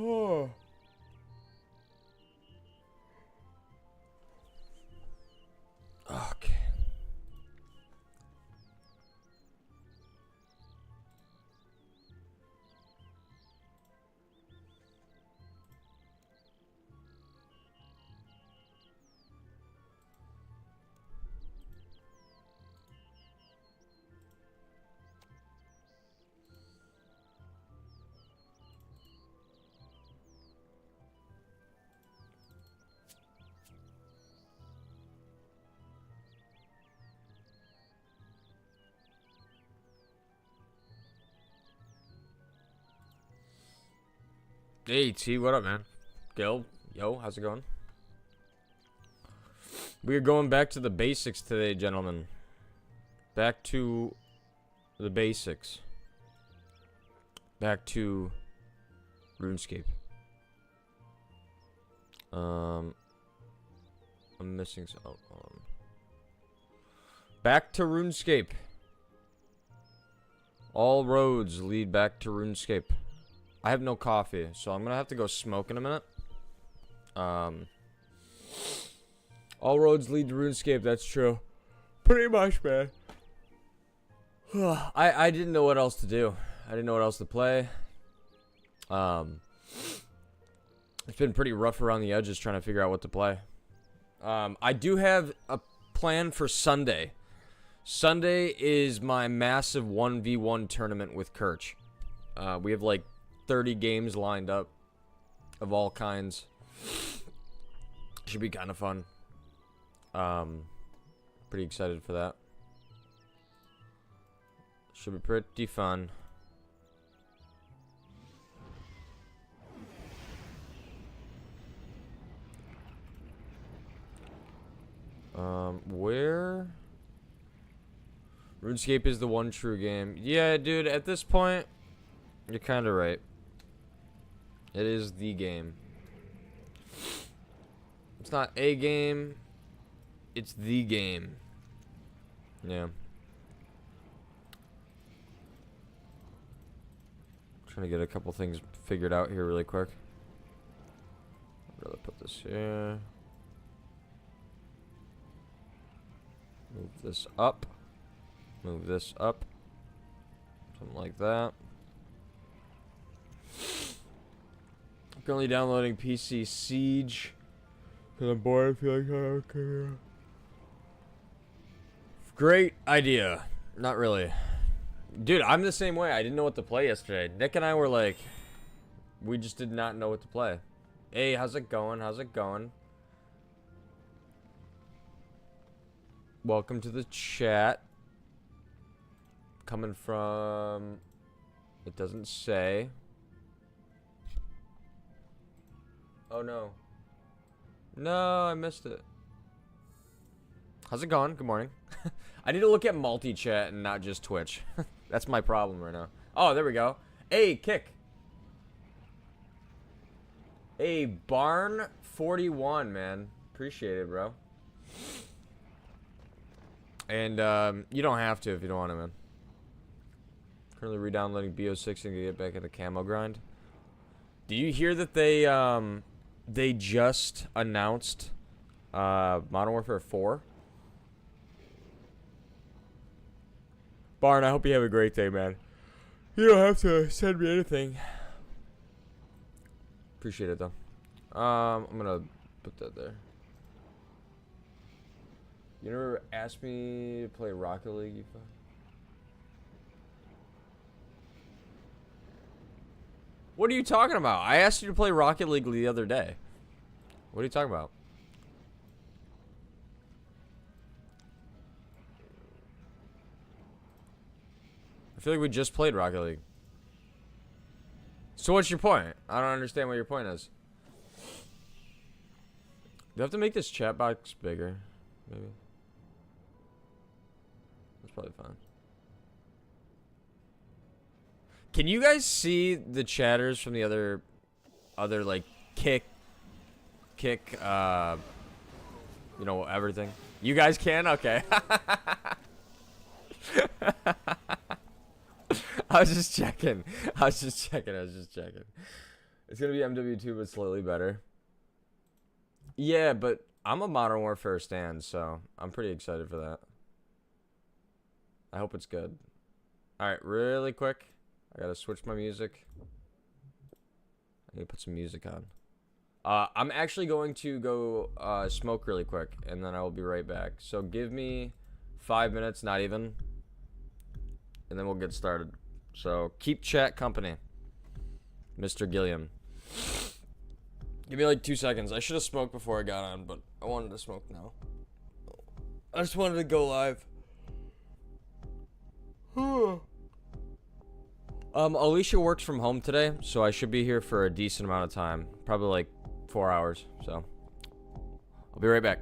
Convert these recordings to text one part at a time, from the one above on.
Oh. Okay. Hey T, what up, man? Gil, yo, how's it going? We are going back to the basics today, gentlemen. Back to the basics. Back to RuneScape. I'm missing some. Oh, hold on. Back to RuneScape. All roads lead back to RuneScape. I have no coffee, so I'm gonna have to go smoke in a minute. All roads lead to RuneScape, that's true. Pretty much, man. I didn't know what else to do. I didn't know what else to play. It's been pretty rough around the edges trying to figure out what to play. I do have a plan for Sunday. Sunday is my massive 1v1 tournament with Kirch. We have like 30 games lined up of all kinds. Should be kind of fun. Pretty excited for that. Should be pretty fun. Where? RuneScape is the one true game. Yeah, dude, at this point, you're kind of right. It is the game. It's not a game. It's the game. Yeah. Trying to get a couple things figured out here really quick. I'd rather put this here. Move this up. Move this up. Something like that. I'm currently downloading PC Siege. Cause I'm bored. I feel like okay. Great idea. Not really. Dude, I'm the same way. I didn't know what to play yesterday. Nick and I were like, we just did not know what to play. Hey, how's it going? How's it going? Welcome to the chat. Coming from... It doesn't say. Oh, no. No, I missed it. How's it going? Good morning. I need to look at multi-chat and not just Twitch. That's my problem right now. Oh, there we go. Hey, Kick. Hey, Barn41, man. Appreciate it, bro. And, you don't have to if you don't want to, man. Currently re-downloading BO6 and get back at the camo grind. Do you hear that they just announced Modern Warfare 4? Barn, I hope you have a great day, man. You don't have to send me anything. Appreciate it, though. I'm gonna put that there. You never asked me to play Rocket League, you fuck? What are you talking about? I asked you to play Rocket League the other day. What are you talking about? I feel like we just played Rocket League. So what's your point? I don't understand what your point is. Do I have to make this chat box bigger? Maybe. That's probably fine. Can you guys see the chatters from the other like kick, you know, everything? You guys can? Okay. I was just checking. It's gonna be MW2, but slightly better. Yeah, but I'm a Modern Warfare stan, so I'm pretty excited for that. I hope it's good. Alright, really quick. I gotta switch my music. I need to put some music on. I'm actually going to go smoke really quick, and then I will be right back. So give me 5 minutes, not even, and then we'll get started. So keep chat company, Mr. Gilliam. Give me like 2 seconds. I should have smoked before I got on, but I wanted to smoke now. I just wanted to go live. Alicia works from home today, so I should be here for a decent amount of time. Probably like 4 hours, so I'll be right back.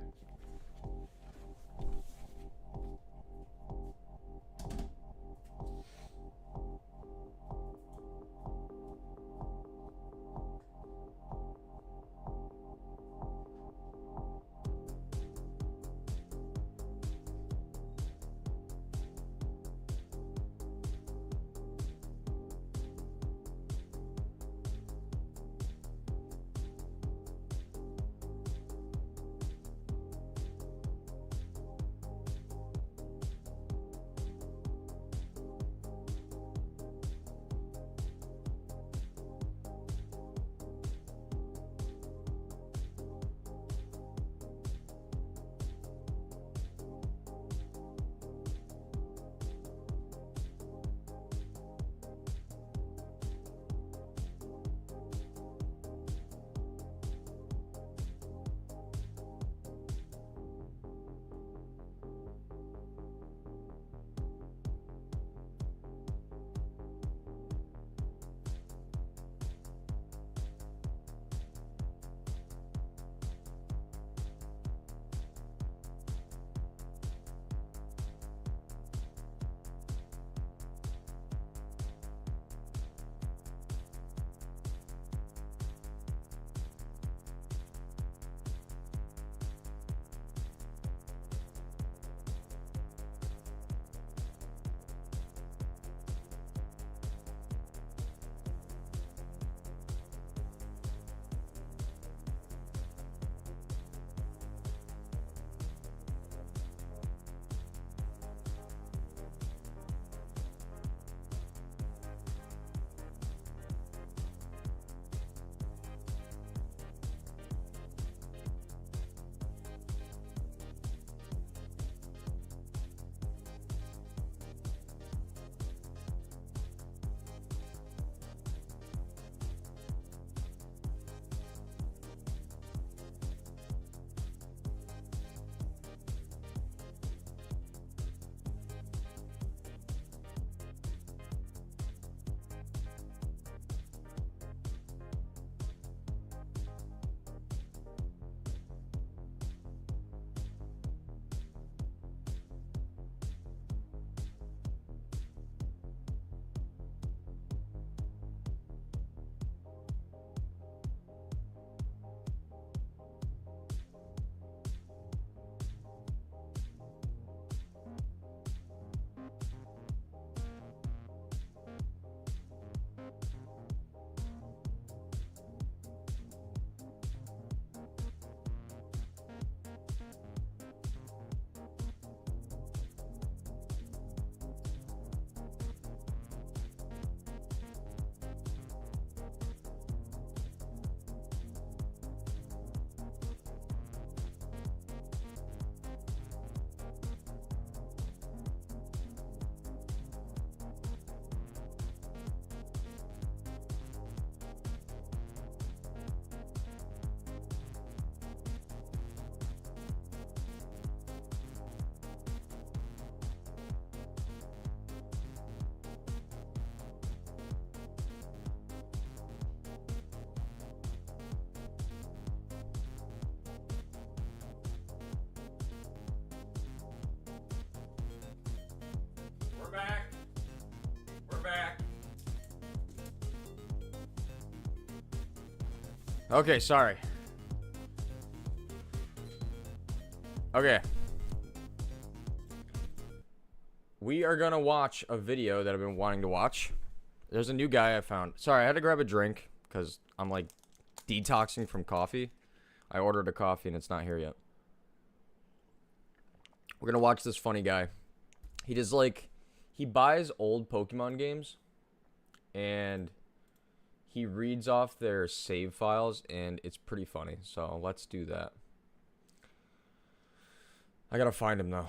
Okay, sorry. Okay. We are gonna watch a video that I've been wanting to watch. There's a new guy I found. Sorry, I had to grab a drink because I'm like detoxing from coffee. I ordered a coffee and it's not here yet. We're gonna watch this funny guy. He does like, he buys old Pokemon games and he reads off their save files, and it's pretty funny. So let's do that. I gotta find him though.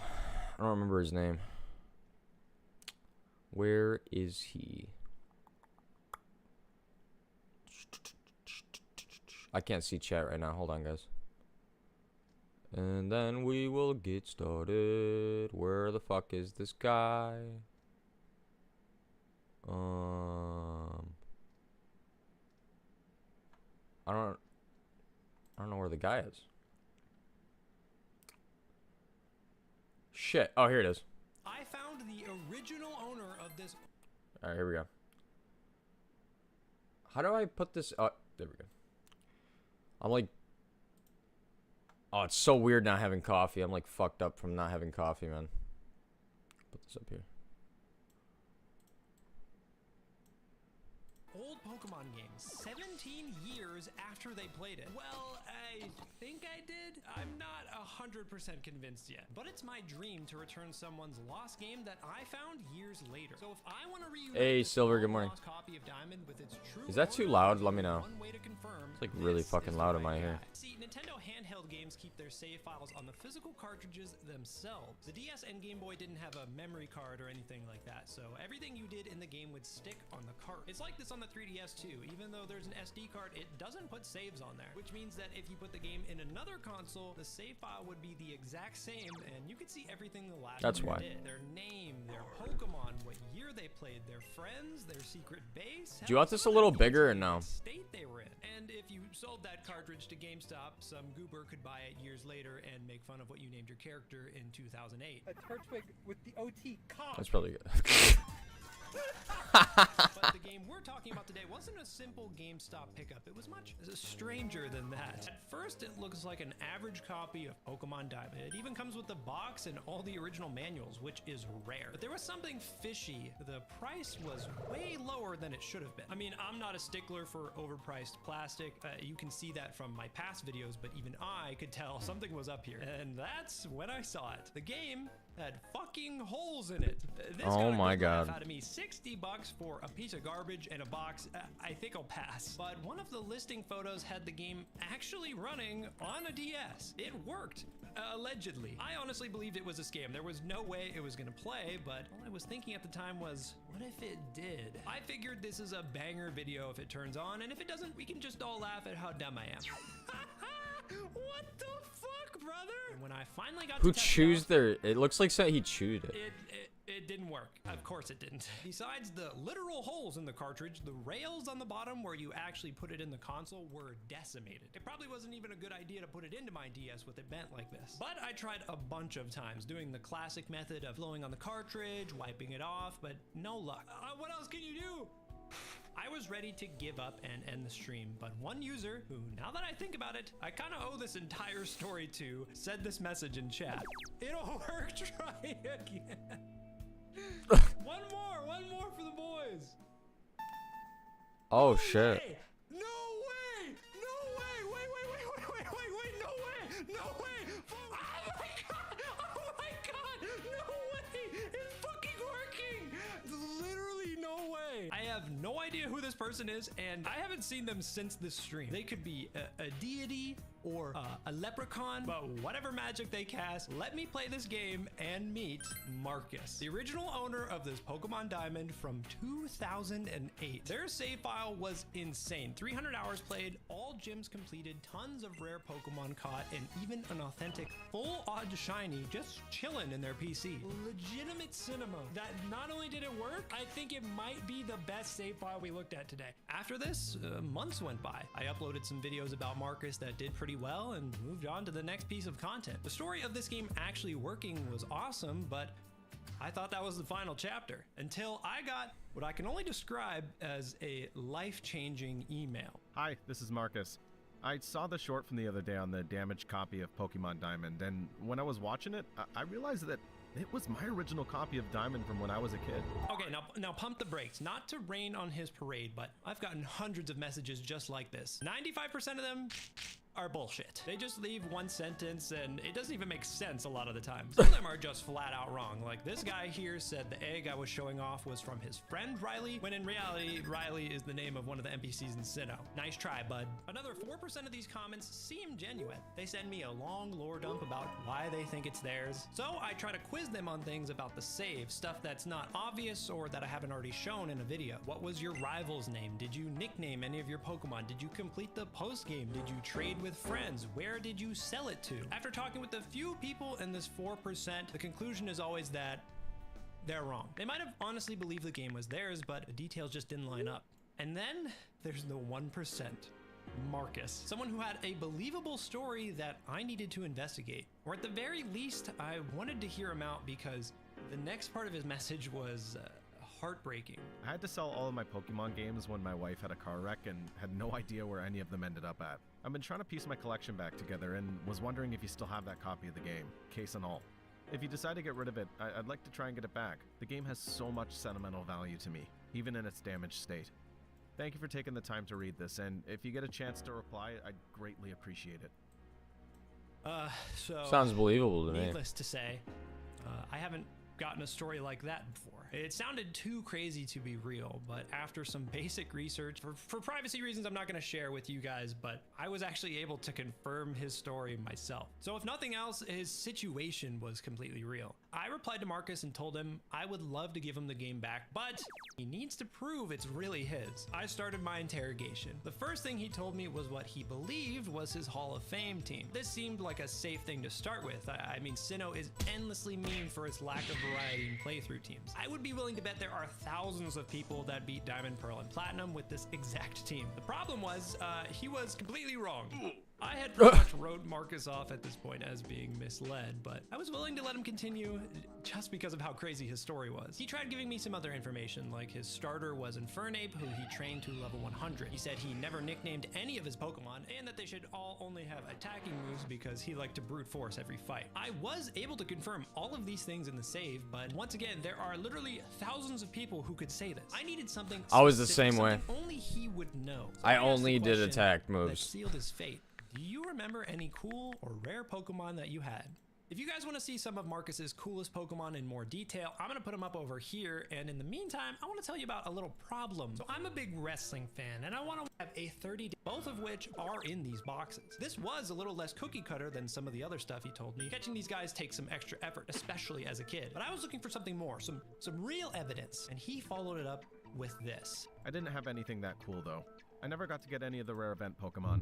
I don't remember his name. Where is he? I can't see chat right now. Hold on, guys. And then we will get started. Where the fuck is this guy? I don't know where the guy is. Shit. Oh, here it is. I found the original owner of this. All right, here we go. How do I put this? Oh, there we go. I'm like, oh, it's so weird not having coffee. I'm like fucked up from not having coffee, man. Put this up here. Old Pokemon games, 17 years after they played it. Well, I think I did. I'm not 100% convinced yet, but it's my dream to return someone's lost game that I found years later. So if I want to reunite Hey, Silver, good morning. copy of Diamond with its true Is that too loud? Let me know. one way to confirm, It's like really fucking loud in my ear. See, Nintendo handheld games keep their save files on the physical cartridges themselves. The DS and Game Boy didn't have a memory card or anything like that, so everything you did in the game would stick on the cart. It's like this on the 3DS too. Even though there's an SD card, it doesn't put saves on there, which means that if you put the game in another console, the save file would be the exact same, and you could see everything the last That's player why. did. Their name, their Pokemon, what year they played, their friends, their secret base. Do you want this a little bigger or no? State they were in. And if you sold that cartridge to GameStop, some goober could buy it years later and make fun of what you named your character in 2008. A Turtwig with the OT cock. That's probably good. But the game we're talking about today wasn't a simple GameStop pickup. It was much stranger than that. At first, it looks like an average copy of Pokemon Diamond. It even comes with the box and all the original manuals, which is rare. But there was something fishy. The price was way lower than it should have been. I mean, I'm not a stickler for overpriced plastic. You can see that from my past videos, but even I could tell something was up here. And that's when I saw it. The game had fucking holes in it. This Oh got a my good laugh God. out of me. $60 for a piece of garbage and a box. I think I'll pass. But one of the listing photos had the game actually running on a DS. It worked, allegedly. I honestly believed it was a scam. There was no way it was gonna play, but all I was thinking at the time was, what if it did? I figured this is a banger video if it turns on, and if it doesn't, we can just all laugh at how dumb I am. What the fuck, brother? And when I finally got Who to test it chews out, their? It looks like he chewed it. it didn't work. Of course it didn't. Besides the literal holes in the cartridge, the rails on the bottom where you actually put it in the console were decimated. It probably wasn't even a good idea to put it into my DS with it bent like this. But I tried a bunch of times doing the classic method of blowing on the cartridge, wiping it off, but no luck. What else can you do? I was ready to give up and end the stream, but one user, who now that I think about it, I kind of owe this entire story to, said this message in chat. It'll work, try again. One more for the boys. Oh No shit. way! No way! No way! Wait, no way! No way! Oh my god! Oh my god! No way! It's fucking working! Literally no way! I have no idea who this person is, and I haven't seen them since this stream. They could be a deity or a leprechaun, but whatever magic they cast, let me play this game and meet Marcus, the original owner of this Pokemon Diamond from 2008. Their save file was insane. 300 hours played, all gyms completed, tons of rare Pokemon caught, and even an authentic full odd shiny just chilling in their PC. Legitimate cinema. That not only did it work, I think it might be the best save file we looked at today. After this, months went by. I uploaded some videos about Marcus that did pretty well and moved on to the next piece of content. The story of this game actually working was awesome, but I thought that was the final chapter until I got what I can only describe as a life-changing email. Hi, this is Marcus. I saw the short from the other day on the damaged copy of Pokemon Diamond, and when I was watching it, I realized that It was my original copy of Diamond from when I was a kid. Okay, now pump the brakes. Not to rain on his parade, but I've gotten hundreds of messages just like this. 95% of them are bullshit. They just leave one sentence and it doesn't even make sense a lot of the time. Some of them are just flat out wrong. Like this guy here said the egg I was showing off was from his friend Riley, when in reality, Riley is the name of one of the NPCs in Sinnoh. Nice try, bud. Another 4% of these comments seem genuine. They send me a long lore dump about why they think it's theirs. So I try to quiz them on things about the save, stuff that's not obvious or that I haven't already shown in a video. What was your rival's name? Did you nickname any of your Pokemon? Did you complete the post game? Did you trade with friends? Where did you sell it to? After talking with a few people in this 4%, the conclusion is always that they're wrong. They might have honestly believed the game was theirs, but the details just didn't line up. And then there's the 1%. Marcus, someone who had a believable story that I needed to investigate, or at the very least, I wanted to hear him out because the next part of his message was heartbreaking. I had to sell all of my Pokemon games when my wife had a car wreck and had no idea where any of them ended up at. I've been trying to piece my collection back together and was wondering if you still have that copy of the game, case and all. If you decide to get rid of it, I'd like to try and get it back. The game has so much sentimental value to me, even in its damaged state. Thank you for taking the time to read this, and if you get a chance to reply, I'd greatly appreciate it. So Sounds believable to me. needless to say, I haven't gotten a story like that before. It sounded too crazy to be real, but after some basic research, for privacy reasons, I'm not going to share with you guys, but I was actually able to confirm his story myself. So if nothing else, his situation was completely real. I replied to Marcus and told him I would love to give him the game back, but he needs to prove it's really his. I started my interrogation. The first thing he told me was what he believed was his Hall of Fame team. This seemed like a safe thing to start with. I mean, Sinnoh is endlessly memed for its lack of variety in playthrough teams. I would be willing to bet there are thousands of people that beat Diamond, Pearl, and Platinum with this exact team. The problem was, he was completely wrong. I had pretty much wrote Marcus off at this point as being misled, but I was willing to let him continue just because of how crazy his story was. He tried giving me some other information, like his starter was Infernape, who he trained to level 100. He said he never nicknamed any of his Pokemon, and that they should all only have attacking moves because he liked to brute force every fight. I was able to confirm all of these things in the save, but once again, there are literally thousands of people who could say this. I needed something I was the specific, same way. something only he would know. So I asked the only did question attack that moves. sealed his fate. Do you remember any cool or rare Pokemon that you had? If you guys want to see some of Marcus's coolest Pokemon in more detail, I'm going to put them up over here, and in the meantime, I want to tell you about a little problem. So I'm a big wrestling fan, and I want to have a 30-day, both of which are in these boxes. This was a little less cookie cutter than some of the other stuff he told me. Catching these guys takes some extra effort, especially as a kid. But I was looking for something more, some real evidence, and he followed it up with this. I didn't have anything that cool though. I never got to get any of the rare event Pokemon.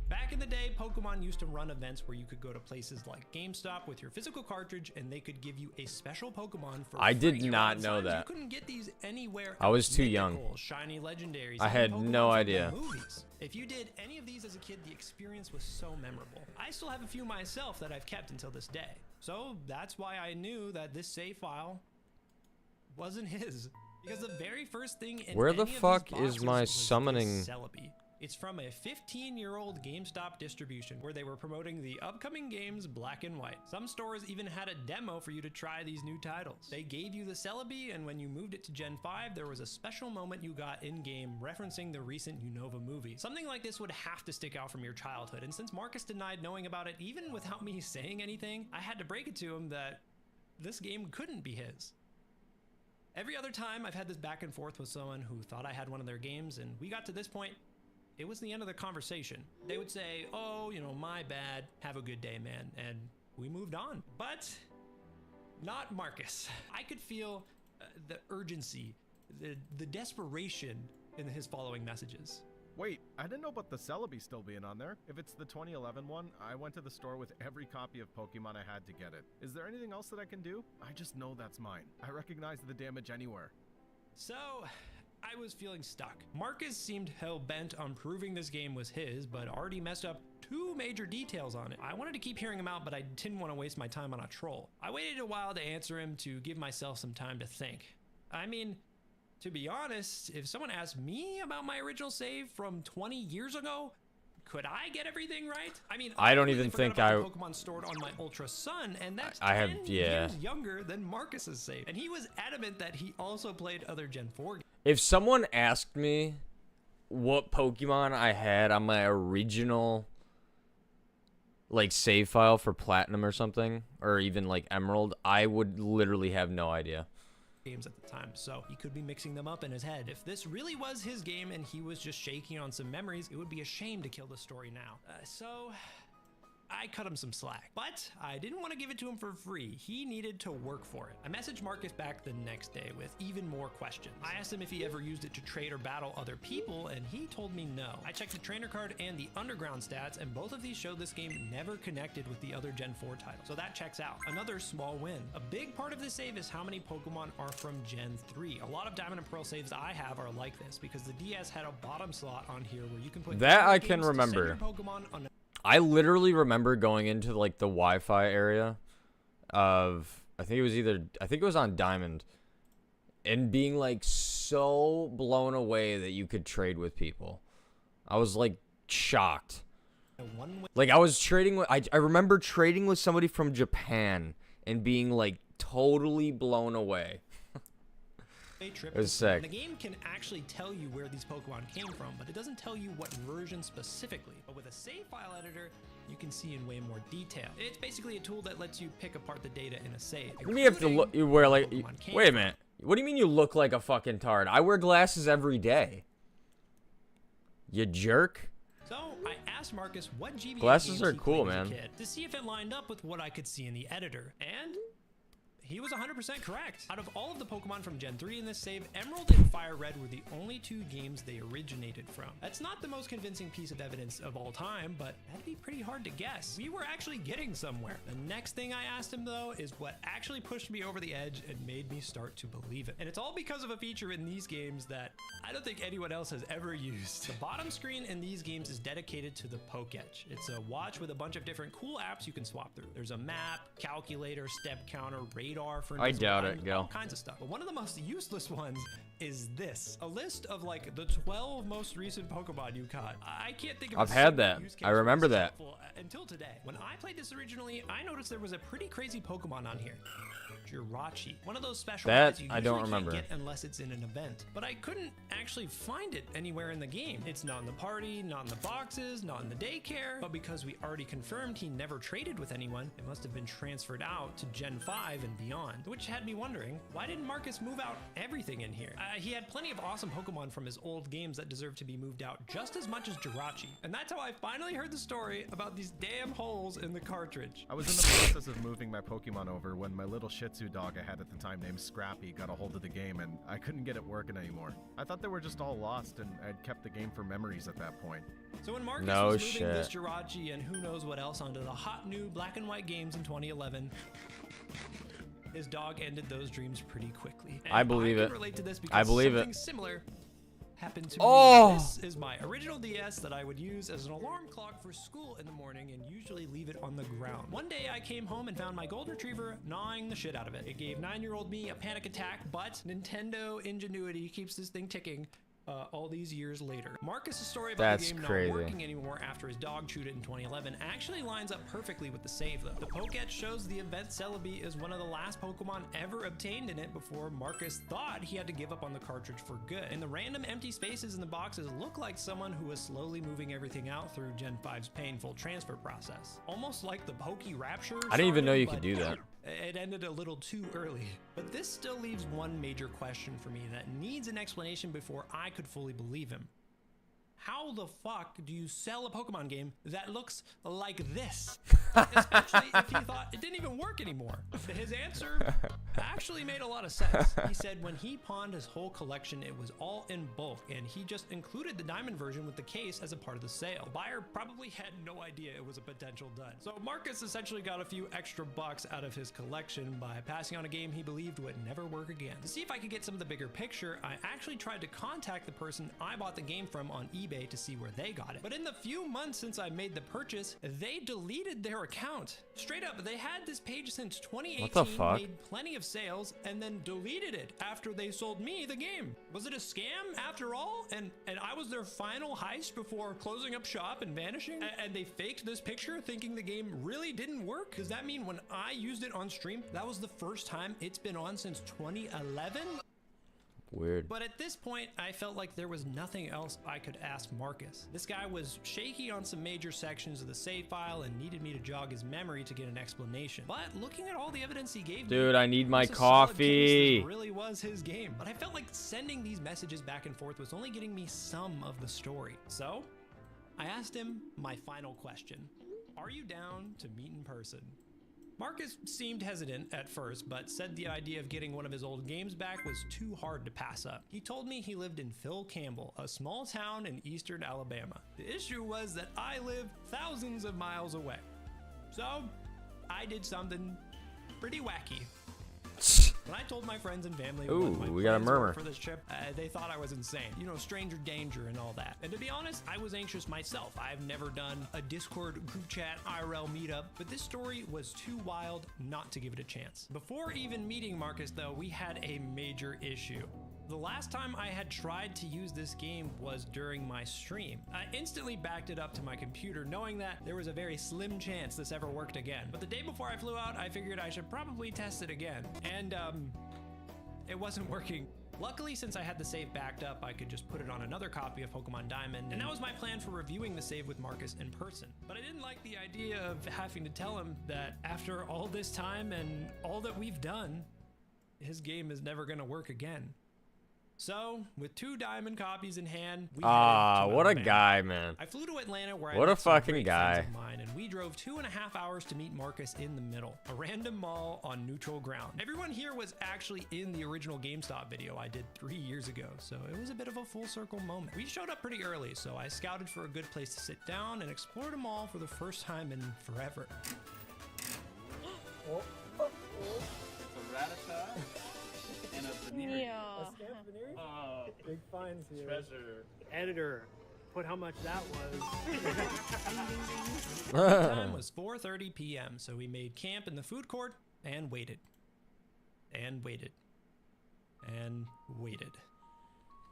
Back in the day, Pokemon used to run events where you could go to places like GameStop with your physical cartridge and they could give you a special Pokemon for I free. did not know Sometimes that. You couldn't get these anywhere I was else. too young. Mythical, shiny legendaries. I even had Pokemon no from the idea. movies. If you did any of these as a kid, the experience was so memorable. I still have a few myself that I've kept until this day. So that's why I knew that this save file wasn't his. Because the very first thing in Where the any of these fuck is boxes my was this summoning? Celebi. It's from a 15-year-old GameStop distribution where they were promoting the upcoming games Black and White. Some stores even had a demo for you to try these new titles. They gave you the Celebi, and when you moved it to Gen 5, there was a special moment you got in-game referencing the recent Unova movie. Something like this would have to stick out from your childhood, and since Marcus denied knowing about it even without me saying anything, I had to break it to him that this game couldn't be his. Every other time I've had this back and forth with someone who thought I had one of their games, and we got to this point, it was the end of the conversation. They would say, oh, you know, my bad, have a good day, man, and we moved on. But not Marcus. I could feel the urgency, the desperation in his following messages. Wait, I didn't know about the Celebi still being on there. If it's the 2011 one, I went to the store with every copy of Pokemon I had to get it. Is there anything else that I can do? I just know that's mine. I recognize the damage anywhere. So I was feeling stuck. Marcus seemed hell-bent on proving this game was his, but already messed up two major details on it. I wanted to keep hearing him out, but I didn't want to waste my time on a troll. I waited a while to answer him to give myself some time to think. I mean, to be honest, if someone asked me about my original save from 20 years ago, Could I get everything right? I mean, I don't completely even forgot think about the Pokemon stored on my Ultra Sun, and that's I have 10 years younger than Marcus's save. And he was adamant that he also played other Gen 4 games. If someone asked me what Pokemon I had on my original like save file for Platinum or something, or even like Emerald, I would literally have no idea. Games at the time, so he could be mixing them up in his head. If this really was his game and he was just shaking on some memories, it would be a shame to kill the story now. So I cut him some slack, but I didn't want to give it to him for free. He needed to work for it. I messaged Marcus back the next day with even more questions. I asked him if he ever used it to trade or battle other people, and he told me no. I checked the trainer card and the underground stats, and both of these showed this game never connected with the other Gen 4 titles, so that checks out. Another small win. A big part of this save is how many Pokemon are from Gen 3. A lot of Diamond and Pearl saves I have are like this, because the DS had a bottom slot on here where you can put that I games can to send remember. your Pokemon on. I literally remember going into like the Wi-Fi area of I think it was on Diamond, and being like so blown away that you could trade with people. I was like shocked. Like I was trading with I remember trading with somebody from Japan and being like totally blown away. Trip. It was sick. The game can actually tell you where these Pokemon came from, but it doesn't tell you what version specifically. But with a save file editor, you can see in way more detail. It's basically a tool that lets you pick apart the data in a save. You have to look. You wear like. Wait a minute. What do you mean you look like a fucking tard? I wear glasses every day. You jerk. So I asked Marcus what GBA Glasses games are he cool, played as a man. kid to see if it lined up with what I could see in the editor, and he was 100% correct. Out of all of the Pokemon from Gen 3 in this save, Emerald and Fire Red were the only two games they originated from. That's not the most convincing piece of evidence of all time, but that'd be pretty hard to guess. We were actually getting somewhere. The next thing I asked him though is what actually pushed me over the edge and made me start to believe it. And it's all because of a feature in these games that I don't think anyone else has ever used. The bottom screen in these games is dedicated to the Pokétch. It's a watch with a bunch of different cool apps you can swap through. There's a map, calculator, step counter, radar, for I doubt it, Gil. all kinds of stuff. But one of the most useless ones is this. A list of like the 12 most recent Pokemon you caught. I can't think of I've a had single that. use case I remember where that. this is helpful, until today. When I played this originally, I noticed there was a pretty crazy Pokemon on here. Jirachi. One of those special That guys you I don't usually can't remember. get unless it's in an event. But I couldn't actually find it anywhere in the game. It's not in the party, not in the boxes, not in the daycare. But because we already confirmed he never traded with anyone, it must have been transferred out to Gen 5 and beyond. Which had me wondering, why didn't Marcus move out everything in here? He had plenty of awesome Pokemon from his old games that deserve to be moved out just as much as Jirachi. And that's how I finally heard the story about these damn holes in the cartridge. I was in the process of moving my Pokemon over when my little Shih Tzu dog I had at the time named Scrappy got a hold of the game, and I couldn't get it working anymore. I thought they were just all lost, and I'd kept the game for memories at that point. So when Marcus No was moving this shit. Jirachi and who knows what else onto the hot new black and white games in 2011, his dog ended those dreams pretty quickly. And I believe can it. relate to this because I believe something it. similar happened to Oh! me. This is my original DS that I would use as an alarm clock for school in the morning and usually leave it on the ground. One day I came home and found my golden retriever gnawing the shit out of it. It gave 9-year-old me a panic attack, but Nintendo ingenuity keeps this thing ticking. All these years later. Marcus's story about That's the game crazy. not working anymore after his dog chewed it in 2011 actually lines up perfectly with the save though. The Pokétch shows the event Celebi is one of the last Pokemon ever obtained in it before Marcus thought he had to give up on the cartridge for good. And the random empty spaces in the boxes look like someone who was slowly moving everything out through Gen 5's painful transfer process. Almost like the Poké Rapture. I didn't even know you but could do that. It ended a little too early. But this still leaves one major question for me that needs an explanation before I could fully believe him. How the fuck do you sell a Pokemon game that looks like this? Especially if he thought it didn't even work anymore. His answer actually made a lot of sense. He said when he pawned his whole collection, it was all in bulk, and he just included the diamond version with the case as a part of the sale. The buyer probably had no idea it was a potential dud. So Marcus essentially got a few extra bucks out of his collection by passing on a game he believed would never work again. To see if I could get some of the bigger picture, I actually tried to contact the person I bought the game from on eBay. eBay to see where they got it. But in the few months since I made the purchase, they deleted their account. Straight up, they had this page since 2018, What the fuck? made plenty of sales, and then deleted it after they sold me the game. Was it a scam after all? And I was their final heist before closing up shop and vanishing? And they faked this picture thinking the game really didn't work? Does that mean when I used it on stream, that was the first time it's been on since 2011? Weird. But at this point, I felt like there was nothing else I could ask Marcus. This guy was shaky on some major sections of the save file and needed me to jog his memory to get an explanation. But looking at all the evidence he gave me, Dude, I need my it's a solid case coffee. this really was his game. But I felt like sending these messages back and forth was only getting me some of the story. So I asked him my final question. Are you down to meet in person? Marcus seemed hesitant at first, but said the idea of getting one of his old games back was too hard to pass up. He told me he lived in Phil Campbell, a small town in eastern Alabama. The issue was that I lived thousands of miles away. So I did something pretty wacky. When I told my friends and family Ooh, what my we got a plans were murmur. for this trip, they thought I was insane. You know, stranger danger and all that. And to be honest, I was anxious myself. I've never done a Discord group chat IRL meetup, but this story was too wild not to give it a chance. Before even meeting Marcus, though, we had a major issue. The last time I had tried to use this game was during my stream. I instantly backed it up to my computer, knowing that there was a very slim chance this ever worked again. But the day before I flew out, I figured I should probably test it again. And, it wasn't working. Luckily, since I had the save backed up, I could just put it on another copy of Pokemon Diamond, and that was my plan for reviewing the save with Marcus in person. But I didn't like the idea of having to tell him that after all this time and all that we've done, his game is never gonna work again. So, with 2 Diamond copies in hand, we headed to What a Alabama. guy, man. I flew to Atlanta where What I a met some fucking great guy. friends of mine, and we drove 2.5 hours to meet Marcus in the middle, a random mall on neutral ground. Everyone here was actually in the original GameStop video I did 3 years ago, so it was a bit of a full circle moment. We showed up pretty early, so I scouted for a good place to sit down and explored a mall for the first time in forever. It's a Rattata and a veneer. A Yeah. stamp veneer? Oh, Big finds here. treasure. Editor, put how much that was. The time was 4:30 p.m., so we made camp in the food court and waited. And waited. And waited.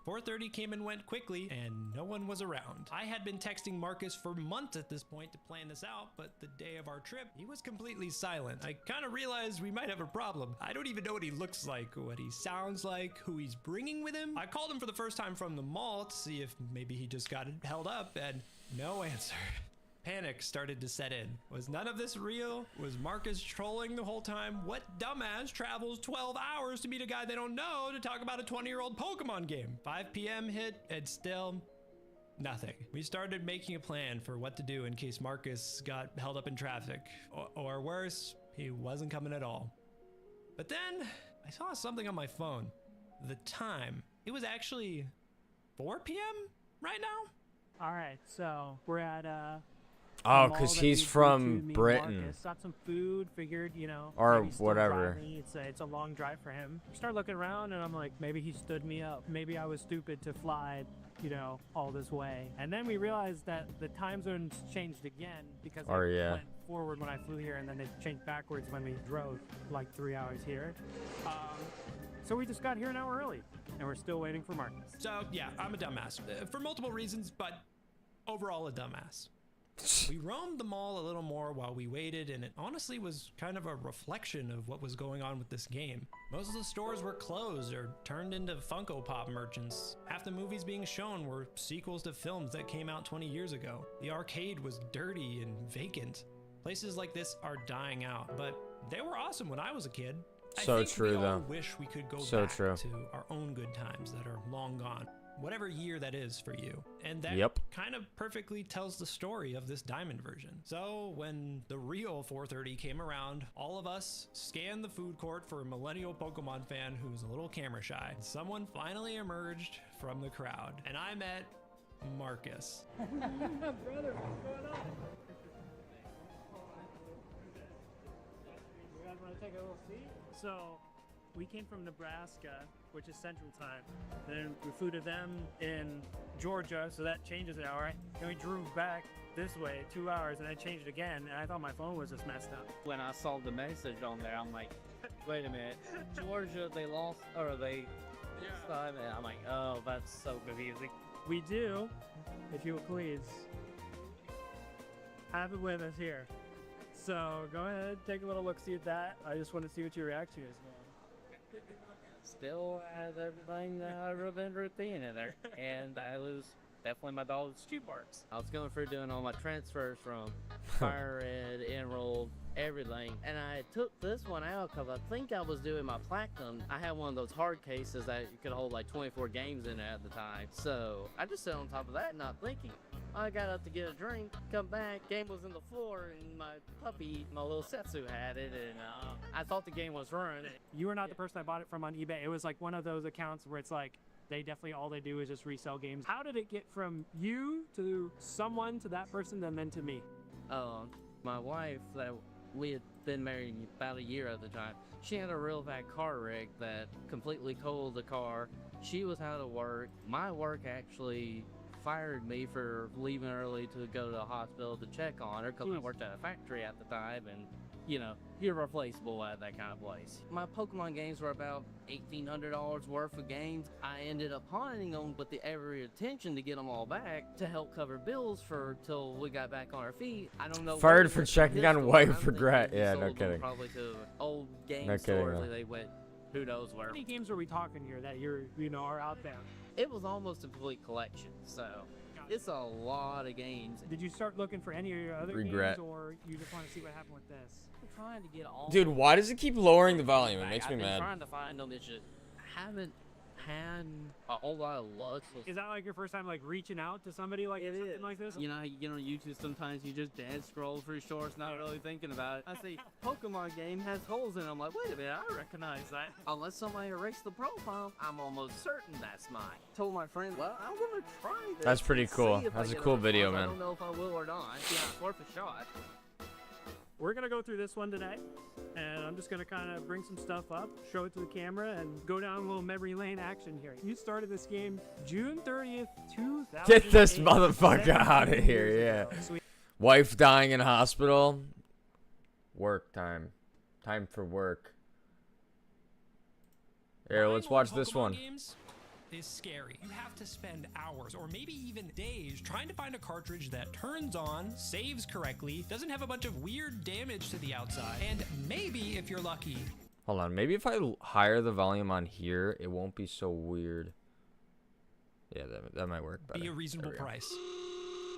4:30 came and went quickly, and no one was around. I had been texting Marcus for months at this point to plan this out, but the day of our trip, he was completely silent. I kind of realized we might have a problem. I don't even know what he looks like, what he sounds like, who he's bringing with him. I called him for the first time from the mall to see if maybe he just got held up, and no answer. Panic started to set in. Was none of this real? Was Marcus trolling the whole time? What dumbass travels 12 hours to meet a guy they don't know to talk about a 20-year-old Pokemon game? 5 p.m. hit and still nothing. We started making a plan for what to do in case Marcus got held up in traffic. Or worse, he wasn't coming at all. But then I saw something on my phone. The time. It was actually 4 p.m. right now? All right, so we're at Oh, mall because that he's we go from to, me and Britain. Marcus. Got some food, figured, you know, Or maybe he's still whatever. driving. It's a long drive for him. I start looking around and I'm like, maybe he stood me up. Maybe I was stupid to fly, you know, all this way. And then we realized that the time zones changed again because Or, they yeah. went forward when I flew here and then they changed backwards when we drove like 3 hours here. So we just got here an hour early and we're still waiting for Marcus. So yeah, I'm a dumbass for multiple reasons, but overall a dumbass. We roamed the mall a little more while we waited, and it honestly was kind of a reflection of what was going on with this game. Most of the stores were closed or turned into Funko Pop merchants. Half the movies being shown were sequels to films that came out 20 years ago. The arcade was dirty and vacant. Places like this are dying out, but they were awesome when I was a kid. So I think true, we all though. wish we could go So back true. to our own good times that are long gone. Whatever year that is for you. And that Yep. kind of perfectly tells the story of this diamond version. So when the real 4:30 came around, all of us scanned the food court for a millennial Pokemon fan who was a little camera shy. Someone finally emerged from the crowd, and I met Marcus. Brother, what's going on? You guys want to take a little seat? So We came from Nebraska, which is Central Time. Then we flew to them in Georgia, so that changes an hour. Then we drove back this way 2 hours, and I changed again, and I thought my phone was just messed up. When I saw the message on there, I'm like, wait a minute, Georgia, they lost, or they this time, and I'm like, oh, that's so confusing. We do, if you will please, have it with us here. So go ahead, take a little look-see at that. I just want to see what your reaction is. Still has everything that I wrote in routine in there, and I was definitely my dog's shoe marks. I was going through doing all my transfers from Fire Red, Emerald, everything, and I took this one out because I think I was doing my Platinum. I had one of those hard cases that you could hold like 24 games in at the time, so I just sat on top of that not thinking. I got up to get a drink, come back, game was in the floor, and my puppy, my little Setsu had it, and I thought the game was ruined. You were not the person I bought it from on eBay. It was like one of those accounts where it's like, they definitely, all they do is just resell games. How did it get from you to someone to that person and then to me? My wife, that we had been married about a year at the time, she had a real bad car wreck that completely totaled the car. She was out of work. My work actually fired me for leaving early to go to the hospital to check on her because I worked at a factory at the time, and you know, you're replaceable at that kind of place. My Pokemon games were about $1,800 worth of games. I ended up haunting them with the every intention to get them all back to help cover bills for till we got back on our feet. I don't know. Fired for checking on wife I'm regret. thinking Yeah, we no sold them kidding. Probably to old game No kidding, stores no. where they went, who knows where. How many games are we talking here that are out there? It was almost a complete collection, so it's a lot of games. Did you start looking for any of your other Regret. games, or you just want to see what happened with this? I'm trying to get all. Dude, why does it keep lowering the volume? It makes me I've been mad. trying to find them. It's just haven't had a whole lot of luck. Is that like your first time like reaching out to somebody like It something is. like this? You know, you get on YouTube sometimes you just dead scroll through shorts, not really thinking about it. I see Pokemon game has holes in it. I'm like, wait a minute, I recognize that. Unless somebody erased the profile, I'm almost certain that's mine. Told my friend, well, I'm gonna try this. That's pretty and cool. see if I That's a get cool response. video, I man. don't know if I will or not. Yeah, it's worth a shot. We're gonna go through this one today, and I'm just gonna kind of bring some stuff up, show it to the camera, and go down a little memory lane action here. You started this game June 30th, 2000. Get this motherfucker out of here, yeah. So Wife dying in hospital. Work time. Time for work. Here, let's Buying watch old this Pokemon one. games is scary. You have to spend hours or maybe even days trying to find a cartridge that turns on, saves correctly, doesn't have a bunch of weird damage to the outside, and maybe, if you're lucky, Hold on, maybe if I higher the volume on here, it won't be so weird. Yeah, that might work better. be a reasonable There we go. price.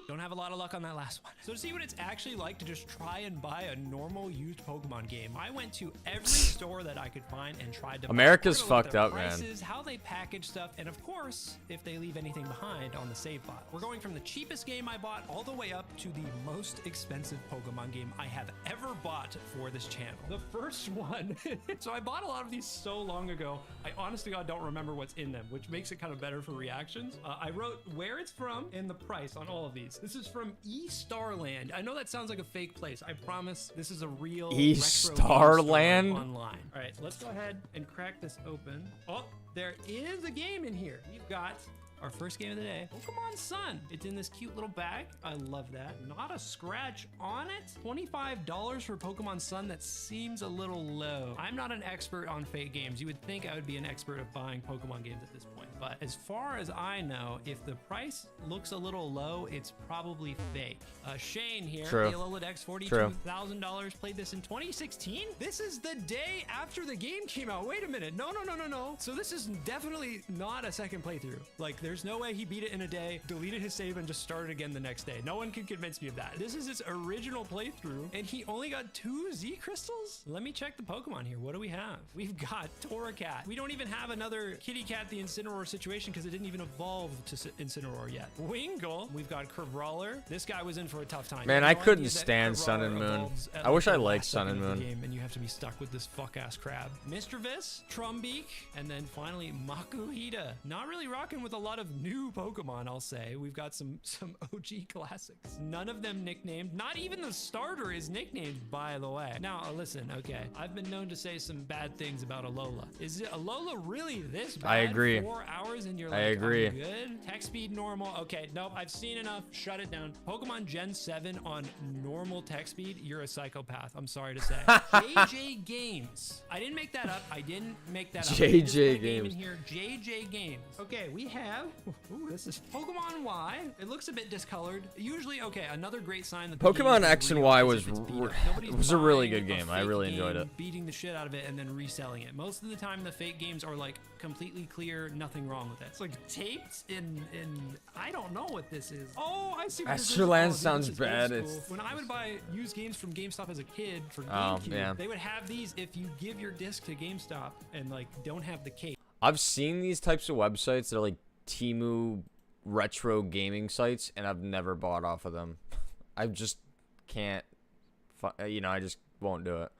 Don't have a lot of luck on that last one. So to see what it's actually like to just try and buy a normal used Pokemon game, I went to every store that I could find and tried to buy America's it. We're gonna look at fucked their up, man. prices, how they package stuff, and of course, if they leave anything behind on the save file. We're going from the cheapest game I bought all the way up to the most expensive Pokemon game I have ever bought for this channel. The first one, so I bought a lot of these so long ago, I honest to God don't remember what's in them, which makes it kind of better for reactions. I wrote where it's from and the price on all of these. This is from Starland. I know that sounds like a fake place. I promise this is a real retro game store Starland? online. All right, let's go ahead and crack this open. Oh, there is a game in here. We've got our first game of the day, Pokemon Sun. It's in this cute little bag. I love that. Not a scratch on it. $25 for Pokemon Sun. That seems a little low. I'm not an expert on fake games. You would think I would be an expert of buying Pokemon games at this point. But as far as I know, if the price looks a little low, it's probably fake. Shane here, True. Alola True. $42,000, played this in 2016. This is the day after the game came out. Wait a minute. No. So this is definitely not a second playthrough. Like, there's no way he beat it in a day, deleted his save, and just started again the next day. No one can convince me of that. This is his original playthrough, and he only got 2 Z crystals? Let me check the Pokemon here. What do we have? We've got Torracat. We don't even have another Kitty Cat the Incineroar situation because it didn't even evolve to Incineroar yet. Wingull. We've got Crabrawler. This guy was in for a tough time. Man, You I have no couldn't idea that stand Sun Crabrawler and Moon. evolves at I wish like I the liked last Sun second and of the Moon. game, and you have to be stuck with this fuck-ass crab. Mr. Vis, Trumbeak, and then finally Makuhita. Not really rocking with a lot of new Pokemon, I'll say. We've got some OG classics. None of them nicknamed. Not even the starter is nicknamed, by the way. Now, listen, okay. I've been known to say some bad things about Alola. Is it Alola really this bad? I agree. 4 hours and you're like, I agree. I'm good? Text speed normal. Okay, nope, I've seen enough. Shut it down. Pokemon Gen 7 on normal text speed, you're a psychopath. I'm sorry to say. JJ Games. I didn't make that up. I didn't make that up. JJ Just put a name Games. in here. JJ Games. Okay, we have. Ooh, this is Pokemon Y. It looks a bit discolored. Usually, okay, another great sign that the Pokemon game is X and real Y is was if it's beat up. Nobody's was a really buying good game. I fake really enjoyed game, it. Beating the shit out of it and then reselling it. Most of the time, the fake games are like completely clear, nothing wrong with it. It's like taped in I don't know what this is. Oh, I see what this is. Astroland Oh, dude, sounds this is old bad. school. It's- When I would buy used games from GameStop as a kid for Oh, GameCube, yeah. they would have these if you give your disc to GameStop and like don't have the case. I've seen these types of websites that are like Temu retro gaming sites, and I've never bought off of them. I just can't, I just won't do it.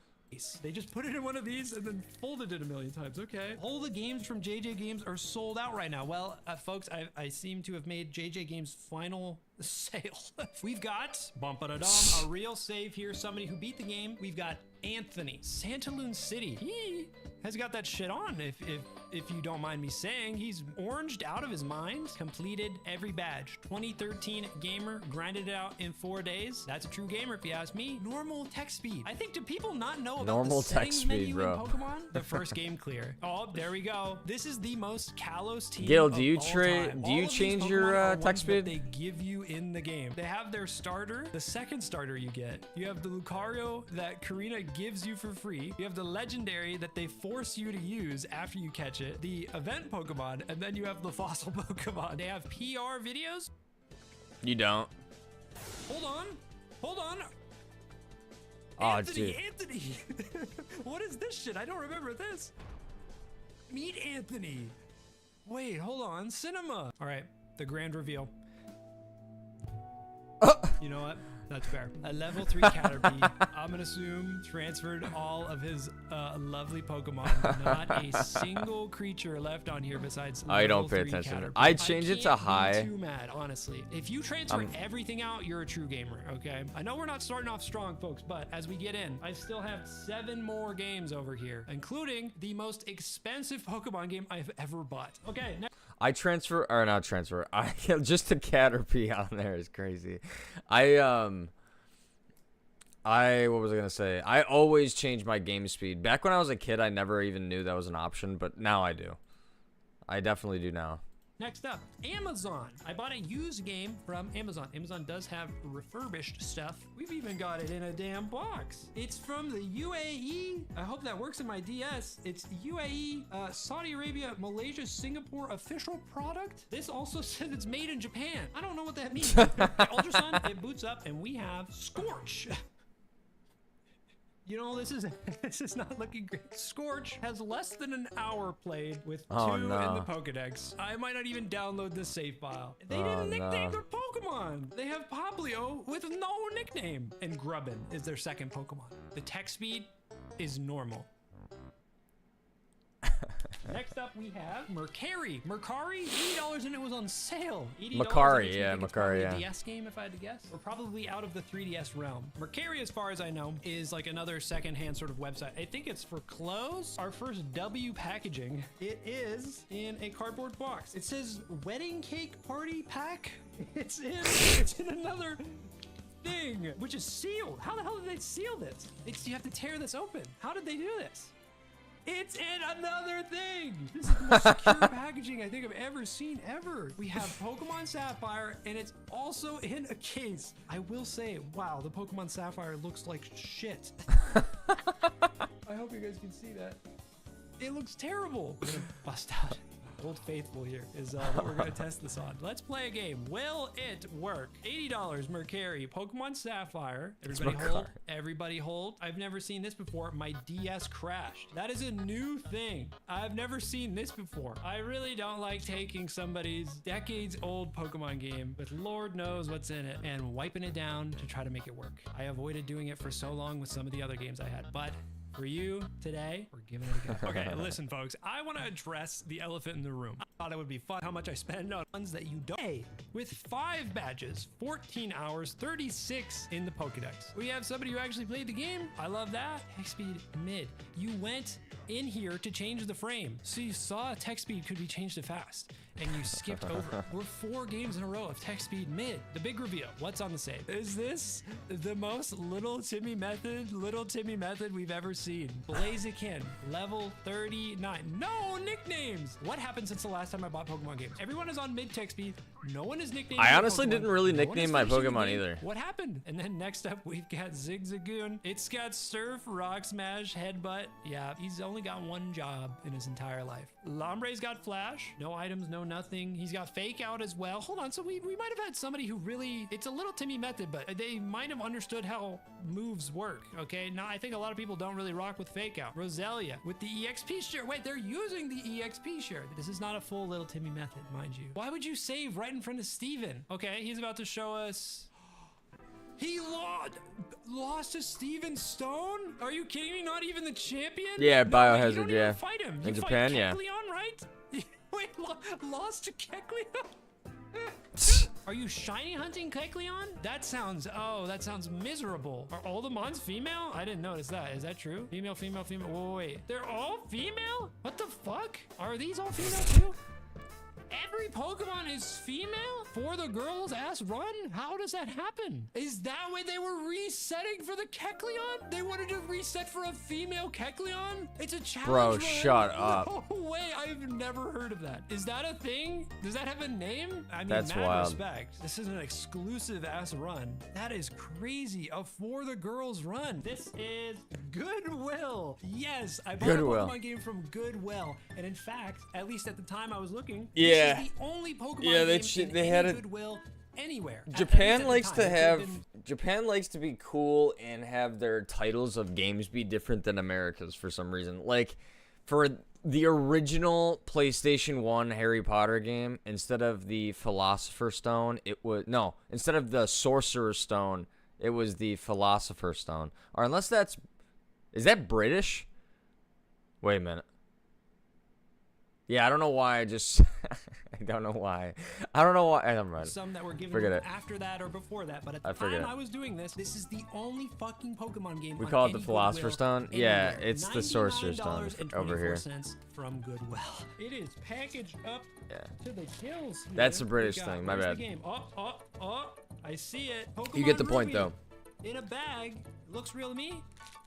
They just put it in one of these and then folded it a million times. Okay. All the games from JJ Games are sold out right now. Well, folks, I seem to have made JJ Games' final sale. We've got a real save here. Somebody who beat the game. We've got Anthony, Santaloon City. He has got that shit on. If you don't mind me saying, he's oranged out of his mind. Completed every badge. 2013 gamer, grinded it out in 4 days. That's a true gamer if you ask me. Normal text speed. I think, do people not know about Normal the settings text speed, menu bro. in Pokemon? The first game clear. Oh, there we go. This is the most Kalos team Gil, of do you all time. do you All of these change Pokemon your are text ones that speed? they give you in the game. They have their starter, the second starter you get. You have the Lucario that Karina gives you for free. You have the legendary that they force you to use after you catch it. The event Pokemon, and then you have the fossil Pokemon. They have PR videos. You don't. Hold on. Hold on. Oh, Anthony, dude. Anthony. What is this shit? I don't remember this. Meet Anthony. Wait, hold on. Cinema. All right, the grand reveal. You know what? That's fair. A level 3 Caterpie, I'm gonna assume, transferred all of his lovely Pokemon. Not a single creature left on here besides I don't level pay 3 attention. Caterpie. I'd change it to can't be high. Too mad, honestly. If you transfer everything out, you're a true gamer. Okay. I know we're not starting off strong, folks, but as we get in, I still have 7 more games over here, including the most expensive Pokemon game I've ever bought. Okay. Next. I transfer, or not transfer. I just a Caterpie on there is crazy. What was I gonna say? I always change my game speed. Back when I was a kid, I never even knew that was an option, but now I do. I definitely do now. Next up, Amazon. I bought a used game from Amazon. Amazon does have refurbished stuff. We've even got it in a damn box. It's from the UAE. I hope that works in my DS. It's UAE, Saudi Arabia, Malaysia, Singapore official product. This also says it's made in Japan. I don't know what that means. Ultrasun, it boots up, and we have Scorch. You know, this is not looking great. Scorch has less than an hour played with 2 in the Pokedex. I might not even download this save file. They didn't nickname their Pokemon. They have Poplio with no nickname. And Grubbin is their second Pokemon. The text speed is normal. Next up, we have Mercari. Mercari, $80 and it was on sale. $80. Mercari, yeah, It's Mercari, probably yeah. a DS game, if I had to guess. We're probably out of the 3DS realm. Mercari, as far as I know, is like another secondhand sort of website. I think it's for clothes. Our first W packaging. It is in a cardboard box. It says wedding cake party pack. It's in another thing, which is sealed. How the hell did they seal this? You have to tear this open. How did they do this? It's in another thing. This is the most secure packaging I think I've ever seen ever. We have Pokemon Sapphire, and it's also in a case. I will say, wow, the Pokemon Sapphire looks like shit. I hope you guys can see that. It looks terrible. I'm gonna bust out. Old Faithful here is what we're gonna test this on. Let's play a game. Will it work? $80, Mercari, Pokemon Sapphire. Everybody hold. Everybody hold. I've never seen this before. My DS crashed. That is a new thing. I've never seen this before. I really don't like taking somebody's decades-old Pokemon game with Lord knows what's in it and wiping it down to try to make it work. I avoided doing it for so long with some of the other games I had, but For you today, we're giving it a go. Okay, listen, folks. I want to address the elephant in the room. I thought it would be fun how much I spend on ones that you don't. Hey, with 5 badges, 14 hours, 36 in the Pokedex. We have somebody who actually played the game. I love that. Text speed mid. You went in here to change the frame. So you saw text speed could be changed to fast. And you skipped over. We're 4 games in a row of text speed mid. The big reveal. What's on the save? Is this the most little Timmy method we've ever seen? Blaziken, level 39. No nicknames. What happened since the last time I bought Pokemon games? Everyone is on mid text speed. No one is nicknamed. I honestly didn't really No one nickname is my finishing the Pokemon game. either. What happened? And then next up, we've got Zigzagoon. It's got Surf, Rock Smash, Headbutt. Yeah, he's only got 1 job in his entire life. Lombre's got Flash. No items, no nothing. He's got Fake Out as well. Hold on, so we might have had somebody who really, it's a little Timmy method, but they might have understood how moves work, okay? Now, I think a lot of people don't really rock with Fake Out. Roselia with the EXP share. Wait, they're using the EXP share. This is not a full little Timmy method, mind you. Why would you save right in front of Steven? Okay, he's about to show us. He lost to Steven Stone? Are you kidding me? Not even the champion? Yeah, No, Biohazard, you don't even yeah. fight him. In You Japan, fight yeah. Kecleon, right? Wait, lost to Kecleon? Are you shiny hunting Kecleon? That sounds miserable. Are all the mons female? I didn't notice that. Is that true? Female, female, female. Wait. They're all female? What the fuck? Are these all female too? Every Pokemon is female for the girls' ass run? How does that happen? Is that why they were resetting for the Kecleon? They wanted to reset for a female Kecleon? It's a challenge. Bro, run. shut up. No way, I've never heard of that. Is that a thing? Does that have a name? I mean, That's mad wild. respect. This is an exclusive ass run. That is crazy. A for the girls run. This is Goodwill. Yes, I bought Goodwill. a Pokemon game from Goodwill. And in fact, at least at the time I was looking, Yeah. this is the only Pokemon Yeah, game they in had any a- Goodwill anywhere. At least Japan at the likes time. to It could've have been- Japan likes to be cool and have their titles of games be different than America's for some reason. Like for the original PlayStation 1 Harry Potter game, instead of the Philosopher's Stone, instead of the Sorcerer's Stone, it was the Philosopher's Stone. Or unless is that British? Wait a minute. Yeah, I don't know why I just I don't know why. Never mind. Some that were given Forget it. after that or before that, but at the I forget time it. I was doing this is the only fucking Pokemon game. We on call it any the Philosopher's Goodwill Stone? Yeah, anywhere. it's the Sorcerer's Stone over here. $99.24 from Goodwill. It is packaged up Yeah. to the gills. Here. That's a We British got- thing, my where's bad. The game? Oh, I see it. Pokemon You get the point Ruby though. in a bag. Looks real to me.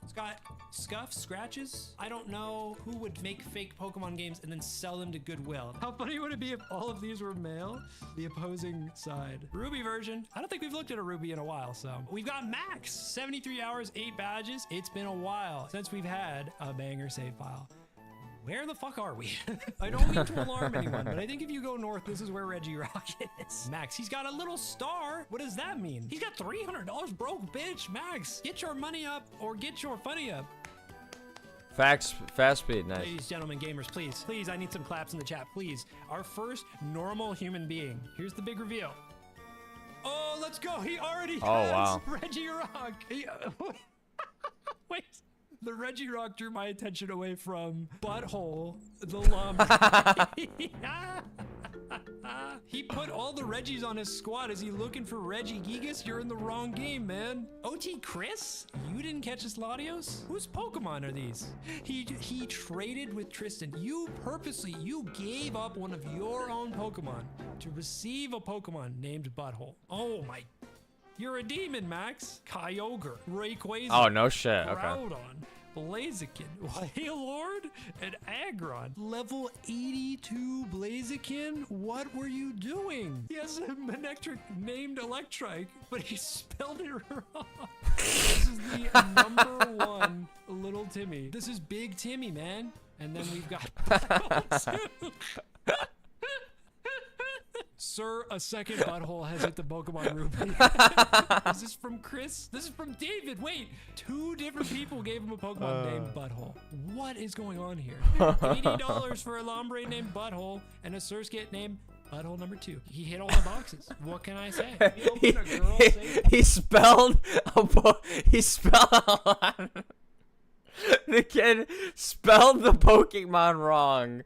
It's got scuffs, scratches. I don't know who would make fake Pokemon games and then sell them to Goodwill. How funny would it be if all of these were male? The opposing side. Ruby version. I don't think we've looked at a Ruby in a while, so. We've got Max. 73 hours, 8 badges. It's been a while since we've had a banger save file. Where the fuck are we? I don't mean to alarm anyone, but I think if you go north, this is where Reggie Rock is. Max, he's got a little star. What does that mean? He's got $300 broke, bitch. Max, get your money up or get your funny up. Fast speed, nice. Ladies, gentlemen, gamers, please, I need some claps in the chat, please. Our first normal human being. Here's the big reveal. Oh, let's go. He already has wow. Reggie Rock. Wait. The Reggie Rock drew my attention away from Butthole, the lump. He put all the Reggies on his squad. Is he looking for Reggie Gigas? You're in the wrong game, man. OT Chris? You didn't catch his Latios? Whose Pokemon are these? He traded with Tristan. You gave up one of your own Pokemon to receive a Pokemon named Butthole. Oh my. You're a demon, Max. Kyogre, Rayquaza. Oh, no shit. Okay. Groudon, Blaziken, Wailord, and Aggron. Level 82 Blaziken? What were you doing? He has a Manectric named Electrike, but he spelled it wrong. This is the #1 little Timmy. This is Big Timmy, man. And then we've got Butthole 2. Sir, a second butthole has hit the Pokemon Ruby. Is this from Chris? This is from David. Wait, 2 different people gave him a Pokemon named Butthole. What is going on here? $80 for a Lombre named Butthole and a Surskit named Butthole #2. He hit all the boxes. What can I say? He opened a girl safe. He spelled a lot. The kid spelled the Pokemon wrong,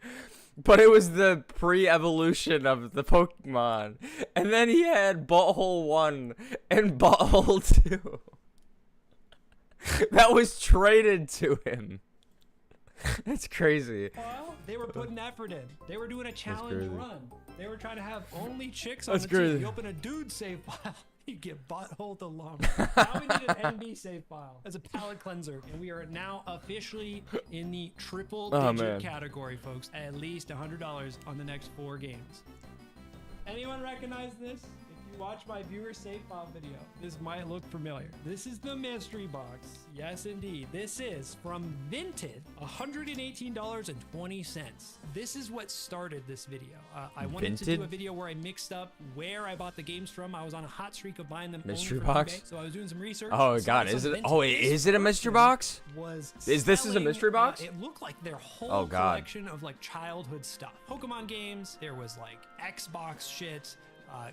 but it was the pre-evolution of the Pokemon. And then he had Butthole 1 and Butthole 2. That was traded to him. That's crazy. Well, they were putting effort in. They were doing a challenge crazy. run. They were trying to have only chicks on That's the team. crazy. You open a dude save file, you get butthole along. Now we need an NB save file as a palate cleanser, and we are now officially in the triple digit man. category, folks. At least $100 on the next 4 games. Anyone recognize this? If you watch my viewer save file video, this might look familiar. This is the mystery box. Yes, indeed. This is from Vinted, $118.20. This is what started this video. I wanted to do Vinted? a video where I mixed up where I bought the games from. I was on a hot streak of buying them Mystery only from box? eBay, so I was doing some research. Oh saw god, some is it? Vinted. Oh, This is it a mystery person box? Was Is this a selling, mystery box? It looked like their whole Oh, God. collection of like childhood stuff. Pokemon games. There was like Xbox shit.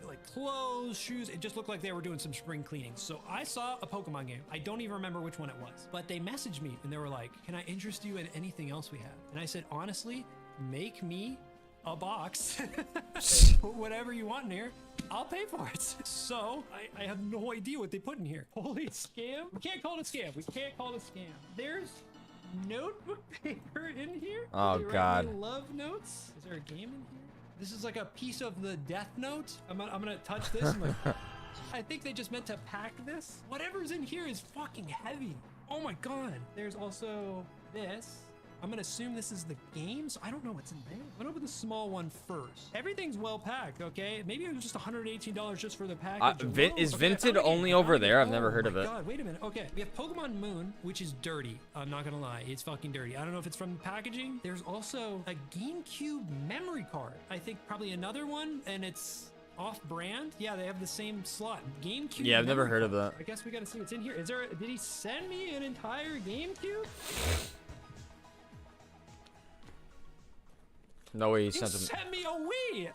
Like clothes, shoes. It just looked like they were doing some spring cleaning. So I saw a Pokemon game. I don't even remember which one it was, but they messaged me and they were like, "Can I interest you in anything else we have?" And I said, "Honestly, make me a box and put whatever you want in here. I'll pay for it." So I have no idea what they put in here. Holy scam! We can't call it a scam. We can't call it a scam. There's notebook paper in here. Oh, They write God. me love notes. Is there a game in here? This is like a piece of the Death Note. I'm gonna touch this. I'm like, I think they just meant to pack this. Whatever's in here is fucking heavy. Oh my god. There's also this. I'm gonna assume this is the game, so I don't know what's in there. I'm gonna open the small one first. Everything's well packed, okay? Maybe it was just $118 just for the package. Is Okay, Vinted found a game, only found over a game. there? I've never Oh heard of my it. God, wait a minute. Okay, we have Pokemon Moon, which is dirty. I'm not gonna lie, it's fucking dirty. I don't know if it's from the packaging. There's also a GameCube memory card. I think probably another one, and it's off-brand. Yeah, they have the same slot. GameCube. Yeah, I've never memory heard of card. that. I guess we gotta see what's in here. Is there? Did he send me an entire GameCube? No way he He sent him. sent me a Wii.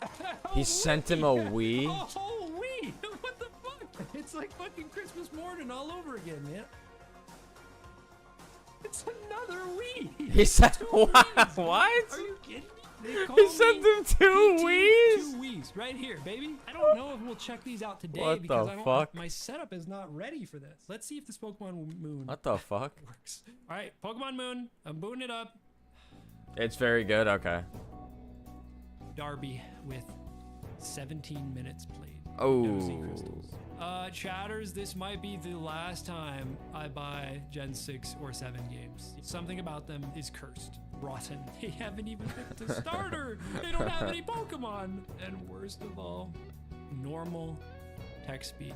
He sent him a Wii? A whole Wii. What the fuck? It's like fucking Christmas morning all over again, man. It's another Wii. He sent Two what? Wiis. What? Are you kidding me? They call He sent me them 2 PT Wiis? 2 Wiis right here, baby. I don't know if we'll check these out today What the because I don't. fuck? My setup is not ready for this. Let's see if this Pokemon Moon What the fuck? works. All right, Pokemon Moon. I'm booting it up. It's very good. Okay. Darby with 17 minutes played. Oh. No sea crystals. Chatters, this might be the last time I buy Gen 6 or 7 games. Something about them is cursed. Rotten. They haven't even picked a starter. They don't have any Pokemon. And worst of all, normal text speed.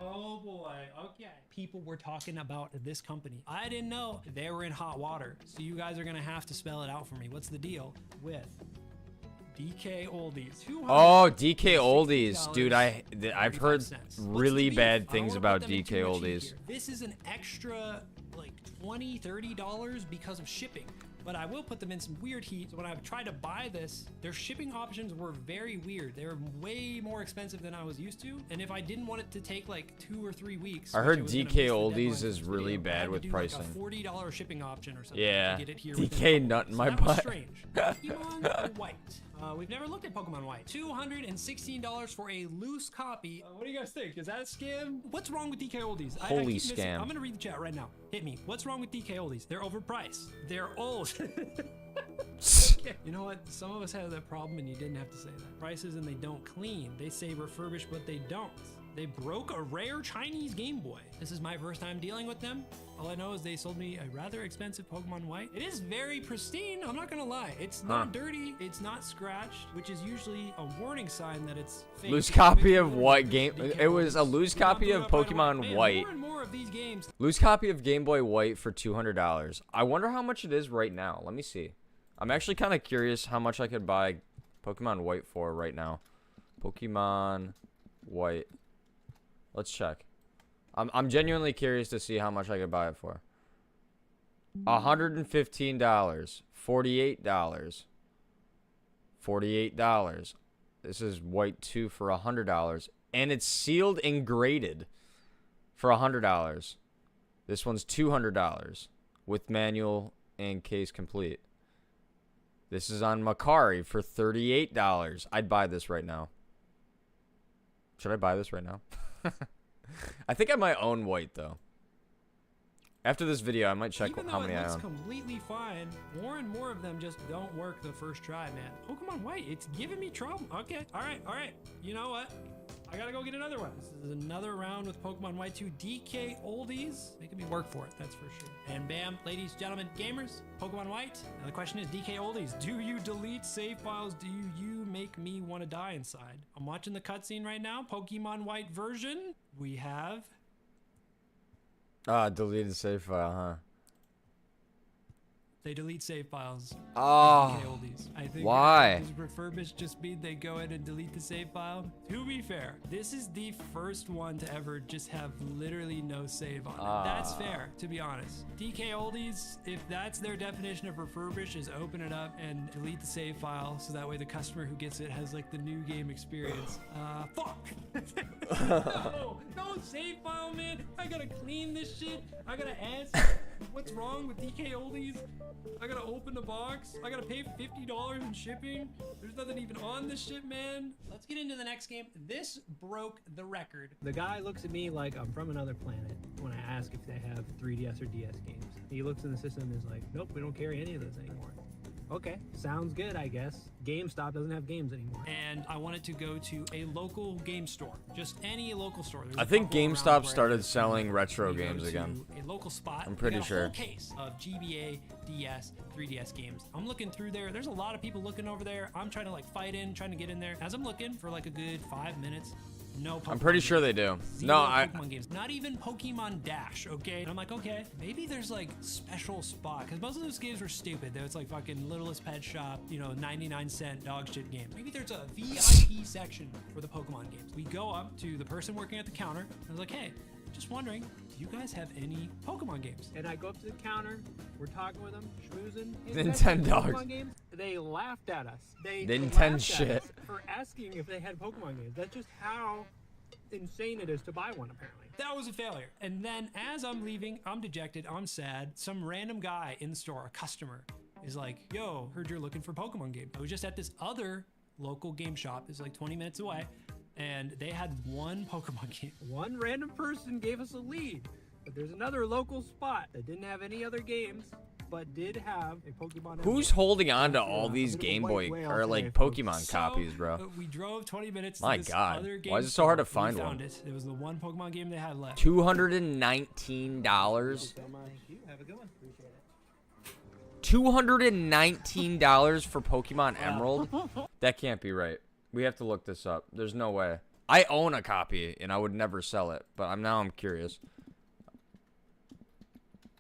Oh boy, okay. People were talking about this company. I didn't know they were in hot water. So you guys are gonna have to spell it out for me. What's the deal with DK Oldies? Oh, DK Oldies, dude. I've heard 35 cents. What's really the beef? bad I don't things wanna about put them in DK too much heat Oldies. here. This is an extra like $20-$30 because of shipping. But I will put them in some weird heat. So when I tried to buy this, their shipping options were very weird. They were way more expensive than I was used to. And if I didn't want it to take like 2 or 3 weeks, I which heard was gonna DK miss the Oldies deadline for is this really video, I bad had to with do pricing. Like a $40 shipping option or something Yeah. to get it here. DK within a couple nut in weeks. my So that was butt. strange. Pokemon White. We've never looked at Pokemon White. $216 for a loose copy. What do you guys think? Is that a scam? What's wrong with DK Oldies? I Holy keep missing- scam. I'm gonna read the chat right now. Hit me. What's wrong with DK Oldies? They're overpriced. They're old. Okay. You know what? Some of us have that problem and you didn't have to say that. Prices and they don't clean. They say refurbished, but they don't. They broke a rare Chinese Game Boy. This is my first time dealing with them. All I know is they sold me a rather expensive Pokemon White. It is very pristine, I'm not gonna lie. It's not dirty, it's not scratched, which is usually a warning sign that it's fake. Loose It's copy mixed of with what DK game? Oldies. It was a loose We got copy booed of up right away. Pokemon Man, White. More and more of these games. Loose copy of Game Boy White for $200. I wonder how much it is right now. Let me see. I'm actually kind of curious how much I could buy Pokemon White for right now. Pokemon White. Let's check. I'm genuinely curious to see how much I could buy it for. $115. $48. $48. This is White 2 for $100. And it's sealed and graded for $100. This one's $200. with manual and case complete. This is on Macari for $38. I'd buy this right now. Should I buy this right now? I think I might own white, though. After this video, I might check Even how though many it I looks own. completely fine, more and more of them just don't work the first try, man. Pokemon White, it's giving me trouble. Okay, all right. You know what? I gotta go get another one. This is another round with Pokemon White 2 DK Oldies. Making me work for it, that's for sure. And bam, ladies, gentlemen, gamers, Pokemon White. Now the question is, DK Oldies, do you delete save files? Do you make me want to die inside? I'm watching the cutscene right now, Pokemon White version. We have... Deleted save file, huh? They delete save files. Oh, DK Oldies. I think why? Does refurbish just mean they go in and delete the save file? To be fair, this is the first one to ever just have literally no save on it. That's fair, to be honest. DK Oldies, if that's their definition of refurbish, is open it up and delete the save file so that way the customer who gets it has like the new game experience. Fuck! No save file, man. I gotta clean this shit. I gotta ask what's wrong with DK Oldies. I gotta open the box. I gotta pay $50 in shipping. There's nothing even on this shit, man. Let's get into the next game. This broke the record. The guy looks at me like I'm from another planet when I ask if they have 3DS or DS games. He looks in the system and is like, nope, we don't carry any of those anymore. Okay, sounds good, I guess. GameStop doesn't have games anymore. And I wanted to go to a local game store. Just any local store. There's I a think couple around GameStop where I started live. selling retro We go games to again. A local spot. I'm They pretty got a sure. whole case of GBA, DS, 3DS games. I'm looking through there. There's a lot of people looking over there. I'm trying to like fight in, trying to get in there. As I'm looking for like a good 5 minutes, no Pokemon I'm pretty sure games. they do. Zero No, I. Pokemon games. Not even Pokemon Dash, okay? And I'm like, okay, maybe there's like special spot, because most of those games were stupid. It's like fucking Littlest Pet Shop, 99-cent dog shit game. Maybe there's a VIP section for the Pokemon games. We go up to the person working at the counter, and I was like, hey, just wondering, do you guys have any Pokemon games? And I go up to the counter, we're talking with them, schmoozing. "Hey, you guys have Nintendo. Pokemon games?" They laughed at us. They Nintendo laughed at shit. us for asking if they had Pokemon games. That's just how insane it is to buy one, apparently. That was a failure. And then as I'm leaving, I'm dejected, I'm sad. Some random guy in the store, a customer, is like, yo, heard you're looking for Pokemon games. I was just at this other local game shop. It's like 20 minutes away. And they had one Pokemon game. One random person gave us a lead, but there's another local spot that didn't have any other games, but did have a Pokemon. Who's holding on to all these Game Boy or like Pokemon copies, bro? We drove 20 minutes My to this God. other game Why is it so hard to store. We find one? found it. It was the one Pokemon game they had left. $219. Have a good one. Appreciate it. $219 for Pokemon Emerald? That can't be right. We have to look this up. There's no way. I own a copy, and I would never sell it, but I'm curious.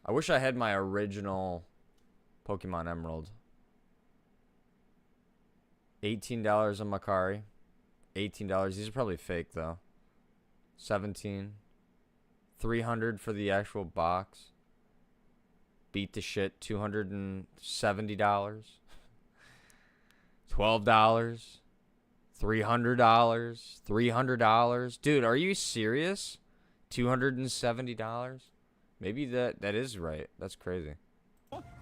I wish I had my original Pokemon Emerald. $18 on Macari. $18. These are probably fake, though. $17. $300 for the actual box. Beat the shit. $270. $12. $300. $300. Dude, are you serious? $270? Maybe that is right. That's crazy.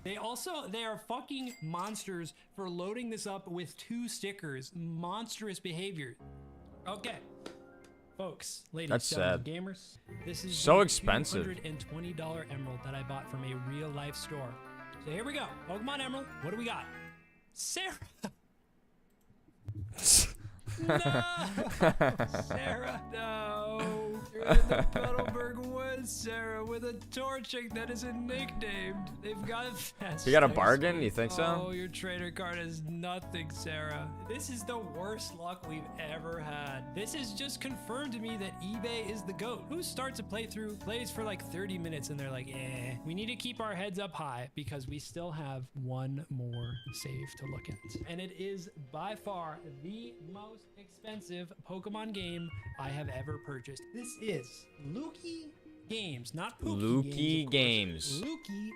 They are fucking monsters for loading this up with 2 stickers. Monstrous behavior. Okay. Folks, ladies, That's gentlemen, sad. gamers, this is So the expensive. $220 emerald that I bought from a real life store. So here we go. Pokemon Emerald. What do we got? Sarah. No! Sarah, no! You're in the Puddleberg Woods, Sarah, with a torching that isn't nicknamed. They've got fast. You got a bargain? You think so? Oh, your trader card is nothing, Sarah. This is the worst luck we've ever had. This has just confirmed to me that eBay is the GOAT. Who starts a playthrough, plays for like 30 minutes, and they're like, eh. We need to keep our heads up high because we still have one more save to look at. And it is by far the most expensive Pokemon game I have ever purchased. This is Lukey Games, not Pookie Lukey Games. Games. Lukey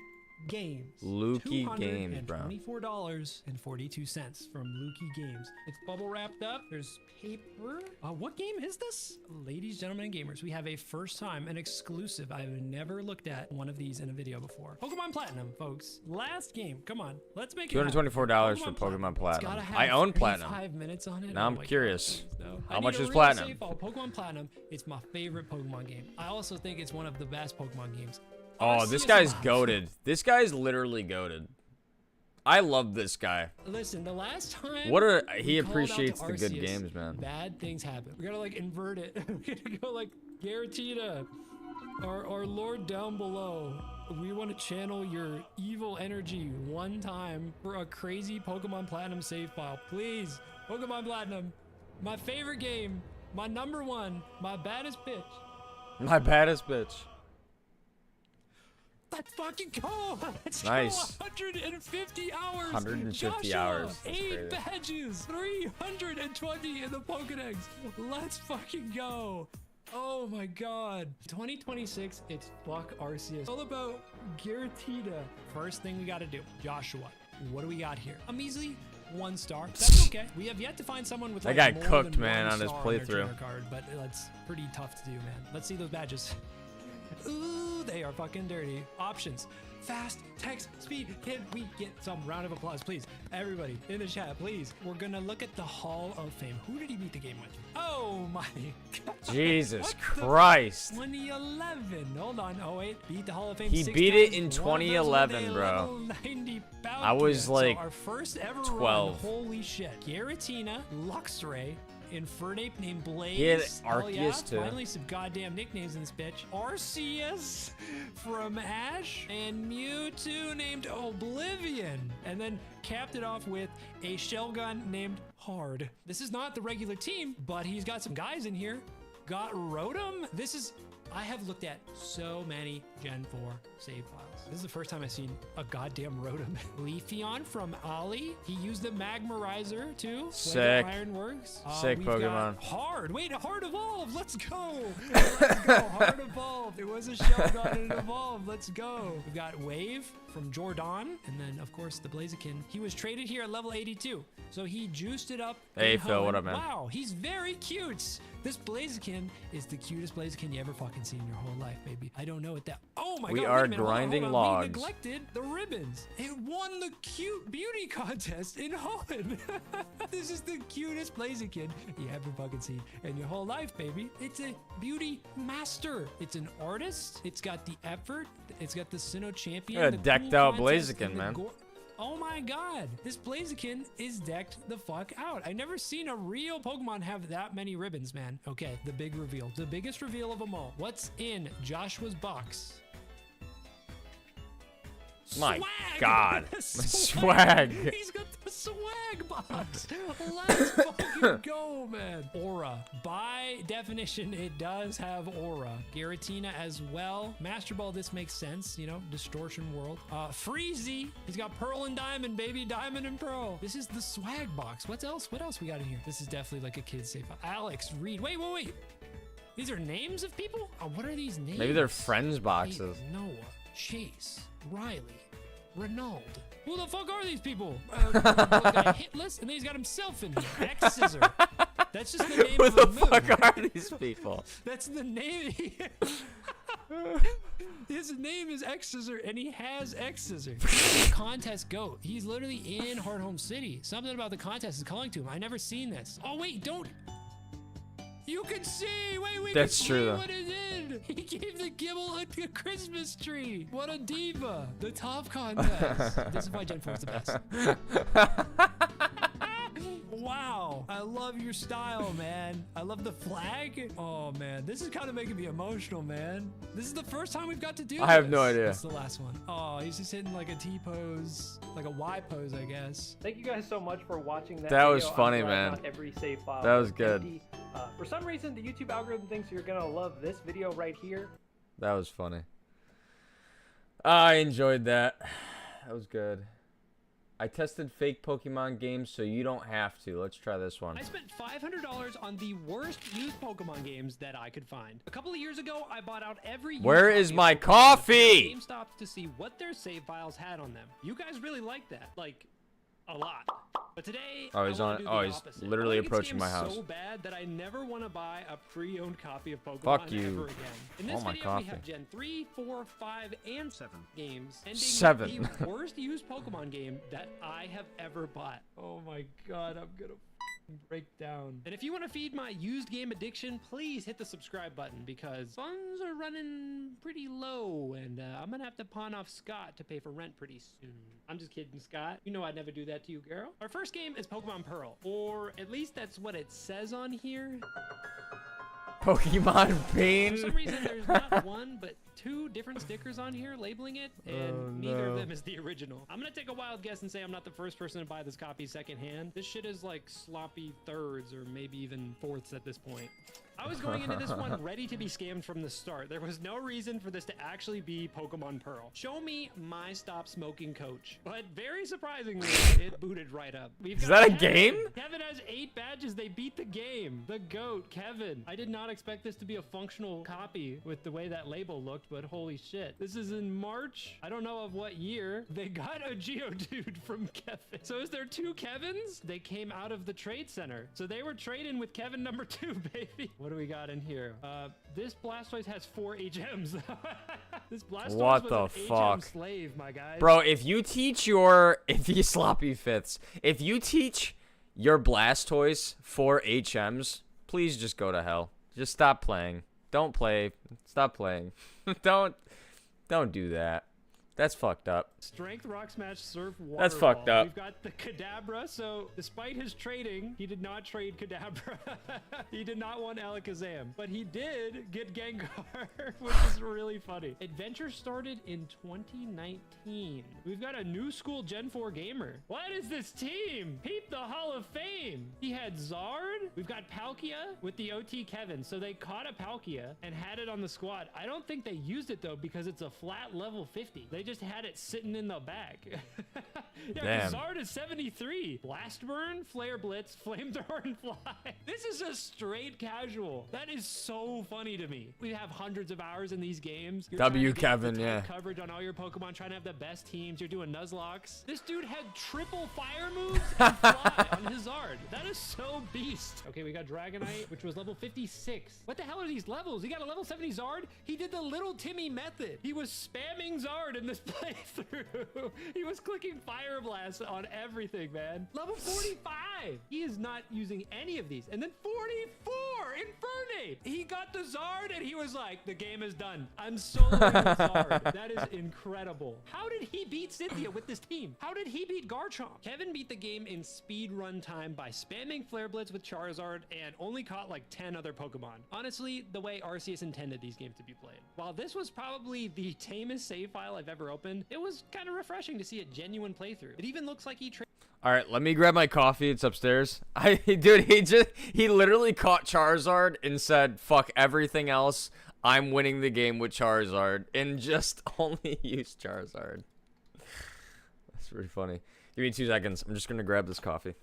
Games. Lukey Games, bro. $224.42 from Lukey Games. It's bubble wrapped up. There's paper. What game is this? Ladies, gentlemen, and gamers, we have a first time, an exclusive. I've never looked at one of these in a video before. Pokemon Platinum, folks. Last game. Come on. Let's make it happen. $224 for Pokemon Platinum. I own Platinum. 5 minutes on it. Now I'm my curious. God, no. How I much need a is real Platinum? safe file. Pokemon Platinum. It's my favorite Pokemon game. I also think it's one of the best Pokemon games. Oh, this guy's goated. This guy's literally goated. I love this guy. Listen, the last time He we called out appreciates to the good Arceus, games, man. Bad things happen. We gotta like invert it. We gotta go like Garatina, our Lord down below. We want to channel your evil energy one time for a crazy Pokemon Platinum save file, please. Pokemon Platinum, my favorite game, my number one, my baddest bitch. My baddest bitch. Let's fucking go! Let's Nice. go! 150 hours! 150 Joshua, hours. That's 8 crazy. badges! 320 in the Pokedex! Let's fucking go! Oh my god. 2026, it's fuck Arceus. All about Giratina. First thing we gotta do. Joshua, what do we got here? A measly 1 star. That's okay. We have yet to find someone with That like guy more cooked, than man, 1 on his star their playthrough. trainer card, but that's pretty tough to do, man. Let's see those badges. Ooh, they are fucking dirty. Options. Fast, text, speed. Can we get some round of applause, please? Everybody in the chat, please. We're gonna look at the Hall of Fame. Who did he beat the game with? Oh my god. Jesus What the- Christ. 2011. Hold on. Oh wait, beat the Hall of Fame. He 6 beat it times. in One of those 2011, with a bro. level 90 I was, Palkia. like, so our first ever 12. Run. Holy shit. Giratina, Luxray, Infernape named Blaze. He had Hell yeah, Arceus, too. Finally some goddamn nicknames in this bitch. Arceus from Ash and Mewtwo named Oblivion. And then capped it off with a Shellgun named Hard. This is not the regular team, but he's got some guys in here. Got Rotom. I have looked at so many Gen 4 save files. This is the first time I've seen a goddamn Rotom. Leafeon from Ollie. He used the Magmarizer too. Sick. Ironworks. Sick We've Pokemon. got Hard. Wait, a Hard Evolve. Let's go. Let's go. Hard Evolve. It was a Shellgun and it evolved. Let's go. We've got Wave from Jordan. And then, of course, the Blaziken. He was traded here at level 82. So he juiced it up. Hey, in Phil, Hoenn. what up, man? Wow, he's very cute. This Blaziken is the cutest Blaziken you ever fucking seen in your whole life, baby. I don't know what that. Oh my god. We wait are a minute, hold on, grinding hold on. logs. We neglected the ribbons. It won the cute beauty contest in Hoenn. This is the cutest Blaziken you ever fucking seen in your whole life, baby. It's a beauty master. It's an artist. It's got the effort. It's got the Sinnoh champion. Yeah, the decked cool out contest, Blaziken, and the man. Oh my god, this Blaziken is decked the fuck out. I've never seen a real Pokemon have that many ribbons, man. Okay, the big reveal. The biggest reveal of them all. What's in Joshua's box? My Swag! God. Swag! Swag. He's got the swag box. Let's fucking go, man. Aura. By definition, it does have aura. Giratina as well. Master Ball, this makes sense. You know, distortion world. Freezy. He's got Pearl and Diamond, baby. Diamond and Pearl. This is the swag box. What else? What else we got in here? This is definitely like a kid's safe. Alex, Reed. Wait. These are names of people? What are these names? Maybe they're friends boxes. Hey, Noah, Chase, Riley, Renaud. Who the fuck are these people? Got a hit list, and then he's got himself in here. X Scissor. That's just the name Who of the a move. fuck are these people? That's the name. His name is X Scissor, and he has X Scissor. He's a contest goat. He's literally in Hardhome City. Something about the contest is calling to him. I never seen this. Oh wait, don't. You can see. Wait. That's can true, see though. what it did. He gave the Gibble a Christmas tree. What a diva. The top contest. This is why Gen 4 is the best. Wow. I love your style, man. I love the flag. Oh, man. This is kind of making me emotional, man. This is the first time we've got to do this. I have no idea. That's the last one. Oh, he's just hitting like a T pose, like a Y pose, I guess. Thank you guys so much for watching that. That was video. I'm funny, glad man. Not every save file That was good. empty. For some reason, the YouTube algorithm thinks you're gonna love this video right here. That was funny. I enjoyed that. That was good. I tested fake Pokemon games, so you don't have to. Let's try this one. I spent $500 on the worst used Pokemon games that I could find. A couple of years ago, I bought out every used Where copy is of my Pokemon coffee? GameStop to see what their save files had on them. You guys really liked that, like a lot. But today, Oh, he's I wanna on. do the Oh, he's opposite. literally I wanna get approaching my scammed house. so bad that I never want to buy a pre-owned copy of Pokemon Fuck you. ever again. In this Oh, my video, coffee. we have Gen 3, 4, 5, and 7 games. Ending 7. the worst used Pokemon game that I have ever bought. Oh my god, I'm gonna break down. And if you want to feed my used game addiction, please hit the subscribe button because funds are running pretty low and I'm gonna have to pawn off Scott to pay for rent pretty soon. I'm just kidding, Scott. You know I'd never do that to you, girl. Our first game is Pokemon Pearl, or at least that's what it says on here. Pokemon For Pain. some reason, there's not one, but 2 different stickers on here labeling it, and Oh, neither of no. them is the original. I'm gonna take a wild guess and say I'm not the first person to buy this copy secondhand. This shit is like sloppy thirds or maybe even fourths at this point. I was going into this one ready to be scammed from the start. There was no reason for this to actually be Pokemon Pearl. Show me my stop smoking coach. But very surprisingly, it booted right up. We've Is got that a Kevin. game? Kevin has 8 badges. They beat the game. The GOAT, Kevin. I did not expect this to be a functional copy with the way that label looked, but holy shit. This is in March. I don't know of what year. They got a Geodude from Kevin. So is there 2 Kevins? They came out of the trade center. So they were trading with Kevin number 2, baby. What do we got in here? This Blastoise has 4 HMs. This Blastoise What was the an fuck? HM slave, my guys. Bro, if you teach sloppy fifths, if you teach your Blastoise 4 HMs, please just go to hell. Just stop playing. Don't play. Stop playing. don't do that. That's fucked up. Strength, Rock Smash, Surf, Water That's fucked Ball. up. We've got the Kadabra, so despite his trading, he did not trade Kadabra. He did not want Alakazam, but he did get Gengar, which is really funny. Adventure started in 2019. We've got a new school Gen 4 gamer. What is this team? Peep the Hall of Fame. He had Zard. We've got Palkia with the OT Kevin. So they caught a Palkia and had it on the squad. I don't think they used it though because it's a flat level 50. They just had it sitting in the bag. Yeah, Damn. Zard is 73. Blast Burn, Flare Blitz, Flamethrower, and Fly. This is a straight casual. That is so funny to me. We have hundreds of hours in these games. You're W trying to get Kevin, the tight yeah. coverage on all your Pokemon, trying to have the best teams. You're doing Nuzlocks. This dude had triple fire moves and fly on his Zard. That is so beast. Okay, we got Dragonite, which was level 56. What the hell are these levels? He got a level 70 Zard. He did the little Timmy method. He was spamming Zard in this playthrough. He was clicking Fire Blast on everything, man. Level 45. He is not using any of these. And then 44, Infernape. He got the Zard and he was like, the game is done. I'm soloing with Zard. That is incredible. How did he beat Cynthia with this team? How did he beat Garchomp? Kevin beat the game in speed run time by spamming Flare Blitz with Charizard and only caught like 10 other Pokemon. Honestly, the way Arceus intended these games to be played. While this was probably the tamest save file I've ever opened, it was kind of refreshing to see a genuine playthrough. It even looks like he All right, let me grab my coffee. It's upstairs. Dude, he literally caught Charizard and said, "Fuck everything else. I'm winning the game with Charizard," and just only used Charizard. That's pretty funny. Give me 2 seconds. I'm just gonna grab this coffee.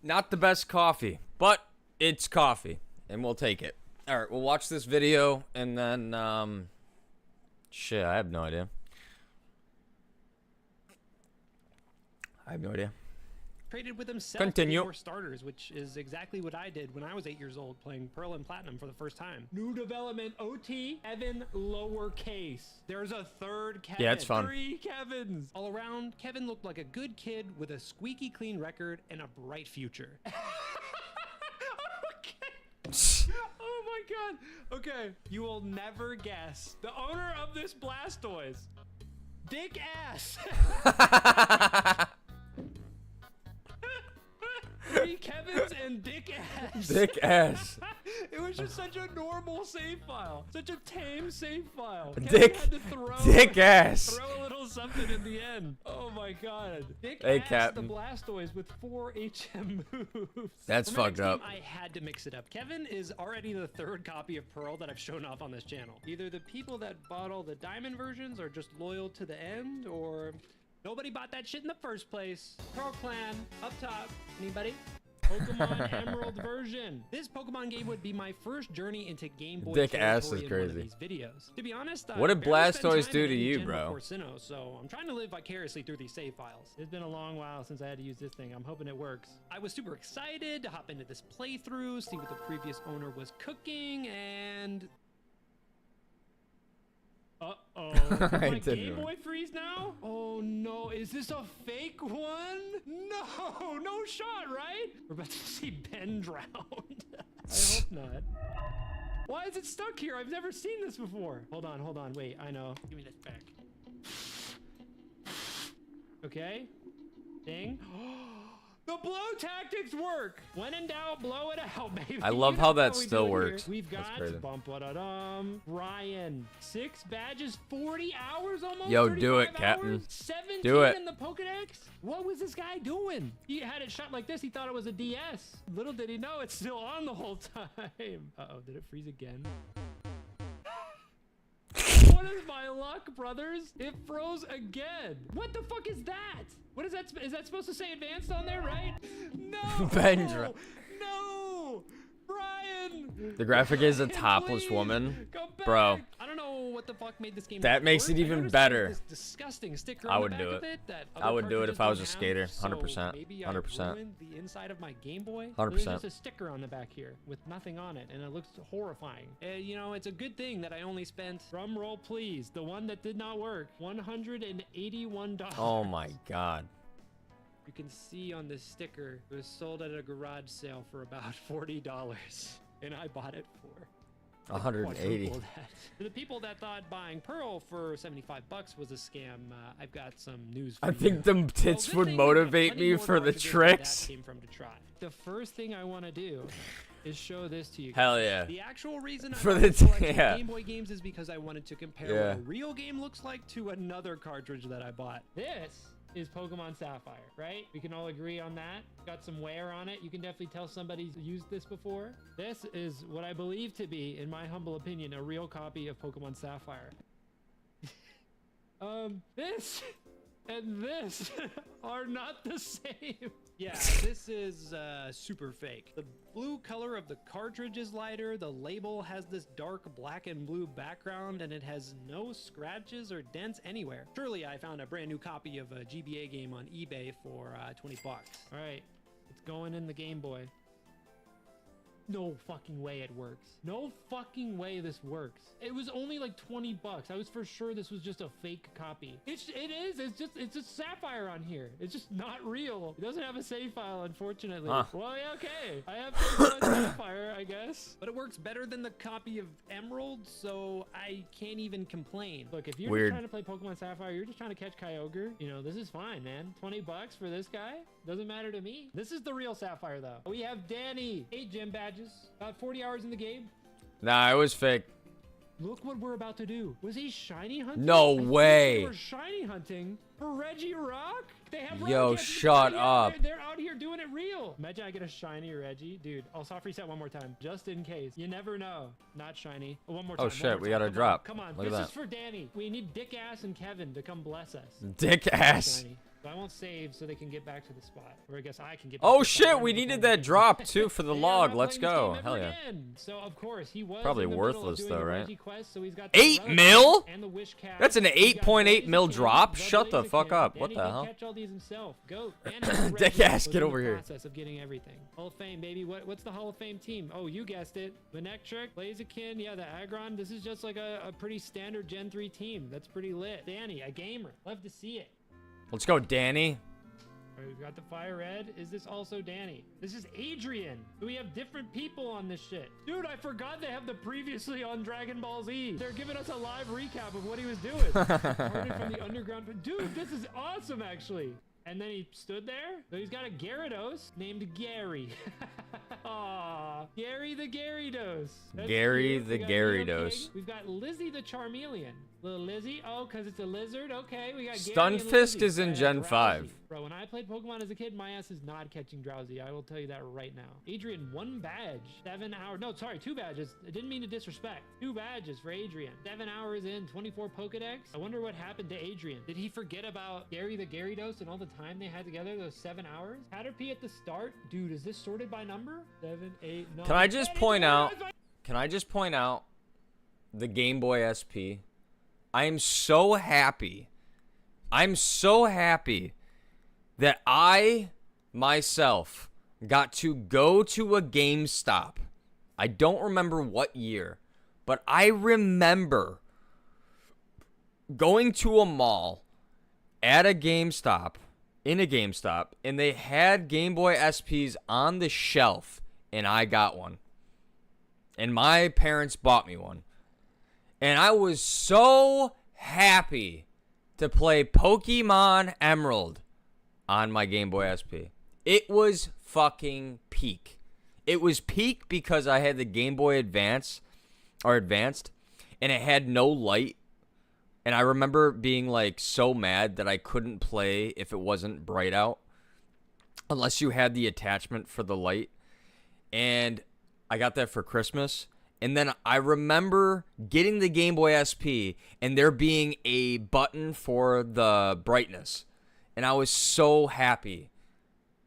Not the best coffee, but it's coffee, and we'll take it. All right, we'll watch this video, and then, shit, I have no idea. traded with himself Continue. to get more starters, which is exactly what I did when I was 8 years old playing Pearl and Platinum for the first time. New development, OT, Kevin lowercase. There's a third Kevin. Yeah, it's fun. 3 Kevins. All around, Kevin looked like a good kid with a squeaky clean record and a bright future. Oh my god. Okay. You will never guess. The owner of this Blastoise. Dick ass. 3 Kevins and dick ass. Dick ass. It was just such a normal save file. Such a tame save file. Dick- Kevin had to dick ass. Throw a little something in the end. Oh my god. Dick Hey, ass Captain. the Blastoise with 4 HM moves. That's For my fucked next up. game, I had to mix it up. Kevin is already the 3rd copy of Pearl that I've shown off on this channel. Either the people that bought all the diamond versions are just loyal to the end, or nobody bought that shit in the first place. Pearl Clan, up top. Anybody? Pokemon Emerald version. This Pokemon game would be my first journey into Game Boy Dick ass territory is in one of crazy. these videos. To be honest, What I did barely spent Blastoise time do in to any you, gen bro? before Sinnoh, so I'm trying to live vicariously through these save files. It's been a long while since I had to use this thing. I'm hoping it works. I was super excited to hop into this playthrough, see what the previous owner was cooking, and... Uh-oh. Did I my didn't Game know. Boy freeze now? Oh no, is this a fake one? No, no shot, right? We're about to see Ben drowned. I hope not. Why is it stuck here? I've never seen this before. Hold on, wait, I know. Give me this back. Okay. Ding. The blow tactics work. When in doubt, blow it out, baby. I love You how know that we do still it here. works. We've That's got crazy. Ryan, 6 badges, 40 hours almost. Yo, do it, 35 Captain. hours, 17 Do it. in the Pokedex. What was this guy doing? He had it shut like this. He thought it was a DS. Little did he know it's still on the whole time. Uh-oh, did it freeze again? What is my luck, brothers? It froze again. What the fuck is that? What is that? Is that supposed to say advanced on there, right? No. Benja. No. Brian. The graphic is a Brian, topless please, woman. come back. Bro. I don't know what the fuck made this game. That not makes work. it I even noticed better. This disgusting sticker I on would the do back of it. that I would do it other if I was a cartridges skater, don't have, 100%, so maybe 100%. I ruined the inside of my Game Boy. 100%. There's just a sticker on the back here with nothing on it, and it looks horrifying. You know, it's a good thing that I only spent, drum roll please, the one that did not work, $181. Oh my god. You can see on this sticker, it was sold at a garage sale for about $40, and I bought it for 180. quadruple that. To the people that thought buying Pearl for 75 bucks was a scam, I've got some news for I you. think them tits Well, would good thing we've got motivate plenty me more for the cartridges where that tricks. came from to try. The first thing I want to do is show this to you guys. Hell yeah. The actual reason I For bought the a collection of yeah. Game Boy games is because I wanted to compare Yeah. what a real game looks like to another cartridge that I bought. This is Pokemon Sapphire, right? We can all agree on that. Got some wear on it. You can definitely tell somebody's used this before. This is what I believe to be, in my humble opinion, a real copy of Pokemon Sapphire. This and this are not the same. Yeah, this is super fake. The blue color of the cartridge is lighter, the label has this dark black and blue background, and it has no scratches or dents anywhere. Surely I found a brand new copy of a GBA game on eBay for 20 bucks. All right, it's going in the Game Boy. No fucking way it works. No fucking way this works. It was only like 20 bucks. I was for sure this was just a fake copy. It is. It's just Sapphire on here. It's just not real. It doesn't have a save file, unfortunately. Huh. Well, yeah, okay. I have Pokemon Sapphire, I guess. But it works better than the copy of Emerald, so I can't even complain. Look, if you're Weird. just trying to play Pokemon Sapphire, you're just trying to catch Kyogre, you know, this is fine, man. 20 bucks for this guy? Doesn't matter to me. This is the real Sapphire, though. We have Danny. 8 gym badges. About 40 hours in the game. Nah, it was fake. Look what we're about to do. Was he shiny hunting? No I think way. They were shiny hunting for Reggie Rock? They have Yo, Rock shut yeah, up. They're out here doing it real. Imagine I get a shiny Reggie. Dude, I'll soft reset one more time, just in case. You never know. Not shiny. One more time. Oh one shit, more we time. got a Come on, drop. Come on. Look at This that. is for Danny. We need Dick Ass and Kevin to come bless us. Dick ass. Shiny. So I won't save so they can get back to the spot. Or I guess I can get back Oh to the spot. shit, we needed that drop too for the Yeah, log. we're not Let's playing this go. game Hell ever yeah. again. So of course he was Probably in the middle of worthless doing though, the right? Reggie quest, so he's got the 8 relic mil? and the wish cap. That's an He's got 8.8 Blaze mil King, drop? Shut the music fuck man. up. What Danny the can hell? catch all these himself. Go. Danny Deckass, was get in over the here. Process of getting everything. Hall of Fame, baby. What's the Hall of Fame team? Oh, you guessed it. Manectric, Blaziken, yeah, the Aggron. This is just like a pretty standard Gen 3 team. That's pretty lit. Danny, a gamer. Love to see it. Let's go, Danny. All right, we've got the Fire Red. Is this also Danny? This is Adrian. Do we have different people on this shit? Dude, I forgot they have the previously on Dragon Ball Z. They're giving us a live recap of what he was doing. Started from the underground. Dude, this is awesome, actually. And then he stood there. So he's got a Gyarados named Gary. Aw, Gary the Gyarados. That's Gary cute. the We got Gyarados. Neopig. We've got Lizzie the Charmeleon. Little Lizzie. Oh, because it's a lizard. Okay, we got Gary and Stunfisk Lizzie. is in Gen Drowsy. 5. Bro, when I played Pokemon as a kid, my ass is not catching Drowsy. I will tell you that right now. Adrian, 1 badge. 7 hours. No, sorry, 2 badges. I didn't mean to disrespect. 2 badges for Adrian. 7 hours in, 24 Pokedex. I wonder what happened to Adrian. Did he forget about Gary the Gyarados and all the time they had together, those 7 hours? Caterpie at the start? Dude, is this sorted by number? 7, 8, 9. Can I just point out? Can I just point out the Game Boy SP? I am so happy. I'm so happy that I myself got to go to a GameStop. I don't remember what year, but I remember going to a mall at a GameStop, in a GameStop, and they had Game Boy SPs on the shelf, and I got one. And my parents bought me one. And I was so happy to play Pokemon Emerald on my Game Boy SP. It was fucking peak. It was peak because I had the Game Boy Advanced, and it had no light. And I remember being like so mad that I couldn't play if it wasn't bright out, unless you had the attachment for the light. And I got that for Christmas. And then I remember getting the Game Boy SP and there being a button for the brightness. And I was so happy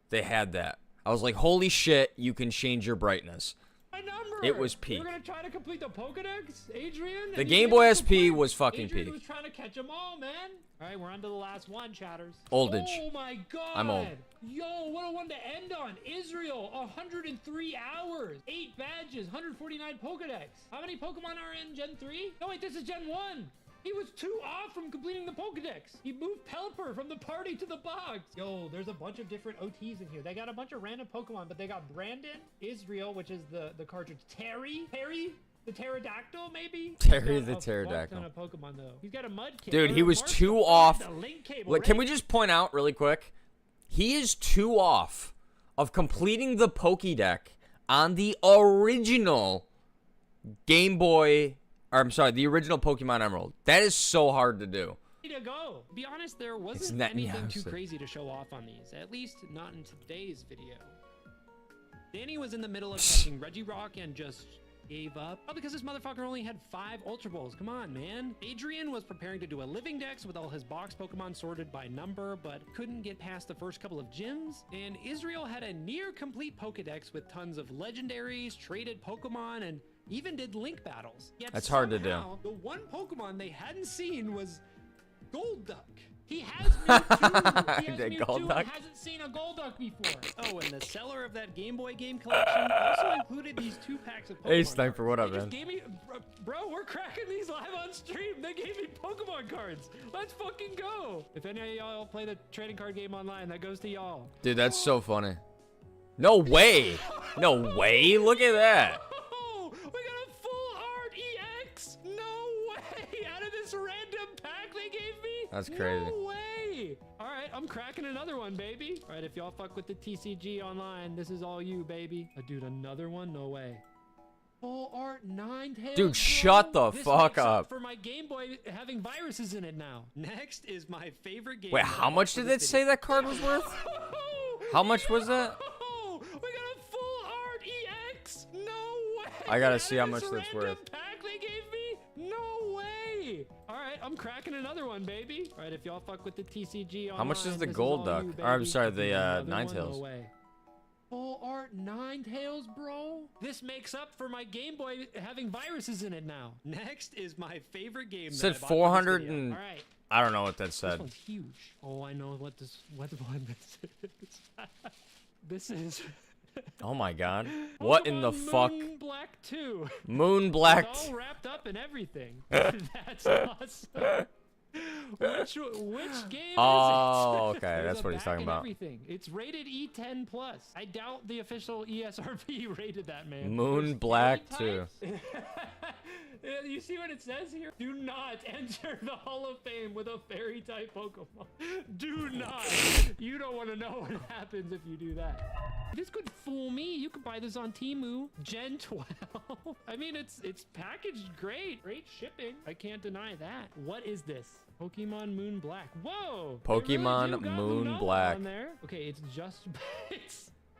they had that. I was like, holy shit, you can change your brightness. My number. It was peak. We're gonna try to complete the Pokedex, Adrian. The Game Boy SP was fucking Adrian peak. was trying to catch them all, man. All right, we're on to the last one, chatters. Oldage. Oh my god. I'm old. Yo, what a one to end on. Israel, 103 hours, 8 badges, 149 Pokedex. How many Pokemon are in Gen 3? No, wait, this is Gen 1. He was 2 off from completing the Pokedex. He moved Pelipper from the party to the box. Yo, there's a bunch of different OTs in here. They got a bunch of random Pokemon, but they got Brandon, Israel, which is the cartridge, Terry, the pterodactyl, maybe? Terry He's got the a pterodactyl. fuck ton of Pokemon, though. He's got a Mudkip. Dude, he was 2 off. Look, can we just point out really quick? He is 2 off of completing the Pokédex on the original Game Boy, or I'm sorry, the original Pokemon Emerald. That is so hard to do. To go. To be honest, there It's wasn't not anything too Neosy. crazy to show off on these. At least not in today's video. Danny was in the middle of catching Regirock and just gave up. Oh, because this motherfucker only had 5 Ultra Balls. Come on, man. Adrian was preparing to do a living dex with all his box Pokemon sorted by number, but couldn't get past the first couple of gyms. And Israel had a near complete Pokedex with tons of legendaries, traded Pokemon, and even did link battles. Yet That's hard to do. somehow, the one Pokemon they hadn't seen was Golduck. He has Mewtwo. He has The Mewtwo Golduck? and hasn't seen a Golduck before. Oh, and the seller of that Game Boy game collection also included these 2 packs of Pokemon Hey, Sniper, cards. what up, They just man? gave me, bro, we're cracking these live on stream. They gave me Pokemon cards. Let's fucking go. If any of y'all play the trading card game online, that goes to y'all. Dude, that's so funny. No way. No way. Look at that. Oh, we got a full art EX. No way. Out of this random pack they gave me. That's crazy. No way. All right, I'm cracking another one, baby. All right, if y'all fuck with the TCG online, this is all you, baby. Dude, another one? No way. Full art 9-tails. Dude, shut the This fuck makes up. For my Game Boy having viruses in it now. Next is my favorite game. Wait, that how I much bought did for it this say video. that card was worth? How much was that? Oh, we got a full art EX. No way. I gotta Out see of how much this that's random worth. Pack they gave me? No way. All right, I'm cracking another one, baby. All right, if y'all fuck with the TCG online, How much is the this gold all duck? you, Or, I'm baby. sorry, the, Another one? Ninetales. No way. Full art 9-tails, bro. This makes up for my Game Boy having viruses in it now. Next is my favorite game. Said that I bought for this 400 video. and- All right. I don't know what that This said. one's huge. Oh, I know what one this is. This is Oh my god. What in the Pokemon fuck? Moon Black 2. Moon Black. It's all wrapped up in everything. That's awesome. Which game Oh, is it? okay, There's that's a what he's back talking and about. Everything. It's rated E10 plus. I doubt the official ESRB rated that, man. Moon There's Black fairy 2. types. You see what it says here? Do not enter the Hall of Fame with a fairy type Pokemon. Do not. You don't want to know what happens if you do that. This could fool me. You could buy this on Temu. Gen 12. I mean, it's packaged great. Great shipping. I can't deny that. What is this? Pokemon Moon Black. Whoa. they really Pokemon do got Moon Lunala Black. on there. Okay, it's just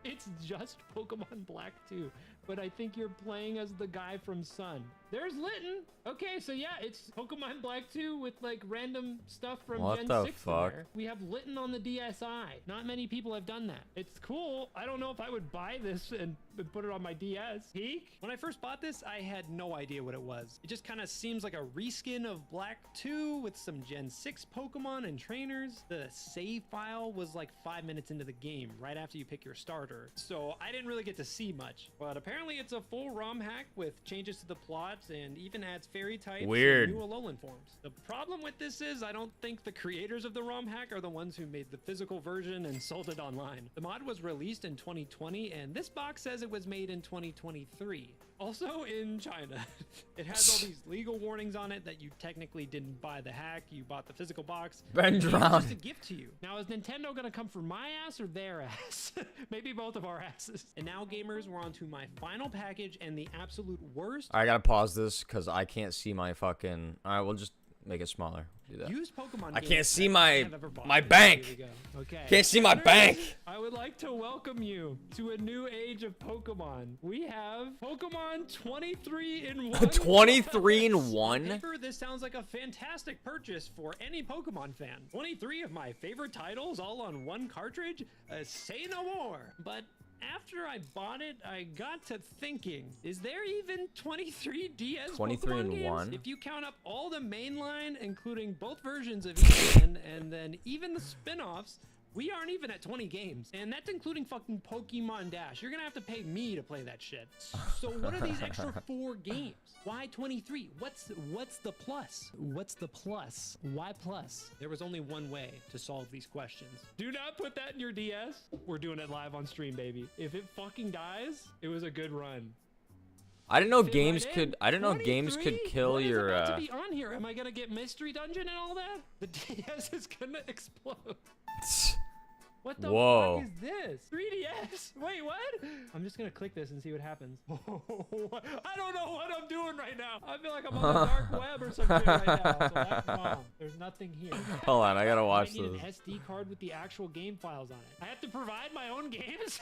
it's just Pokemon Black 2. But I think you're playing as the guy from Sun. There's Litten. Okay, so yeah, it's Pokemon Black 2 with like random stuff from What Gen the 6 fuck? in there. We have Litten on the DSi. Not many people have done that. It's cool. I don't know if I would buy this and put it on my DS. Peak? When I first bought this, I had no idea what it was. It just kind of seems like a reskin of Black 2 with some Gen 6 Pokemon and trainers. The save file was like 5 minutes into the game, right after you pick your starter. So I didn't really get to see much. But apparently it's a full ROM hack with changes to the plots and even adds fairy types Weird. and new Alolan forms. The problem with this is I don't think the creators of the ROM hack are the ones who made the physical version and sold it online. The mod was released in 2020 and this box says it was made in 2023. Also in China. It has all these legal warnings on it that you technically didn't buy the hack, you bought the physical box. Ben It's drowned. just a gift to you. Now, is Nintendo gonna come for my ass or their ass? Maybe both of our asses. And now gamers, we're on to my final package and the absolute worst. I gotta pause this because I can't see my fucking. Alright, we'll just make it smaller. Do that. Used Pokemon I games can't see that I my have ever bought. bank. Here we go. Okay. Can't see my Listeners, bank. I would like to welcome you to a new age of Pokemon. We have Pokemon 23 in 1. 23 in On 1. paper, this sounds like a fantastic purchase for any Pokemon fan. 23 of my favorite titles all on one cartridge? Say no more. But after I bought it, I got to thinking, is there even 23 DS 23 Pokemon in games? 1? If you count up all the mainline, including both versions of each one, and then even the spin-offs, we aren't even at 20 games. And that's including fucking Pokemon Dash. You're gonna have to pay me to play that shit. So what are these extra 4 games? Why 23? What's the plus? What's the plus? Why plus? There was only one way to solve these questions. Do not put that in your DS. We're doing it live on stream, baby. If it fucking dies, it was a good run. I didn't know Fit games right in. could. I didn't know games could 23? kill What is your. about to be on here? Am I gonna get mystery dungeon and all that? The DS is gonna explode. What the Whoa. fuck is this? 3DS? Wait, what? I'm just gonna click this and see what happens. I don't know what I'm doing right now. I feel like I'm on the dark web or some shit right now. So that's wrong. There's nothing here. Hold on, I gotta watch I need this. an SD card with the actual game files on it. I have to provide my own games?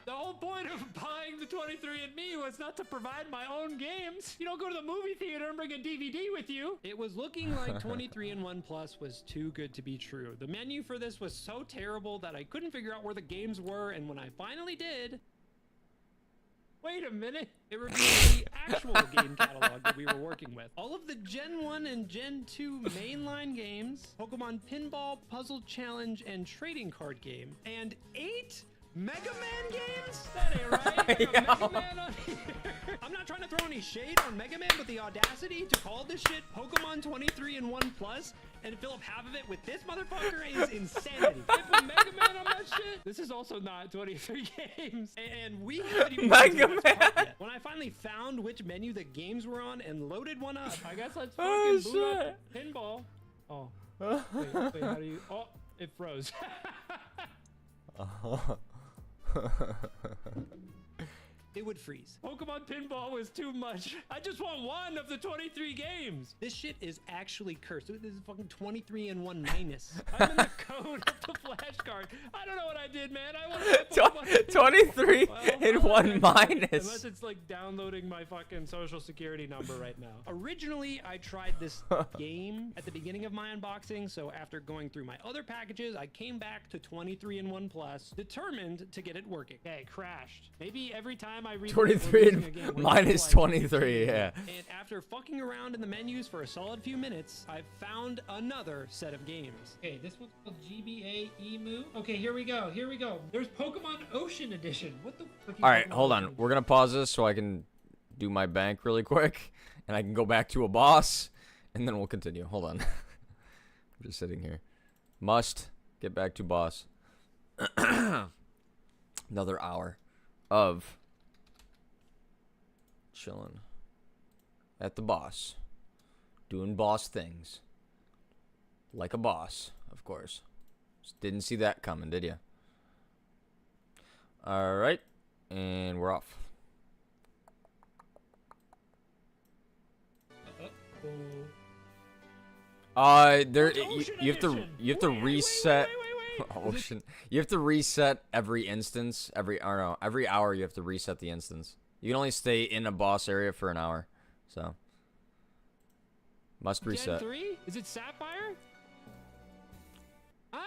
The whole point of buying the 23andMe was not to provide my own games. You don't go to the movie theater and bring a DVD with you. It was looking like 23-in-1 Plus was too good to be true. The menu for this was so terrible that I couldn't figure out where the games were, and when I finally did, Wait a minute. it revealed the actual game catalog that we were working with. All of the Gen 1 and Gen 2 mainline games, Pokemon Pinball, Puzzle Challenge, and Trading Card Game, and 8 Mega Man games? That ain't right. There's a Mega Man on here. I'm not trying to throw any shade on Mega Man, but the audacity to call this shit Pokemon 23-in-1 Plus and fill up half of it with this motherfucker is insanity. They put Mega Man on that shit? This is also not 23 games. And we haven't even Mega gotten to this part Man. yet. When I finally found which menu the games were on and loaded one up, I guess let's Oh, fucking boot up pinball. Oh. Wait, how do you... Oh, it froze. it would freeze. Pokemon Pinball was too much. I just want one of the 23 games. This shit is actually cursed. This is fucking 23-in-1 minus. I'm in the code of the flashcard. I don't know what I did, man. I want to Pokemon 23 Well, in I'll 1 Unless minus. it's like downloading my fucking social security number right now. Originally, I tried this game at the beginning of my unboxing, so after going through my other packages, I came back to 23-in-1 Plus, determined to get it working. Okay, crashed. Maybe every time time I read 23 again, and minus 23, yeah. And after fucking around in the menus for a solid few minutes, I've found another set of games. Okay, this one's called GBA Emu. Okay, here we go. Here we go. There's Pokemon Ocean Edition. What the fuck? All right, hold on. We're gonna pause this so I can do my bank really quick, and I can go back to a boss, and then we'll continue. Hold on. I'm just sitting here. Must get back to boss. Another hour of chilling at the boss, doing boss things like a boss, of course. Just didn't see that coming, did you? All right, and we're off. There you have to reset. Ocean. You have to reset every instance. Every hour you have to reset the instance. You can only stay in a boss area for an hour, so must reset. Gen 3? Is it Sapphire? Ah?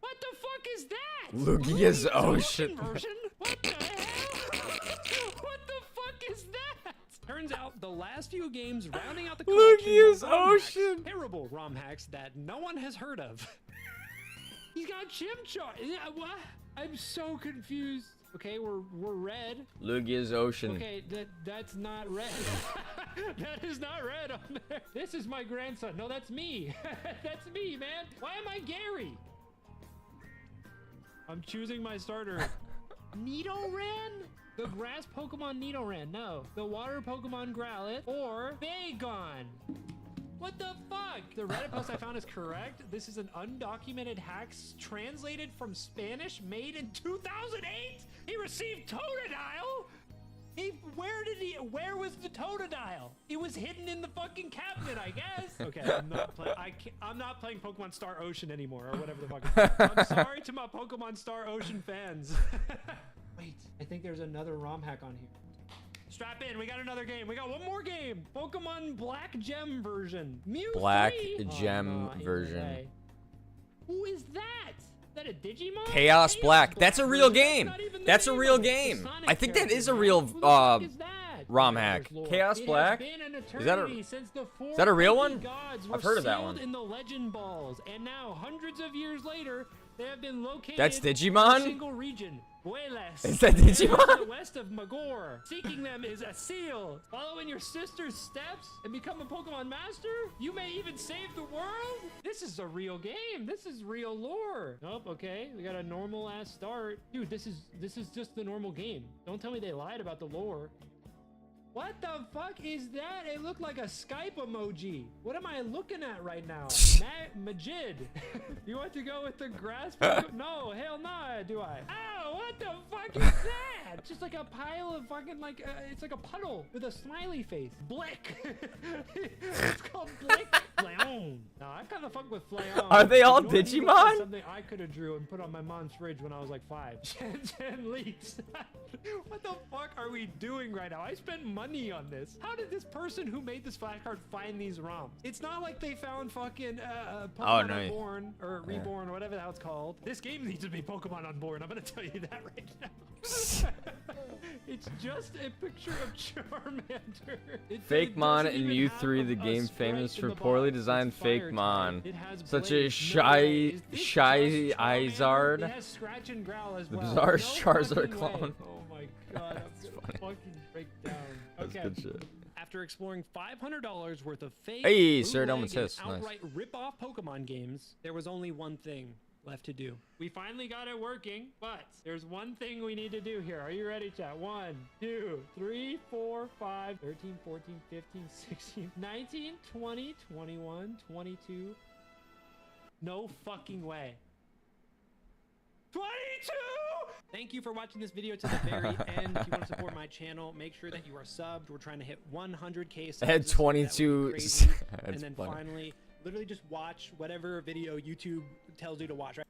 What the fuck is that? Lugia's Ocean. Version? What the hell? What the fuck is that? Turns out the last few games rounding out the collection Lugia's of ROM hacks, Ocean. terrible ROM hacks that no one has heard of. He's got Chimchar. What? I'm so confused. Okay, we're red. Lugia's Ocean. Okay, that's not red. That is not red on there. This is my grandson. No, that's me. That's me, man. Why am I Gary? I'm choosing my starter. Nidoran? The grass Pokemon Nidoran. No. The water Pokemon Growlithe or Bagon. What the fuck? The Reddit post I found is correct. This is an undocumented hack translated from Spanish, made in 2008. He received Totodile. Where was the Totodile? It was hidden in the fucking cabinet, I guess. Okay, I'm not playing Pokemon Star Ocean anymore, or whatever the fuck. I'm sorry to my Pokemon Star Ocean fans. Wait, I think there's another ROM hack on here. Strap in, we got another game. We got one more game. Pokemon Black Gem version. Mew Black 3? Gem Oh, no, version. Who is that? Is that a Digimon? Chaos Black. That's a real game. That's not even the That's a name real of it. game. Sonic I think that character, is a man. real Who the fuck is that? ROM hack. Lord. Chaos It Black. Has been an Is that a- eternity since the four is that a real one? gods I've were heard of that sealed one. in the legend balls, and now hundreds of years later, they have been located. That's in Digimon? a single region. Bueles. Is that To the Digimon? west of Magor. Seeking them is a seal. Follow in your sister's steps and become a Pokemon master? You may even save the world? This is a real game. This is real lore. Nope, okay. We got a normal ass start. Dude, this is just the normal game. Don't tell me they lied about the lore. What the fuck is that? It looked like a Skype emoji. What am I looking at right now? Majid. You want to go with the grass? No, hell no, do I? Ow, what the fuck is that? Just like a pile of fucking like, it's like a puddle with a smiley face. Blick. It's called Blick. Flaon. No, I kind of fuck with Flaon. Are they all You know what? He looks Digimon? like something I could have drew and put on my mom's fridge when I was like 5. Gen leaks. What the fuck are we doing right now? I spent money on this. How did this person who made this flashcard find these ROMs? It's not like they found fucking Pokemon no. Unborn or Reborn, whatever the hell it's called. This game needs to be Pokemon Unborn. I'm gonna tell you that right now. It's just a picture of Charmander. It Fake Mon doesn't and even U3, have the a game sprite famous in for the poorly box. designed It's fake fire Mon. type. It has Such a blades. No way. Is this just Charmander? Izard. It has Scratch and Growl as The well. bizarre No Charizard fucking way. clone. Oh my god, I'm gonna fucking break down. That's Okay. good shit. After exploring $500 worth of fake, Hey, Sir bootleg, Delman's and Hiss. Nice. outright rip-off Pokemon games, there was only one thing left to do. We finally got it working, but there's one thing we need to do here. Are you ready, chat? 1, 2, 3, 4, 5, 13, 14, 15, 16, 19, 20, 21, 22. No fucking way. 22! Thank you for watching this video to the very end. If you want to support my channel, make sure that you are subbed. We're trying to hit 100K subs. I had That would be 22 crazy. And That's then funny. finally, literally just watch whatever video YouTube tells you to watch, right?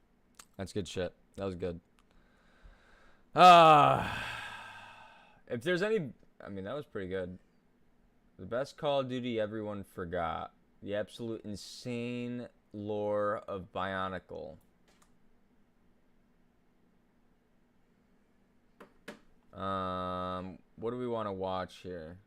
That's good shit. That was good. If there's any, I mean, that was pretty good. The best Call of Duty everyone forgot. The absolute insane lore of Bionicle. What do we want to watch here?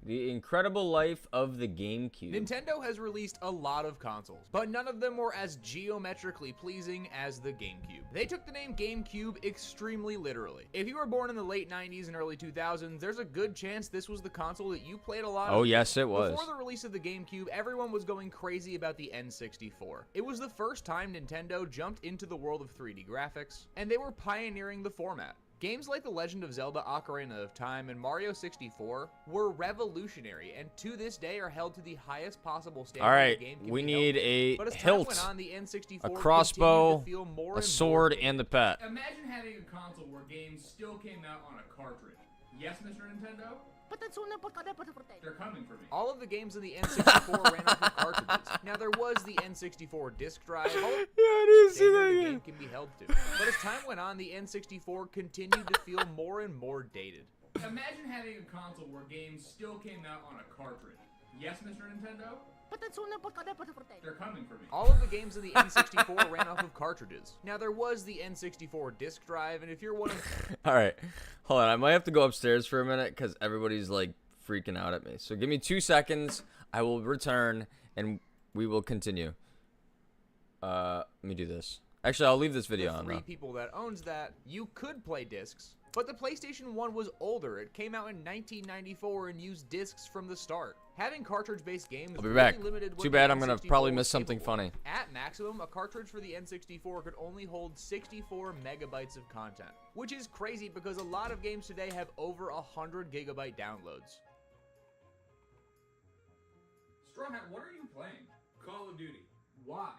The Incredible Life of the GameCube. Nintendo has released a lot of consoles, but none of them were as geometrically pleasing as the GameCube. They took the name GameCube extremely literally. If you were born in the late 90s and early 2000s, there's a good chance this was the console that you played a lot of. Oh, yes, it was. Before the release of the GameCube, everyone was going crazy about the N64. It was the first time Nintendo jumped into the world of 3D graphics, and they were pioneering the format. Games like The Legend of Zelda Ocarina of Time and Mario 64 were revolutionary and to this day are held to the highest possible standard. All right, the game can we be need held a to. But as time hilt, went on, the N64 a crossbow, continued to feel more a and sword, more and the pet. Imagine having a console where games still came out on a cartridge. Yes, Mr. Nintendo? They're coming for me. All of the games in the N64 ran off of cartridges. Now, there was the N64 disc drive. Yeah, I didn't see Standard that the again. game can be held to. But as time went on, the N64 continued to feel more and more dated. Imagine having a console where games still came out on a cartridge. Yes, Mr. Nintendo? They're coming for me. All of the games in the N64 ran off of cartridges. Now, there was the N64 disc drive, and if you're one of... All right, hold on. I might have to go upstairs for a minute because everybody's like freaking out at me. So give me 2 seconds. I will return and we will continue. Let me do this. Actually, I'll leave this video the on. three Though. people that owns that, you could play discs, but the PlayStation 1 was older. It came out in 1994 and used discs from the start. Having cartridge-based games I'll be really back. limited what Too the bad I'm gonna N64 probably miss was something capable of. funny. At maximum, a cartridge for the N64 could only hold 64 megabytes of content, which is crazy because a lot of games today have over 100 gigabyte downloads. Straw Hat, what are you playing? Call of Duty. Why?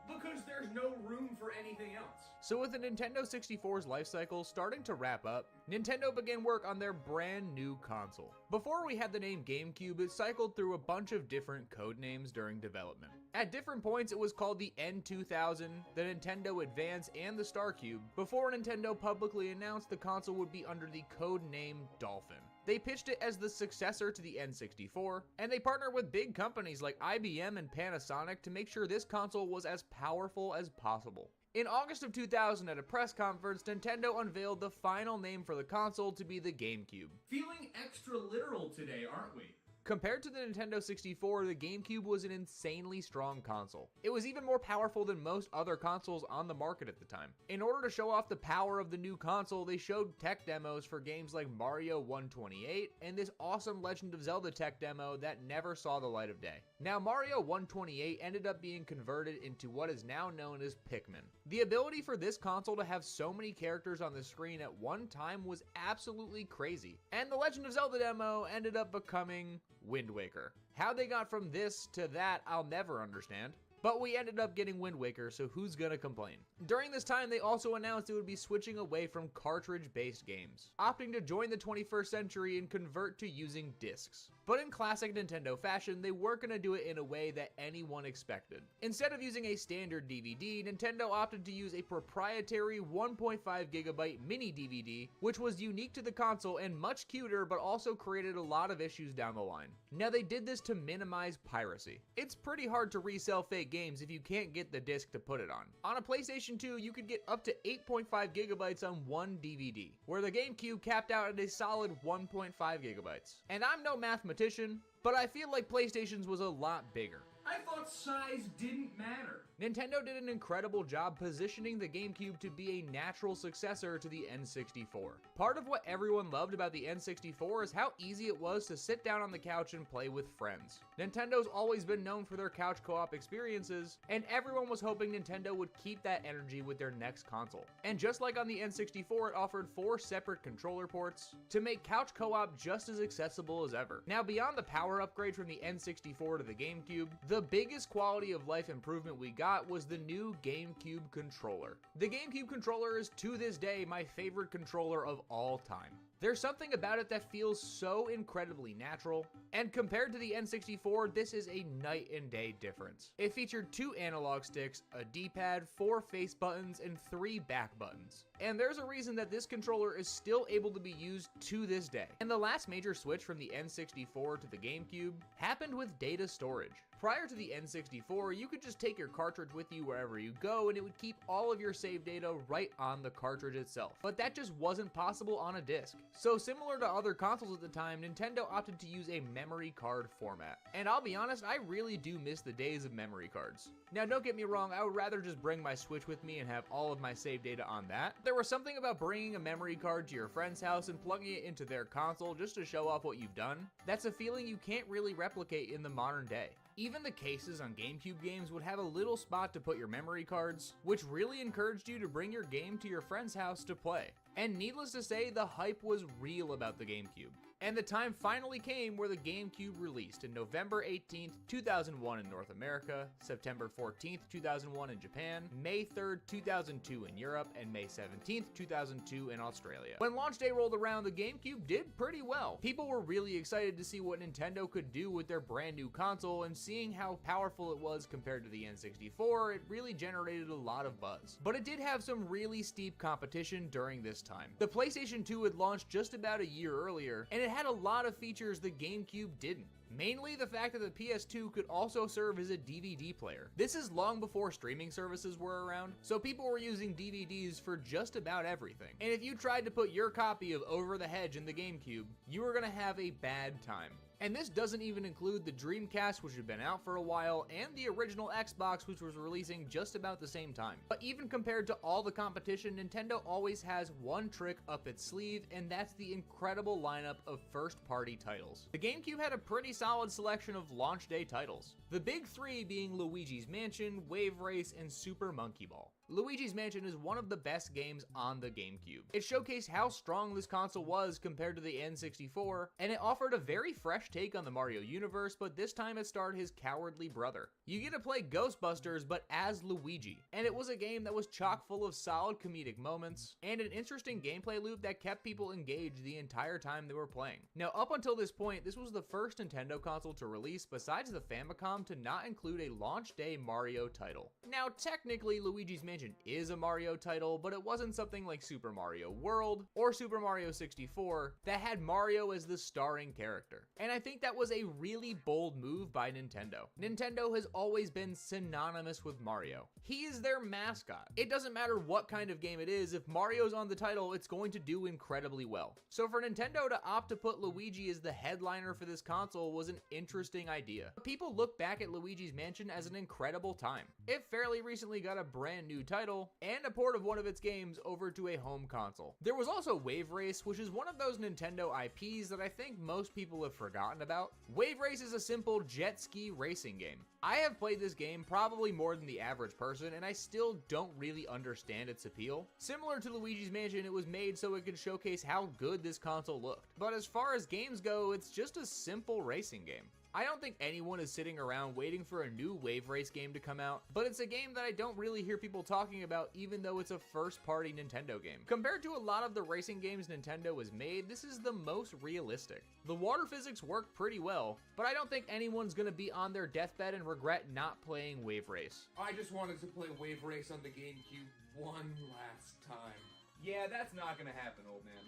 Because there's no room for anything else. So with the Nintendo 64's life cycle starting to wrap up, Nintendo began work on their brand new console. Before we had the name GameCube, it cycled through a bunch of different code names during development. At different points, it was called the N2000, the Nintendo Advance, and the StarCube, before Nintendo publicly announced the console would be under the code name Dolphin. They pitched it as the successor to the N64, and they partnered with big companies like IBM and Panasonic to make sure this console was as powerful as possible. In August of 2000 at a press conference, Nintendo unveiled the final name for the console to be the GameCube. Feeling extra literal today, aren't we? Compared to the Nintendo 64, the GameCube was an insanely strong console. It was even more powerful than most other consoles on the market at the time. In order to show off the power of the new console, they showed tech demos for games like Mario 128 and this awesome Legend of Zelda tech demo that never saw the light of day. Now, Mario 128 ended up being converted into what is now known as Pikmin. The ability for this console to have so many characters on the screen at one time was absolutely crazy. And the Legend of Zelda demo ended up becoming Wind Waker. How they got from this to that, I'll never understand. But we ended up getting Wind Waker, so who's gonna complain? During this time, they also announced it would be switching away from cartridge-based games, opting to join the 21st century and convert to using discs. But in classic Nintendo fashion, they weren't gonna do it in a way that anyone expected. Instead of using a standard DVD, Nintendo opted to use a proprietary 1.5 gigabyte mini DVD, which was unique to the console and much cuter, but also created a lot of issues down the line. Now, they did this to minimize piracy. It's pretty hard to resell fake games if you can't get the disc to put it on. On a PlayStation 2, you could get up to 8.5 gigabytes on one DVD, where the GameCube capped out at a solid 1.5 gigabytes. And I'm no mathematician, but I feel like PlayStation's was a lot bigger. I thought size didn't matter. Nintendo did an incredible job positioning the GameCube to be a natural successor to the N64. Part of what everyone loved about the N64 is how easy it was to sit down on the couch and play with friends. Nintendo's always been known for their couch co-op experiences, and everyone was hoping Nintendo would keep that energy with their next console. And just like on the N64, it offered 4 separate controller ports to make couch co-op just as accessible as ever. Now, beyond the power upgrade from the N64 to the GameCube, the biggest quality of life improvement we got was the new GameCube controller. The GameCube controller is to this day my favorite controller of all time. There's something about it that feels so incredibly natural, and compared to the N64, this is a night and day difference. It featured 2 analog sticks, a D-pad, 4 face buttons, and 3 back buttons. And there's a reason that this controller is still able to be used to this day. And the last major switch from the N64 to the GameCube happened with data storage. Prior to the N64, you could just take your cartridge with you wherever you go and it would keep all of your save data right on the cartridge itself. But that just wasn't possible on a disc. So similar to other consoles at the time, Nintendo opted to use a memory card format. And I'll be honest, I really do miss the days of memory cards. Now don't get me wrong, I would rather just bring my Switch with me and have all of my save data on that. There was something about bringing a memory card to your friend's house and plugging it into their console just to show off what you've done. That's a feeling you can't really replicate in the modern day. Even the cases on GameCube games would have a little spot to put your memory cards, which really encouraged you to bring your game to your friend's house to play. And needless to say, the hype was real about the GameCube. And the time finally came where the GameCube released in November 18th, 2001 in North America, September 14th, 2001 in Japan, May 3rd, 2002 in Europe, and May 17th, 2002 in Australia. When launch day rolled around, the GameCube did pretty well. People were really excited to see what Nintendo could do with their brand new console, and seeing how powerful it was compared to the N64, it really generated a lot of buzz. But it did have some really steep competition during this time. The PlayStation 2 had launched just about a year earlier, and it had a lot of features the GameCube didn't. Mainly the fact that the PS2 could also serve as a DVD player. This is long before streaming services were around, so people were using DVDs for just about everything. And if you tried to put your copy of Over the Hedge in the GameCube, you were gonna have a bad time. And this doesn't even include the Dreamcast, which had been out for a while, and the original Xbox, which was releasing just about the same time. But even compared to all the competition, Nintendo always has one trick up its sleeve, and that's the incredible lineup of first-party titles. The GameCube had a pretty solid selection of launch day titles. The big 3 being Luigi's Mansion, Wave Race, and Super Monkey Ball. Luigi's Mansion is one of the best games on the GameCube. It showcased how strong this console was compared to the N64, and it offered a very fresh take on the Mario universe, but this time it starred his cowardly brother. You get to play Ghostbusters, but as Luigi, and it was a game that was chock full of solid comedic moments, and an interesting gameplay loop that kept people engaged the entire time they were playing. Now, up until this point, this was the first Nintendo console to release, besides the Famicom, to not include a launch day Mario title. Now, technically, Luigi's Mansion is a Mario title, but it wasn't something like Super Mario World or Super Mario 64 that had Mario as the starring character. And I think that was a really bold move by Nintendo. Nintendo has always been synonymous with Mario. He is their mascot. It doesn't matter what kind of game it is, if Mario's on the title, it's going to do incredibly well. So for Nintendo to opt to put Luigi as the headliner for this console was an interesting idea. People look back at Luigi's Mansion as an incredible time. It fairly recently got a brand new title and a port of one of its games over to a home console. There was also Wave Race, which is one of those Nintendo IPs that I think most people have forgotten about. Wave Race is a simple jet ski racing game. I have played this game probably more than the average person, and I still don't really understand its appeal. Similar to Luigi's Mansion, it was made so it could showcase how good this console looked. But as far as games go, it's just a simple racing game. I don't think anyone is sitting around waiting for a new Wave Race game to come out, but it's a game that I don't really hear people talking about even though it's a first-party Nintendo game. Compared to a lot of the racing games Nintendo has made, this is the most realistic. The water physics work pretty well, but I don't think anyone's gonna be on their deathbed and regret not playing Wave Race. I just wanted to play Wave Race on the GameCube one last time. Yeah, that's not gonna happen, old man.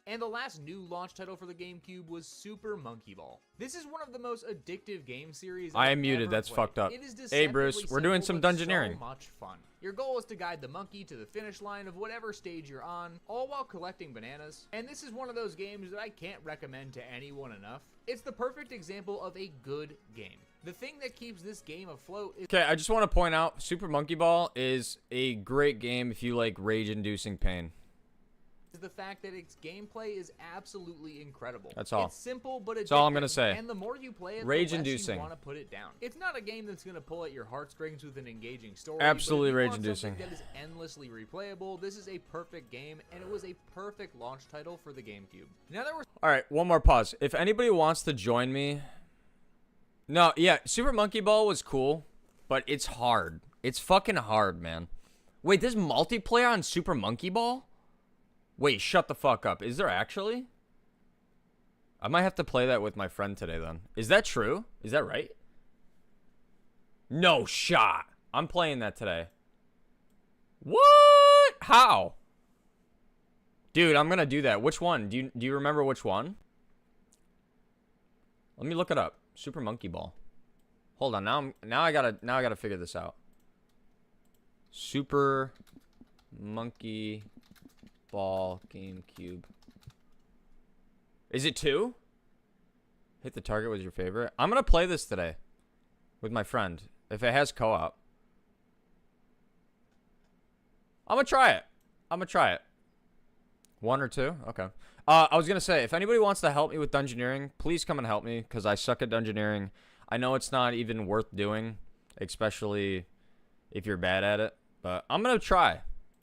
And the last new launch title for the GameCube was Super Monkey Ball. This is one of the most addictive game series I am I've muted, ever that's played. fucked up. It is Hey Bruce, deceptively we're doing simple, some but dungeoneering. so much fun. Your goal is to guide the monkey to the finish line of whatever stage you're on, all while collecting bananas. And this is one of those games that I can't recommend to anyone enough. It's the perfect example of a good game. The thing that keeps this game afloat is Okay, I just want to point out, Super Monkey Ball is a great game if you like rage-inducing pain. the fact that its gameplay is absolutely incredible. That's all. It's simple, but That's all I'm gonna say. And the more you play it, Rage-inducing. the less you want to put it down. It's not a game that's going to pull at your heartstrings with an engaging story. Absolutely but if you want rage-inducing. something that is endlessly replayable, this is a perfect game, and it was a perfect launch title for the GameCube. Now there were All right, one more pause. If anybody wants to join me, no, yeah, Super Monkey Ball was cool, but it's hard. It's fucking hard, man. Wait, there's multiplayer on Super Monkey Ball? Wait, shut the fuck up. Is there actually? I might have to play that with my friend today then. Is that true? Is that right? No shot. I'm playing that today. What? How? Dude, I'm gonna do that. Which one? Do you remember which one? Let me look it up. Super Monkey Ball. Hold on. Now I gotta figure this out. Super Monkey Ball GameCube. Is it 2? Hit the target was your favorite. I'm gonna play this today with my friend. If it has co-op, I'm gonna try it. 1 or 2? Okay. I was gonna say, if anybody wants to help me with dungeoneering, please come and help me, because I suck at dungeoneering. I know it's not even worth doing, especially if you're bad at it, but I'm gonna try.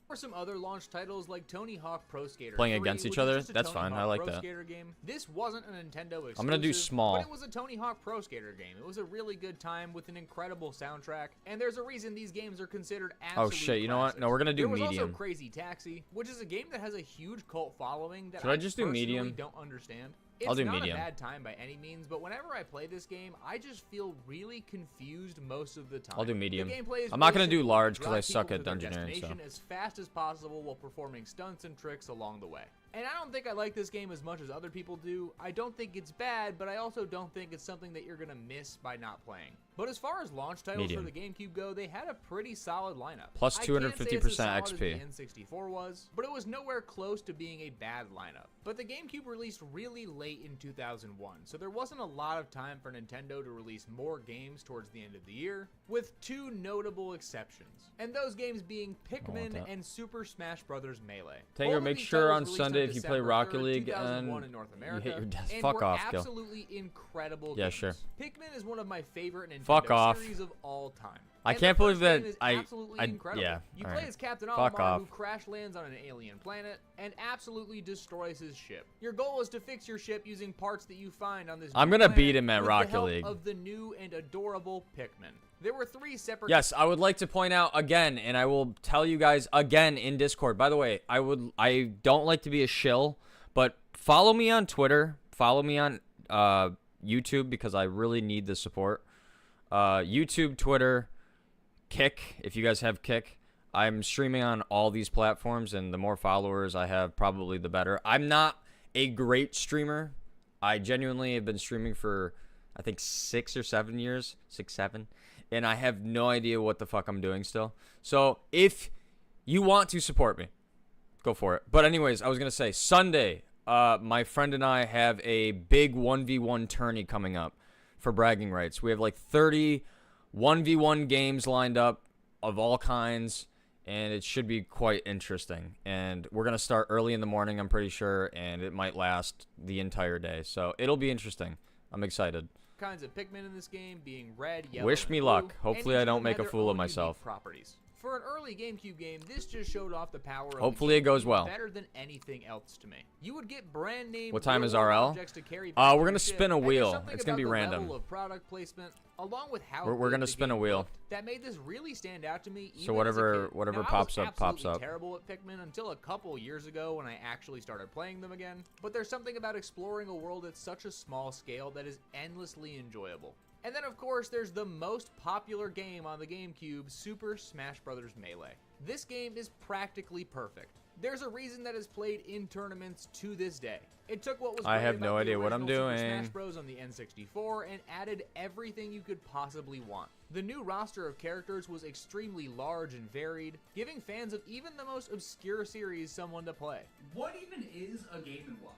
Or some other launch titles like Tony Hawk Pro Skater Playing 3, against each which is other? just a That's Tony fine. I Hawk like Pro that. Skater game. This wasn't a Nintendo exclusive. I'm gonna do small. But it was a Tony Hawk Pro Skater game. It was a really good time with an incredible soundtrack, and there's a reason these games are considered absolute Oh shit, you know what? No, we're gonna do there was medium. also Crazy Taxi, which is a game that has a huge cult following that Should I just do personally medium? don't understand. I'll do It's not medium. a bad time by any means, but whenever I play this game, I just feel really confused most of the time. I'll do medium. The gameplay is I'm not really gonna do simple. large You 'cause I drive suck people at to their dungeoneering, so. destination as fast as possible while performing stunts and tricks along the way. And I don't think I like this game as much as other people do. I don't think it's bad, but I also don't think it's something that you're gonna miss by not playing. But as far as launch titles Medium. for the GameCube go, they had a pretty solid lineup. Plus I can't say it's as 250% solid as XP. the N64 was, but it was nowhere close to being a bad lineup. But the GameCube released really late in 2001, so there wasn't a lot of time for Nintendo to release more games towards the end of the year, with 2 notable exceptions. And those games being Pikmin that. and Super Smash Bros. Melee. Tango, Both of make these sure titles on released Sunday if you play December Rocket 3rd, League 2001 and in North you America, hit your desk. and Fuck were off, Gil. absolutely incredible Yeah, games. sure. Pikmin is one of my favorite Nintendo Fuck off. series of all time. I And can't the believe first game that is I absolutely incredible. yeah. You all play right. as Captain Fuck Olimar, off. who crash lands on an alien planet and absolutely destroys his ship. Your goal is to fix your ship using parts that you find on this. I'm new gonna planet beat him at with Rocket the help League. of the new and adorable Pikmin. There were 3 separate. Yes, I would like to point out again, and I will tell you guys again in Discord. By the way, I don't like to be a shill, but follow me on Twitter, follow me on YouTube, because I really need the support. YouTube, Twitter, Kick, if you guys have Kick. I'm streaming on all these platforms, and the more followers I have, probably the better. I'm not a great streamer. I genuinely have been streaming for, I think, 6 or 7 years. 6, 7. And I have no idea what the fuck I'm doing still. So if you want to support me, go for it. But anyways, I was going to say, Sunday, my friend and I have a big 1v1 tourney coming up for bragging rights. We have like 30 1v1 games lined up of all kinds, and it should be quite interesting. And we're going to start early in the morning, I'm pretty sure, and it might last the entire day. So it'll be interesting. I'm excited. Kinds of Pikmin in this game, being red, yellow, Wish and me blue, luck. and Hopefully each I of don't them make had a their fool of own unique myself. Properties. For an early GameCube game, this just showed off the power of Hopefully the it goes GameCube well. better than anything else to me. You would get brand name. What time is real-world RL? objects to carry back to We're your gonna ship, spin a and there's wheel. something It's gonna about be the random. level of product placement, along with how We're good gonna the spin a game wheel. looked, that made this really stand out to me. So even whatever- as a kid. whatever Now, pops I was up, pops absolutely up. terrible at Pikmin until a couple years ago when I actually started playing them again. But there's something about exploring a world at such a small scale that is endlessly enjoyable. And then, of course, there's the most popular game on the GameCube, Super Smash Bros. Melee. This game is practically perfect. There's a reason that it's played in tournaments to this day. It took what was I great have about no the idea what I'm original Super doing. Smash Bros. On the N64 and added everything you could possibly want. The new roster of characters was extremely large and varied, giving fans of even the most obscure series someone to play. What even is a Game & Watch?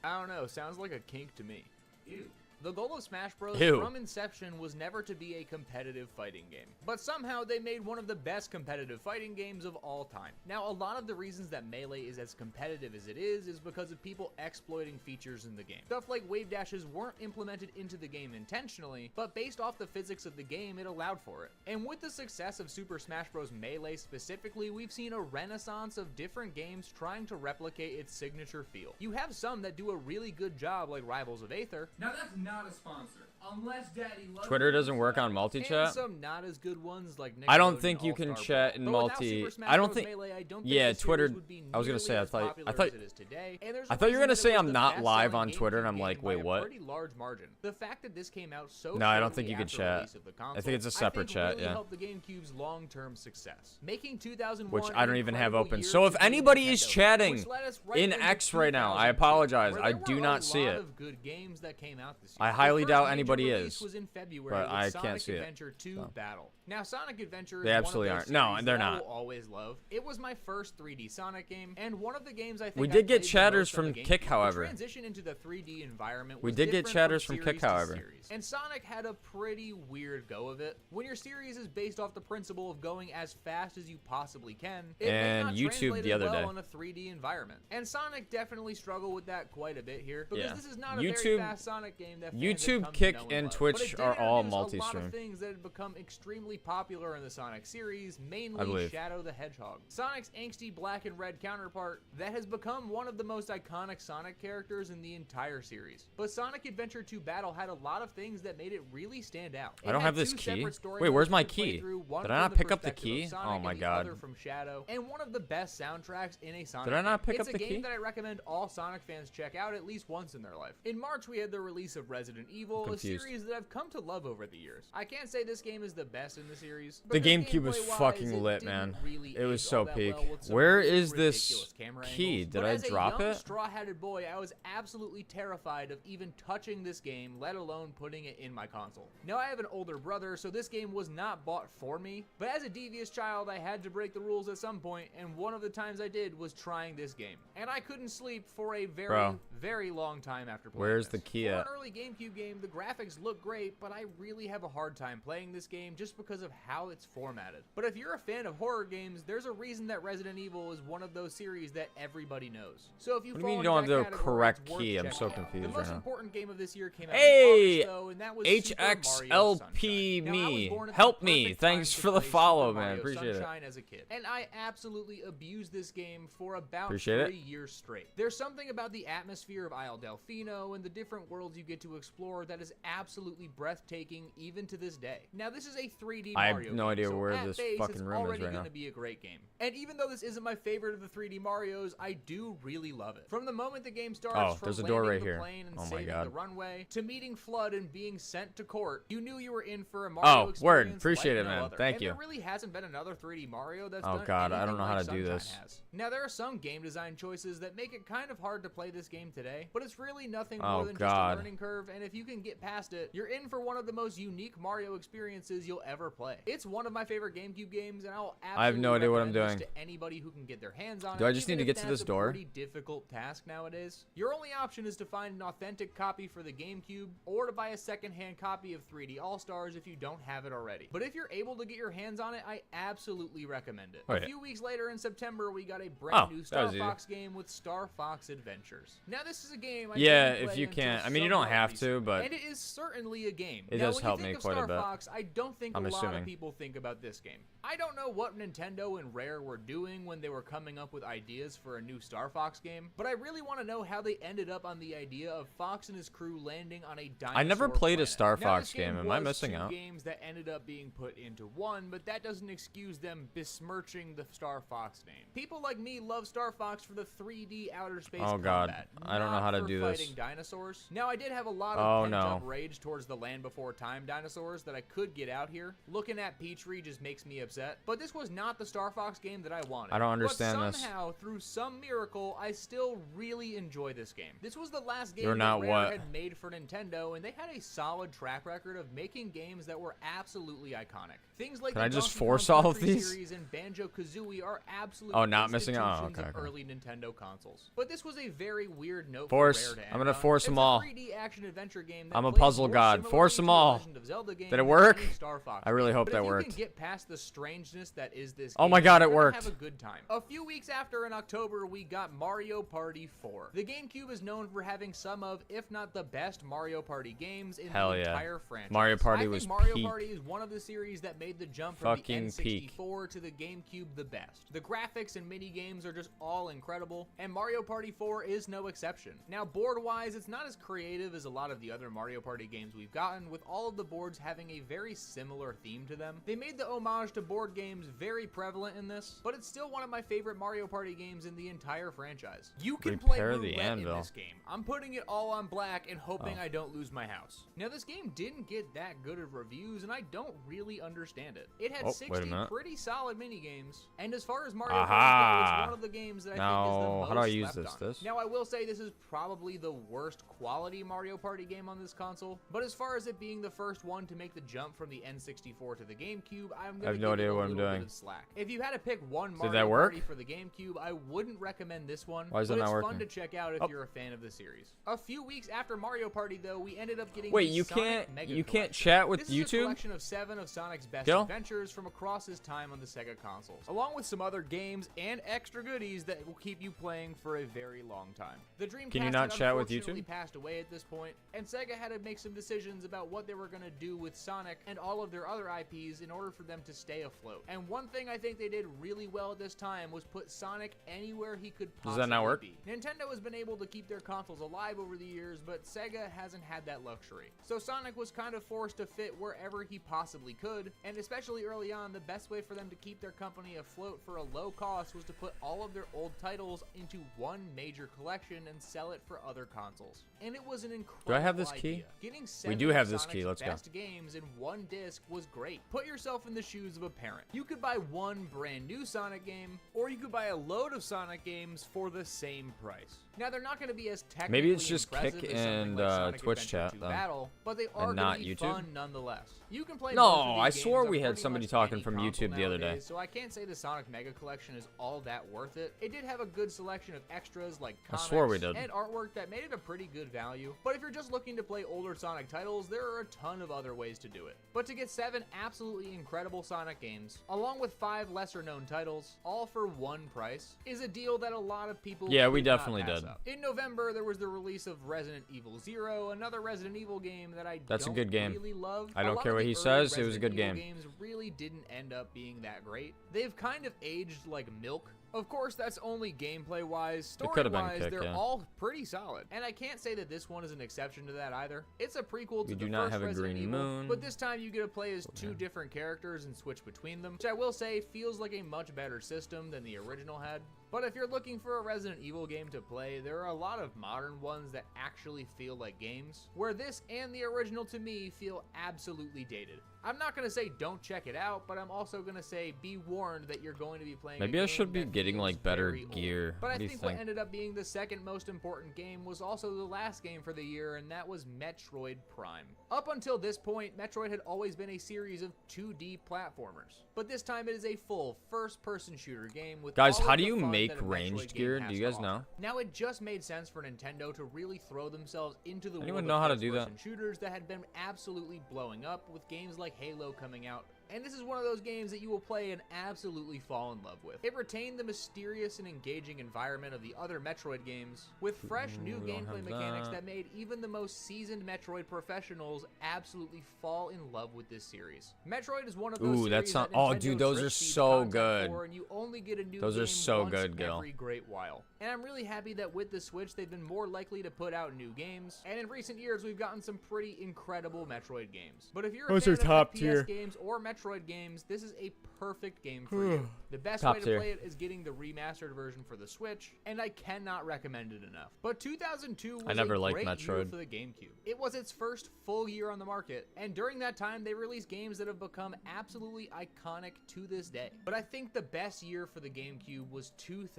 I don't know, sounds like a kink to me. Ew. The goal of Smash Bros. Ew. From inception was never to be a competitive fighting game, but somehow they made one of the best competitive fighting games of all time. Now, a lot of the reasons that Melee is as competitive as it is because of people exploiting features in the game. Stuff like wave dashes weren't implemented into the game intentionally, but based off the physics of the game, it allowed for it. And with the success of Super Smash Bros. Melee specifically, we've seen a renaissance of different games trying to replicate its signature feel. You have some that do a really good job, like Rivals of Aether. Now that's not a sponsor. Unless Daddy loves Twitter you, doesn't work on and multi-chat? some not as good ones like I don't Nickelodeon think you can All-Star chat Brawl. in But without multi. Super Smash I don't Bros. think. Melee, I don't think Yeah, this Twitter. series would be I was gonna nearly say. I as thought. popular as it is today, and there's a I thought you were reason gonna that it say was I'm the not live best-selling on Twitter, and GameCube I'm like, game by wait, a what? pretty large margin. The fact that this came out so No, I don't shortly think you could after chat. release of the I think it's a console, separate chat, really yeah. helped the GameCube's long-term success, making 2001 Which I don't an even have incredible open. year So to if game anybody is Nintendo, chatting which led us right in into X right now, I 2002, apologize. where I there do were not a see lot it. of good games that came out this year. I The highly first doubt major anybody release is, was in February but with I Sonic can't see it, Adventure 2 so. Battle. Now, Sonic Adventure They is absolutely one of those aren't. No, series they're that I not. will always love. It was my first 3D Sonic game, and one of the games I think We I did get played the chatters most on the from GameCube. Kick, The however. transition into the 3D environment We was did get different chatters from series Kick, to however. series. And Sonic had a pretty weird go of it. When your series is based off the principle of going as fast as you possibly can, it may And not YouTube translate the as other well day. in a 3D environment. And Sonic definitely struggled with that quite a bit here, because Yeah. this is not a very YouTube- fast Sonic game that fans YouTube, have come to Kick, know and love. Twitch But it did are all introduce a lot multi-stream. of things that had become extremely popular in the Sonic series, I mainly believe. Shadow the Hedgehog. Sonic's angsty black and red counterpart that has become one of the most iconic Sonic characters in the entire series. But Sonic Adventure 2 Battle had a lot of things that made it really stand out. I It don't had have this two key. separate story Wait, where's modes my to play key? through, one Did I from not the pick up the perspective of key? Sonic Oh my and the God. other from Shadow, and one of the best soundtracks in a Sonic Did I not game. pick It's up the a game key? that I recommend all Sonic fans check out at least once in their life. In March, we had the release of Resident Evil, a Confused. series that I've come to love over the years. I can't say this game is the best in the series. The because GameCube was gameplay-wise, fucking it lit, didn't man. really It was age so all that peak. well with some Where really is this ridiculous camera key? angles. Did But I as a drop young, it? straw-hatted boy, I was absolutely terrified of even touching this game, let alone putting it in my console. Now, I have an older brother, so this game was not bought for me, but as a devious child, I had to break the rules at some point, and one of the times I did was trying this game. And I couldn't sleep for a very, Bro. very long time after playing Where's this. the key For at? an early GameCube game, the graphics look great, but I really have a hard time playing this game just because of how it's formatted. But if you're a fan of horror games, there's a reason that Resident Evil is one of those series that everybody knows. So if you What do you fall mean you into don't have that the category, correct it's worth key? I'm checking so out. confused The right most now. important game of this year came out Hey, in August, though, and that was Super Mario HXLP Sunshine. Now, I was me. born at the Help me. perfect Thanks time for to the play follow, Super man. Mario Appreciate it. Sunshine as a kid, and I absolutely abused this game for about Appreciate it. 3 years straight. There's something about the atmosphere of Isle Delfino and the different worlds you get to explore that is absolutely breathtaking even to this day. Now, this is a 3D I have Mario no game, idea so where at this base, fucking it's room is already right now. gonna be a great game. And even though this isn't my favorite of the 3D Marios, I do really love it. From the moment the game starts, Oh, from there's a door landing right the here. plane and Oh my saving God. the runway, to meeting Flood and being sent to court, you knew you were in for a Mario Oh, word. experience Appreciate like it, no man. other. Thank And you. there really hasn't been another 3D Mario that's Oh, done God, I don't anything know how like to do Sunshine this. has. Now, there are some game design choices that make it kind of hard to play this game today, but it's really nothing Oh, more than God. just a learning curve, and if you can get past it, you're in for one of the most unique Mario experiences you'll ever play. It's one of my favorite GameCube games, and I'll absolutely I have no idea what I'm recommend doing. this to anybody who can get their hands on it. Do I just even need to if get to that's this a door? pretty difficult task nowadays. Your only option is to find an authentic copy for the GameCube, or to buy a secondhand copy of 3D All-Stars if you don't have it already. But if you're able to get your hands on it, I absolutely recommend it. Wait. A few weeks later in September, we got a brand new that Star was easy. Fox game with Star Fox Adventures. Now, this is a game I Yeah, didn't if play you until can't. I mean, you don't somewhat have recently, to, but and it is certainly a game. it Now, does when help you me think of quite a Star bit. Fox, I don't think I'm a lot assuming. of people think about this game. I don't know what Nintendo and Rare were doing when they were coming up with ideas for a new Star Fox game, but I really want to know how they ended up on the idea of Fox and his crew landing on a dinosaur I never played a planet. Star Now, Fox this game. Am I was missing two out? games that ended up being put into one, but that doesn't excuse them besmirching the Star Fox name. People like me love Star Fox for the 3D outer space Oh, God. combat, I don't know not how to for do this. fighting dinosaurs. Now, I did have a lot Oh, of pent-up no. rage towards the Land Before Time dinosaurs that I could get out here. Looking at Petrie just makes me upset, but this was not the Star Fox game that I wanted. I don't understand but this. somehow, through some miracle, I still really enjoy this game. This was the last game You're that not Rare what? had made for Nintendo, and they had a solid track record of making games that were absolutely iconic. Things like Can the I just Donkey force Kong all of Country these? series and Banjo-Kazooie are absolute Oh, not missing out? Oh, institutions okay, of okay. early Nintendo consoles. But this was a very weird note Force. for Rare to I'm end gonna on. force It's them a all. 3D action adventure game that I'm a plays puzzle more god. similarly Force them to a all. Legend of Zelda game Did it than work? any Star Fox I really game. hope But that if you worked. can get past the strangeness that is this Oh game, my God, you're it gonna worked. have a good time. A few weeks after, in October, we got Mario Party 4. The GameCube is known for having some of, if not the best, Mario Party games in Hell the yeah. entire franchise. Mario Party I think was Mario peak. Party is one of the series that made the jump from Fucking the peak. N64 to the GameCube the best. The graphics and mini games are just all incredible, and Mario Party 4 is no exception. Now, board-wise, it's not as creative as a lot of the other Mario Party games we've gotten, with all of the boards having a very similar theme to them. They made the homage to board games very prevalent in this, but it's still one of my favorite Mario Party games in the entire franchise. You can play Repair the roulette in anvil. this game. I'm putting it all on black and hoping I don't lose my house. Now, this game didn't get that good of reviews, and I don't really understand it. It had Oh, wait a 60 minute. pretty solid mini games, and as far as Mario Party Aha! goes, it's one of the games that I think is Now, the most how do I use slept this? on. Now, I will say this is probably the worst quality Mario Party game on this console, but as far as it being the first one to make the jump from the N64 to the GameCube, I'm I have gonna no give it idea a what I'm little bit doing. of slack. If you had to pick one Did Mario that work? Party for the GameCube, I wouldn't recommend this one, Why is but it it's not fun working? to check out if Oh. you're a fan of the series. A few weeks after Mario Party, though, we ended up getting Wait, the you Sonic can't Mega you can't Collection. chat with This is a YouTube? collection of 7 of Sonic's best Kill? adventures from across his time on the Sega consoles, along with some other games and extra goodies that will keep you playing for a very long time. The Dreamcast Can you not had chat with unfortunately YouTube? passed away at this point, and Sega had to make some decisions about what they were going to do with Sonic and all of their other IPs in order for them to stay afloat. And one thing I think they did really well at this time was put Sonic anywhere he could possibly Does that not work? be. Nintendo has been able to keep their consoles alive over the years, but Sega hasn't had that luxury. So Sonic was kind of forced to fit wherever he possibly could, and especially early on, the best way for them to keep their company afloat for a low cost was to put all of their old titles into one major collection and sell it for other consoles. And it was an incredible Do I have this key? idea. Getting We 7 do of have this Sonic's key, let's go. best games in one disc was great. Put yourself in the shoes of a parent. You could buy one brand new Sonic game, or you could buy a load of Sonic games for the same price. Now, they're not going to be as technically Maybe it's just impressive Kick as something and, like Sonic Twitch Adventure chat, 2 then. Battle, but they are not going to be YouTube? fun nonetheless. You can play No, most of these I games swore on we had pretty somebody much talking any from console YouTube the other day. nowadays, so I can't say the Sonic Mega Collection is all that worth it. It did have a good selection of extras like I comics swore we did. and artwork that made it a pretty good value. But if you're just looking to play older Sonic titles, there are a ton of other ways to do it. But to get 7 absolutely incredible Sonic games, along with 5 lesser known titles, all for one price, is a deal that a lot of people Yeah, we could not definitely pass did. up. In November, there was the release of Resident Evil 0, another Resident Evil game that I That's a don't good game. really love. I A don't lot care of what the he early says, it was a Resident good Evil game. games really didn't end up being that great. They've kind of aged like milk. Of course, that's only gameplay-wise. It could have been Story-wise, Kick, they're yeah. all pretty solid. And I can't say that this one is an exception to that either. It's a prequel to We the do not first have a Resident green Evil, moon. but this time you get to play as 2 different characters and switch between them, which I will say feels like a much better system than the original had. But if you're looking for a Resident Evil game to play, there are a lot of modern ones that actually feel like games, where this and the original to me feel absolutely dated. I'm not going to say don't check it out, but I'm also going to say be warned that you're going to be playing Maybe a I game should be that getting, feels like, better very old. gear. But What I do you think what think? ended up being the second most important game was also the last game for the year, and that was Metroid Prime. Up until this point, Metroid had always been a series of 2D platformers, but this time it is a full first-person shooter game with Guys, all how of do the you fun make that a Metroid ranged game gear? has Do you to guys know? offer. Now, it just made sense for Nintendo to really throw themselves into the Anyone world know of how to do that? first-person shooters that had been absolutely blowing up with games like Halo coming out. And this is one of those games that you will play and absolutely fall in love with. It retained the mysterious and engaging environment of the other Metroid games, with fresh new we don't gameplay have mechanics that. that made even the most seasoned Metroid professionals absolutely fall in love with this series. Metroid is one of those Ooh, series that's not- that oh, Nintendo dude, those are drip feeds so content good. for, and you only get a new Those are game so once good, Gil. every great while. And I'm really happy that with the Switch, they've been more likely to put out new games. And in recent years, we've gotten some pretty incredible Metroid games. But if you're a Those fan are of top FPS tier. games or Metroid games, this is a perfect game for you. The best Top way to tier. play it is getting the remastered version for the Switch, and I cannot recommend it enough. But 2002 was never a liked great year Metroid. for the GameCube. It was its first full year on the market, and during that time, they released games that have become absolutely iconic to this day. But I think the best year for the GameCube was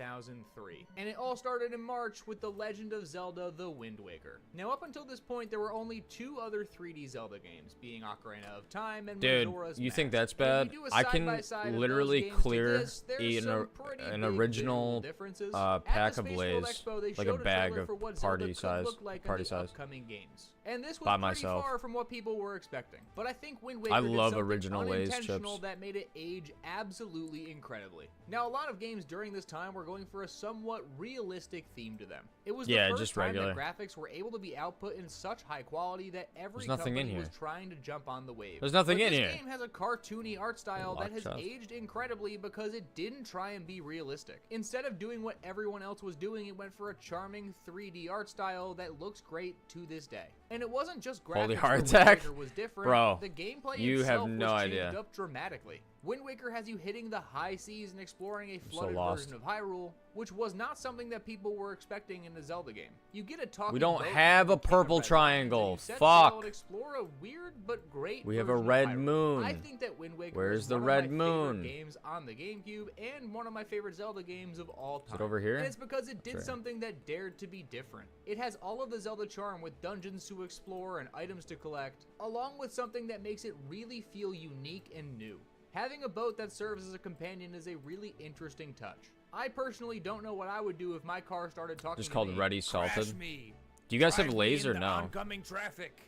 2003, and it all started in March with The Legend of Zelda: The Wind Waker. Now, up until this point, there were only 2 other 3D Zelda games, being Ocarina of Time and Dude, Majora's you Mask. think that's And if bad? you do a I can side-by-side of those literally games to clear this, there's some pretty an big original visual differences. pack At the of Space World Lay's, Expo, they like a showed bag trailer of for what party Zelda could size- look like party in the size. upcoming games. And this was By pretty myself. far from what people were expecting. But I think Wind Waker I did love something original Lay's unintentional chips. that made it age absolutely incredibly. Now, a lot of games during this time were going for a somewhat realistic theme to them. It was Yeah, the first just time regular. that graphics were able to be output in such high quality that every There's nothing in company here. was trying to jump on the wave. There's nothing But in this here. game has a cartoony art style that Lock has chest. aged incredibly because it didn't try and be realistic. Instead of doing what everyone else was doing, it went for a charming 3D art style that looks great to this day. And it wasn't just graphics Holy where heart Wind attack. Waker was different. Bro, The gameplay you have itself no was idea. changed up dramatically. Wind Waker has you hitting the high seas and exploring a so flooded lost. version of Hyrule, which was not something that people were expecting in a Zelda game. You get a talking We don't boat have a with purple camera red lines, and triangle. you set Fuck. sail and explore a weird but great We have a version of red Hyrule. moon. I think that Wind Waker Where's is the one red of my moon? favorite games on the GameCube and one of my favorite Zelda games of all time. Is it over here? And it's because it did Sure. something that dared to be different. It has all of the Zelda charm with dungeons to explore and items to collect, along with something that makes it really feel unique and new. Having a boat that serves as a companion is a really interesting touch. I personally don't know what I would do if my car started talking Just to called me. Ready Salted. Crash me. Do you guys have Drive me laser? into No. oncoming traffic.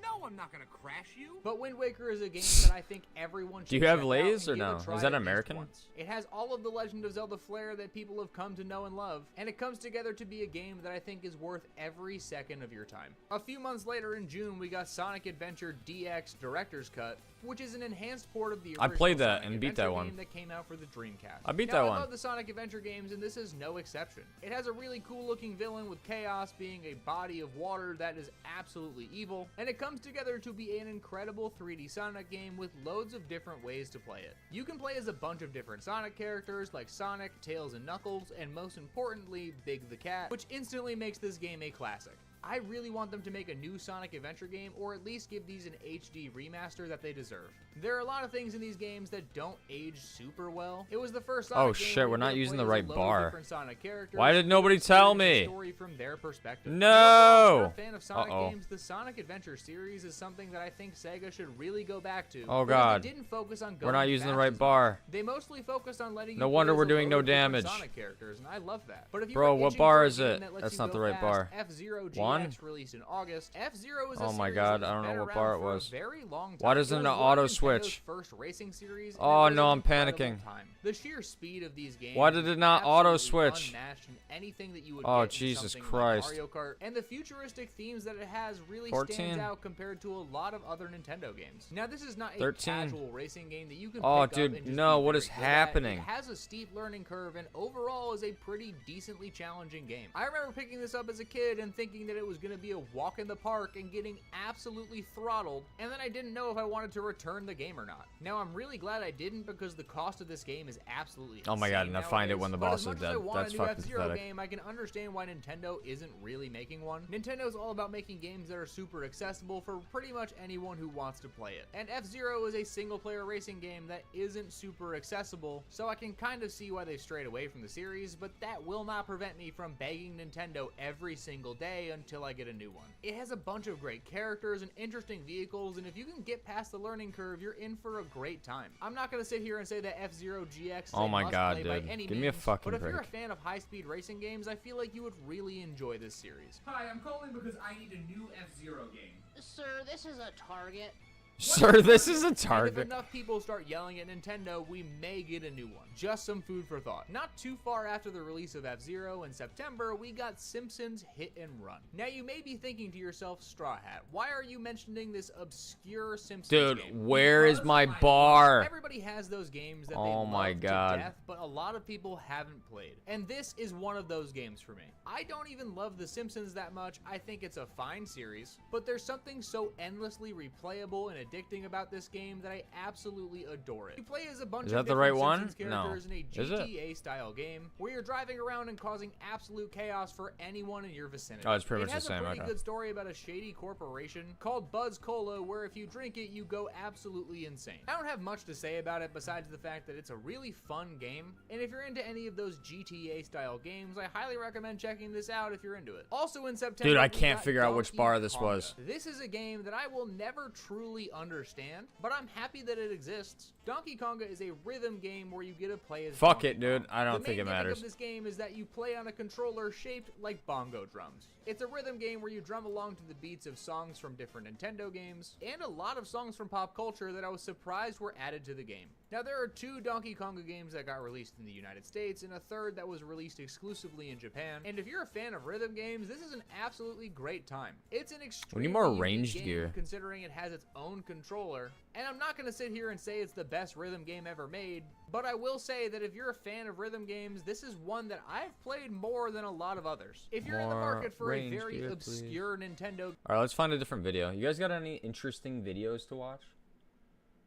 No, I'm not gonna crash you. But Wind Waker is a game that I think everyone should Do you have check out lays and or give a no? try Is that at least American? once. It has all of the Legend of Zelda flair that people have come to know and love, and it comes together to be a game that I think is worth every second of your time. A few months later in June, we got Sonic Adventure DX Director's Cut, which is an enhanced port of the original I played that Sonic and beat that Adventure one. game that came out for the Dreamcast. I beat Now, that one. I love the Sonic Adventure games, and this is no exception. It has a really cool-looking villain with Chaos being a body of water that is absolutely evil, and it comes together to be an incredible 3D Sonic game with loads of different ways to play it. You can play as a bunch of different Sonic characters like Sonic, Tails, and Knuckles, and most importantly, Big the Cat, which instantly makes this game a classic. I really want them to make a new Sonic Adventure game, or at least give these an HD remaster that they deserve. There are a lot of things in these games that don't age super well. It was the first Sonic Oh, game shit, where we're you not get to using play the as a right load of bar. different Sonic characters Why did and nobody experience tell the me? story from their perspective. No! If you're a fan of Sonic Uh-oh. games, the Sonic Adventure series is something that I think Sega should really go back to. Oh, because God. They didn't focus on We're not going using the fast right as much. bar. They mostly focused on letting you No play wonder as we're a doing load no of different damage. Sonic characters, and I love that. But if Bro, you're what itching bar for a is game it? that lets That's you not go the right fast, bar. F-Zero GX One? released in August. F-Zero is a Oh my series God, that I has don't know been what around bar it for a was. very long time. Why doesn't It it was auto one of Nintendo's switch? first racing series, and Oh, it was no, an I'm incredible panicking. time. The sheer speed of these games. Why did it not is auto absolutely switch? unmatched in anything that you would Oh, get in Jesus something Christ. Like Mario Kart, and the futuristic themes that it has really 14? stands out compared to a lot of other Nintendo games. Now, this is not a 13? casual racing game that you can Oh, pick dude, up and just no, be what very is good at. happening? It has a steep learning curve and overall is a pretty decently challenging game. I remember picking this up as a kid and thinking that it was going to be a walk in the park and getting absolutely throttled, and then I didn't know if I wanted to return the game or not. Now, I'm really glad I didn't because the cost of this game is absolutely Oh my God, insane now find it nowadays. when the But boss as is much as dead. I want That's a new fucking F-Zero pathetic. game, I can understand why Nintendo isn't really making one. Nintendo's all about making games that are super accessible for pretty much anyone who wants to play it. And F-Zero is a single-player racing game that isn't super accessible, so I can kind of see why they've strayed away from the series, but that will not prevent me from begging Nintendo every single day until I get a new one. It has a bunch of great characters and interesting vehicles, and if you can get past the learning curve, you're in for a great time. I'm not going to sit here and say that F-Zero GX is Oh a my God, must-play by dude. any Give me a means, fucking but if you're a break. fan of high-speed racing games, I feel like you would really enjoy this series. Hi, I'm calling because I need a new F-Zero game. Sir, this is a Target. Sir, this is a And if target. enough people start yelling at Nintendo, we may get a new one. Just some food for thought. Not too far after the release of F-Zero in September, we got Simpsons Hit and Run. Now you may be thinking to yourself, Straw Hat, why are you mentioning this obscure Simpsons Dude, game? where is my bar? Everybody has those games that they Oh love my to God. death, but a lot of people haven't played. And this is one of those games for me. I don't even love The Simpsons that much. I think it's a fine series, but there's something so endlessly replayable and addicting about this game that I absolutely adore it. You play as a bunch Is of that the right different one? Simpsons No. characters in a Is it? GTA-style game where you're driving around and causing absolute chaos for anyone in your vicinity. Oh, it's pretty much It has the same, a pretty okay. good story about a shady corporation called Buzz Cola where if you drink it, you go absolutely insane. I don't have much to say about it besides the fact that it's a really fun game, and if you're into any of those GTA-style games, I highly recommend checking this out if you're into it. Also in September, Dude, I we can't got figure out which Donkey bar this Konga. was. This is a game that I will never truly understand, but I'm happy that it exists. Donkey Konga is a rhythm game where you get to play as Fuck Donkey it, dude. Kong. I don't think it The main gimmick matters. of this game is that you play on a controller shaped like bongo drums. It's a rhythm game where you drum along to the beats of songs from different Nintendo games, and a lot of songs from pop culture that I was surprised were added to the game. Now, there are 2 Donkey Konga games that got released in the United States, and a third that was released exclusively in Japan. And if you're a fan of rhythm games, this is an absolutely great time. It's an extremely more unique ranged game, gear. considering it has its own controller. And I'm not going to sit here and say it's the best rhythm game ever made, but I will say that if you're a fan of rhythm games, this is one that I've played more than a lot of others. If you're in the More market for a range very gear, obscure Nintendo Alright, let's find a different video. You guys got any interesting videos to watch?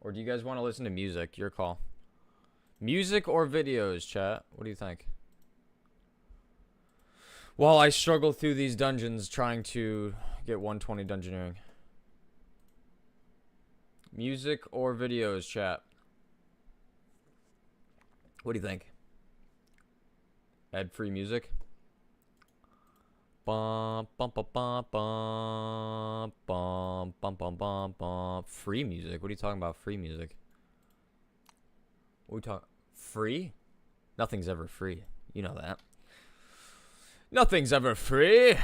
Or do you guys want to listen to music? Your call. Music or videos, chat? What do you think? While I struggle through these dungeons trying to get 120 dungeoneering. Music or videos, chat? What do you think? Ad-free music? Bum, bum, bum, bum, bum, bum, bum, bum, bum, bum. Free music? What are you talking about? Free music? What are we talking? Free? Nothing's ever free. You know that. Nothing's ever free.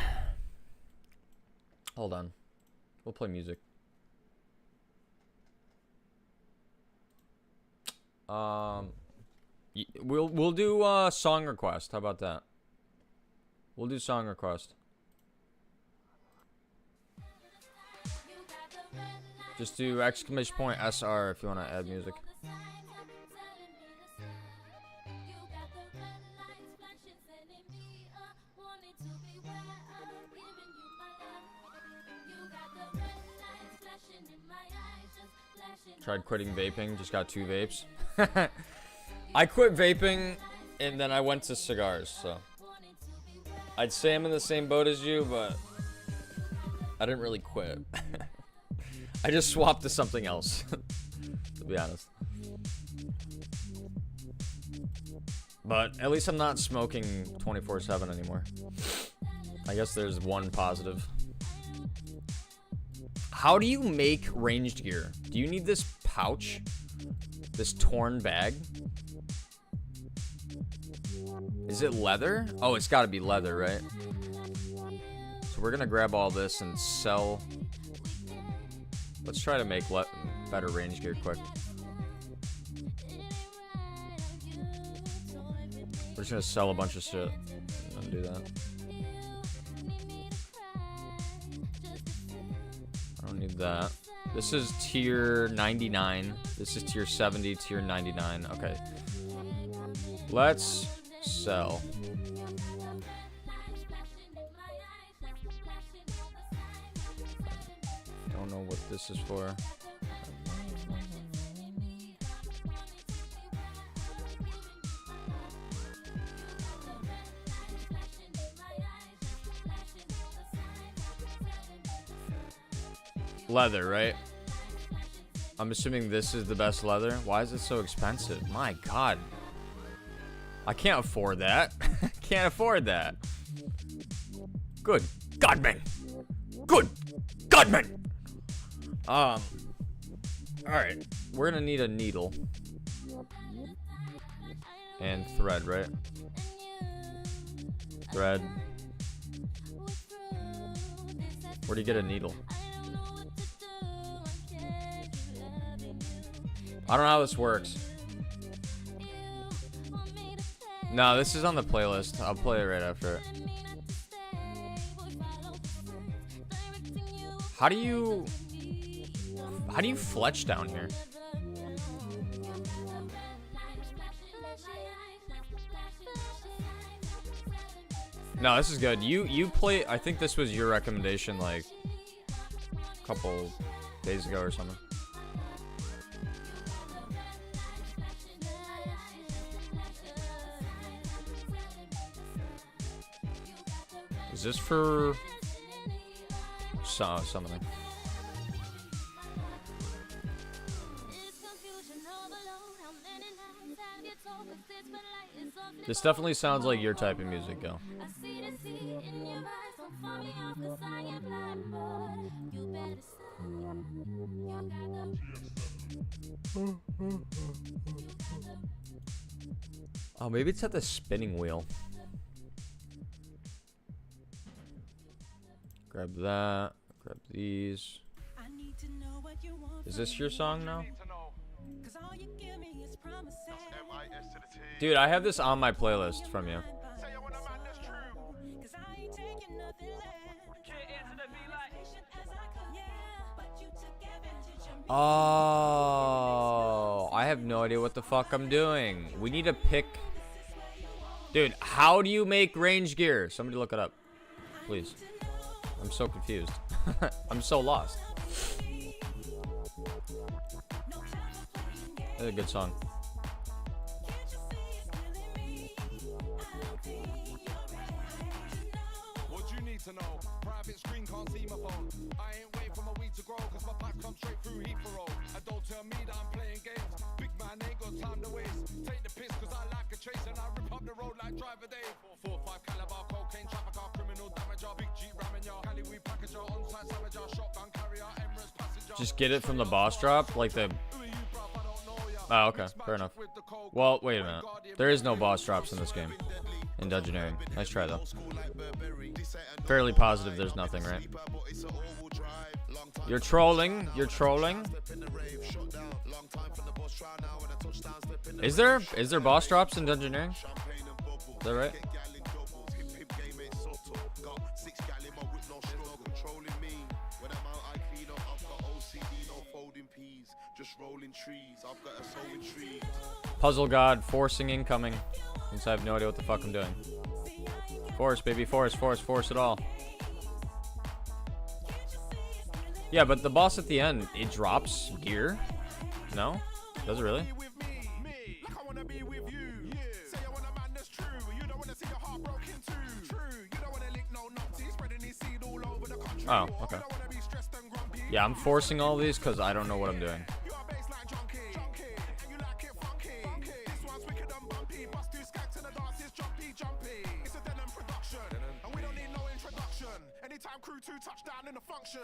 Hold on. We'll play music. We'll do song request. How about that? We'll do song request. Just do exclamation point SR if you want to add music. Tried quitting vaping, just got 2 vapes. I quit vaping and then I went to cigars, so I'd say I'm in the same boat as you, but I didn't really quit. I just swapped to something else, to be honest. But at least I'm not smoking 24/7 anymore. I guess there's one positive. How do you make ranged gear? Do you need this pouch? This torn bag? Is it leather? Oh, it's gotta be leather, right? So we're gonna grab all this and sell. Let's try to make better range gear quick. We're just gonna sell a bunch of shit and do that. I don't need that. This is tier 99. This is tier 70, tier 99. Okay. Let's sell. Don't know what this is for. Leather, right? I'm assuming this is the best leather. Why is it so expensive? My God. I can't afford that. Can't afford that. Good God, man. Good God, man. Alright. We're gonna need a needle. And thread, right? Thread. Where do you get a needle? I don't know how this works. No, this is on the playlist. I'll play it right after it. How do you fletch down here? No, this is good. You play. I think this was your recommendation like a couple days ago or something. Is this for something? This definitely sounds like your type of music, go. Oh, maybe it's at the spinning wheel. Grab that. Grab these. Is this your song now? Dude, I have this on my playlist from you. Oh, I have no idea what the fuck I'm doing. We need to pick. Dude, how do you make range gear? Somebody look it up, please. I'm so confused. I'm so lost. That's a good song. What you need to know, private screen can't see my phone. I ain't waiting for my weed to grow, cause my pack comes straight through Heathrow. And don't tell me that I'm playing games. Big man ain't got time to waste. Take the piss cause I like a chase and I rip up the road like Driver Dave. 4-5 caliber, cocaine trafficker, criminal damager, big Jeep ramming ya, Cali we packager, on-site savager, shotgun carrier, Emirates passenger. Just get it from the boss drop, like the. Oh, okay, fair enough. Well, wait a minute. There is no boss drops in this game. In Dungeoneering. Nice try though. Fairly positive there's nothing, right? You're trolling. You're trolling. Is there boss drops in Dungeoneering? Is that right? Puzzle God, forcing incoming. Since I have no idea what the fuck I'm doing. Force, baby, force it all. Yeah, but the boss at the end, it drops gear? No? Does it really? Oh, okay. Yeah, I'm forcing all these because I don't know what I'm doing. Anytime crew 2 touchdown in the function.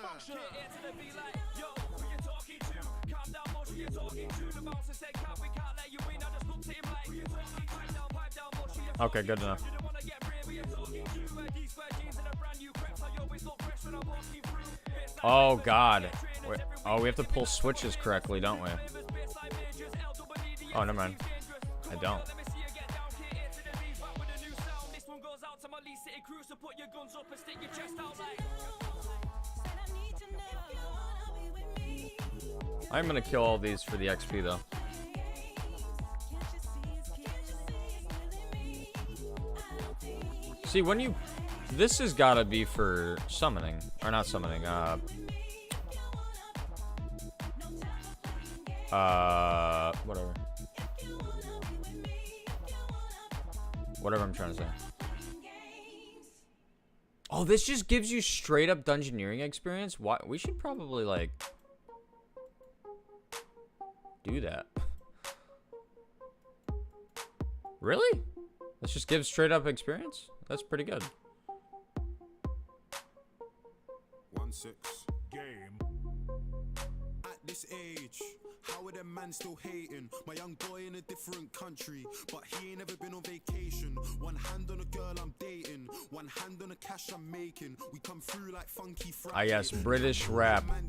Okay, good enough. Oh god. Wait. Oh, we have to pull switches correctly, don't we? Oh, never mind. I don't. I'm gonna kill all these for the XP though. See, when you... This has gotta be for summoning. Or not summoning, whatever. Whatever I'm trying to say. Oh, this just gives you straight up Dungeoneering experience? Why? We should probably, like... do that. Really? Let's just give straight up experience? That's pretty good. 1-6 game. At this age, how are them man still hating? My young boy in a different country, but he ain't ever been on vacation. One hand on a girl I'm dating, one hand on the cash I'm making. We come through like Funky Friday. I guess British rap. I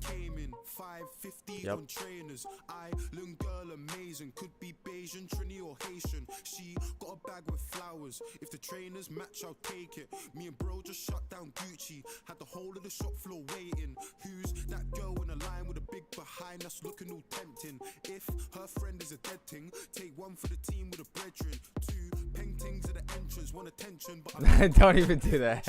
came in 550 on trainers. Island girl amazing, could be Bayesian, Trini or Haitian. She got a bag with flowers. If the trainers match, I'll take it. Me and bro just shut down Gucci. Had the whole of the shop floor waiting. Who's that girl in a line with a big behind us looking all tempting? If her friend is a dead thing, take one for the team with a brethren. 2 paintings at the entrance, one attention, but don't even do that.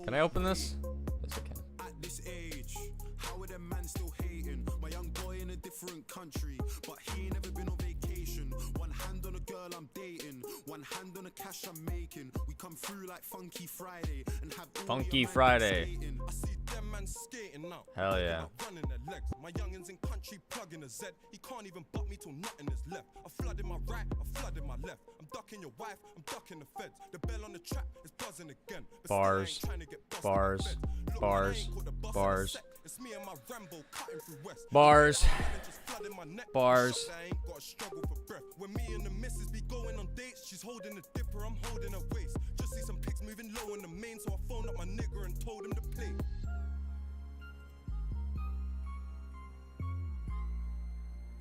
Can I open this? Yes, I can. At this age, how are them man still hating? My young boy in a different country, but he ain't never been on vacation. One hand on a girl I'm dating, one hand on the cash I'm making. We come through like Funky Friday and have Funky Friday. I see Them man skating now. Hell yeah. Running their legs. My youngins in country plugging a Z. He can't even butt me till nothing is left. I flooded my right, I flooded my left. I'm ducking your wife, I'm ducking the feds. The bell on the trap is buzzing again. But still I ain't trying to get busted Bars. in bed. Look, Bars. I ain't caught the bus in a Bars. sec. It's me and my Rambo cutting through West. Bars. Just flooding my neck. Bars. Shot that I ain't got a struggle for breath. When me and the missus be going on dates, she's holding a dipper, I'm holding her waist. Just see some pics moving low in the main, so I phoned up my nigga and told him to play.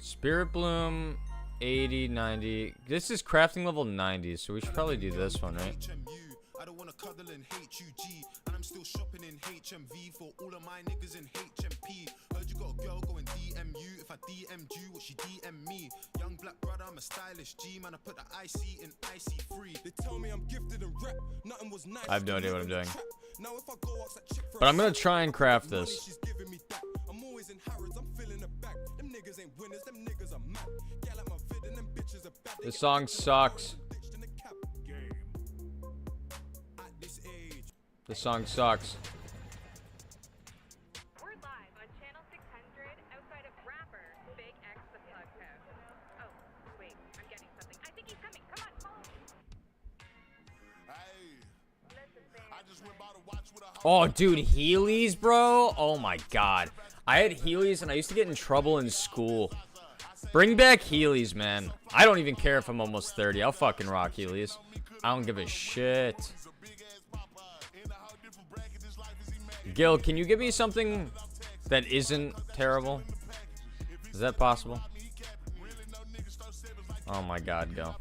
Spirit Bloom 80, 90. This is crafting level 90, so we should probably do this one, right? I don't wanna cuddle in HUG, and I'm still shopping in HMV for all of my niggas in HMP. Heard you got a girl going DM you. If I DM'd you, what she DM me? Young black brother, I'm a stylish G, man. I put the IC in IC3. They tell me I'm gifted in rap. Nothing was nice. I have no idea what I'm doing. Now if I go ask that chick for But I'm gonna try and craft money, this. she's giving me that. I'm always in Harrods, I'm filling the back. Them niggas ain't winners, them niggas are mad. Yeah, like my vid and them bitches are bad. This song sucks. This song sucks. We're live on channel 600 outside of rapper Big X the Plug House. Oh, wait, I'm getting something. I think he's coming. Come on, follow me. I just went by to watch with a Oh, dude, Heelys, bro. Oh my god. I had Heelys and I used to get in trouble in school. Bring back Heelys, man. I don't even care if I'm almost 30. I'll fucking rock Heelys. I don't give a shit. Gil, can you give me something that isn't terrible? Is that possible? Oh my god, Gil.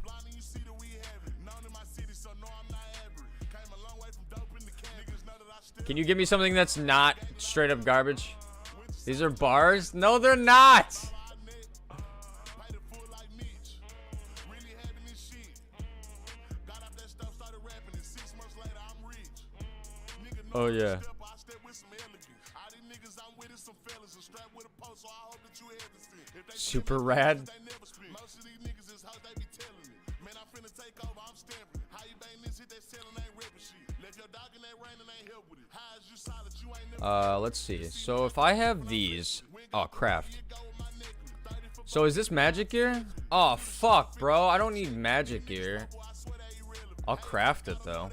Can you give me something that's not straight up garbage? These are bars? No, they're not! Oh yeah. Super rad. Let's see. So if I have these, oh, craft. So is this magic gear? Oh, fuck, bro. I don't need magic gear. I'll craft it, though.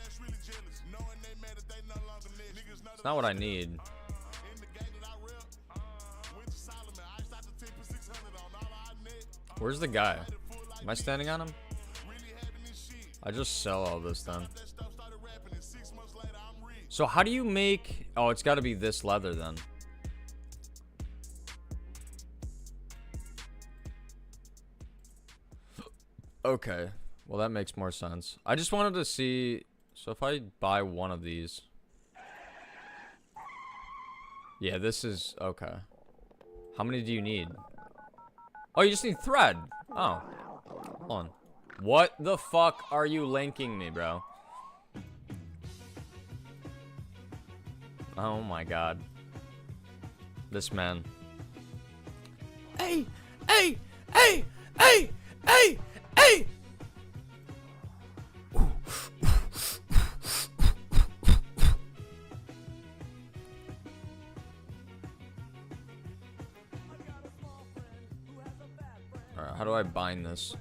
It's not what I need. Where's the guy? Am I standing on him? I just sell all this then. So how do you make... Oh, it's got to be this leather then. Okay. Well, that makes more sense. I just wanted to see... So if I buy one of these... Yeah, this is... Okay. How many do you need? Oh, you just need thread. Oh. Hold on. What the fuck are you linking me, bro? Oh my god. This man. Hey! Hey! Hey! Hey! Hey! Hey! Alright, how do I bind this?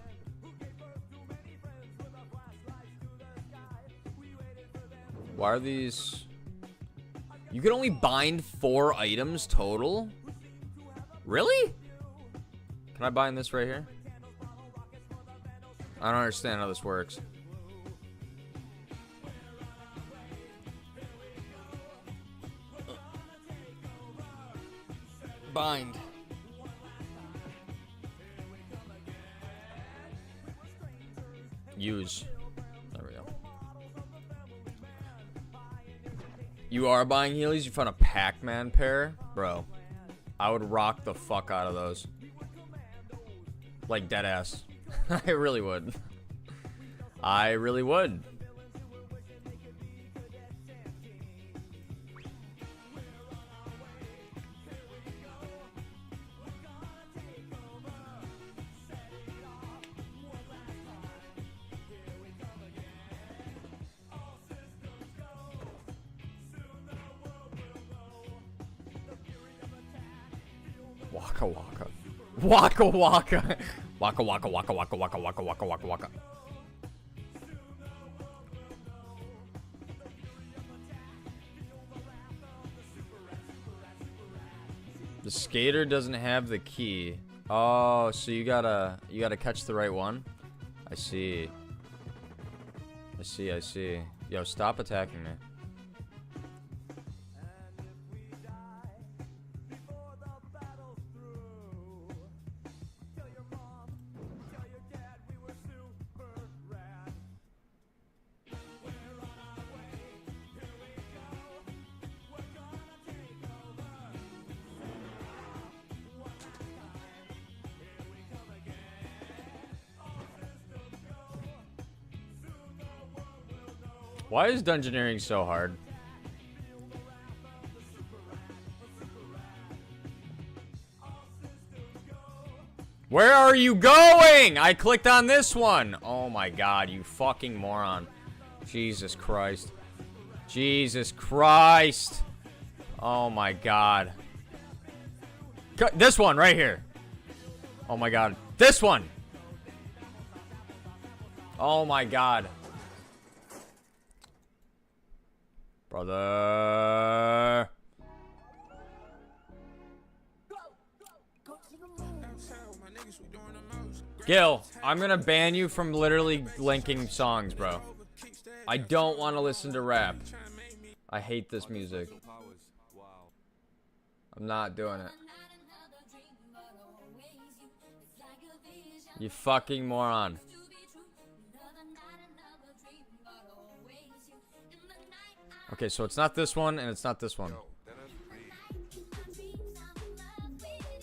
Why are these... You can only bind 4 items total? Really? Can I bind this right here? I don't understand how this works. Bind. Use. There we go. You are buying Heelys? You found a Pac-Man pair? Bro, I would rock the fuck out of those. Like, dead ass. I really would. I really would. Waka waka. Waka waka. Waka waka waka waka waka waka waka waka waka. The skater doesn't have the key. Oh, so you gotta catch the right one? I see. I see. Yo, stop attacking me. Why is dungeoneering so hard? Where are you going? I clicked on this one. Oh my god, you fucking moron. Jesus Christ. Jesus Christ. Oh my god. This one right here. Oh my god. This one. Oh my god. Brother. Gil, I'm gonna ban you from literally linking songs, bro. I don't want to listen to rap. I hate this music. I'm not doing it. You fucking moron. Okay, so it's not this one, and it's not this one.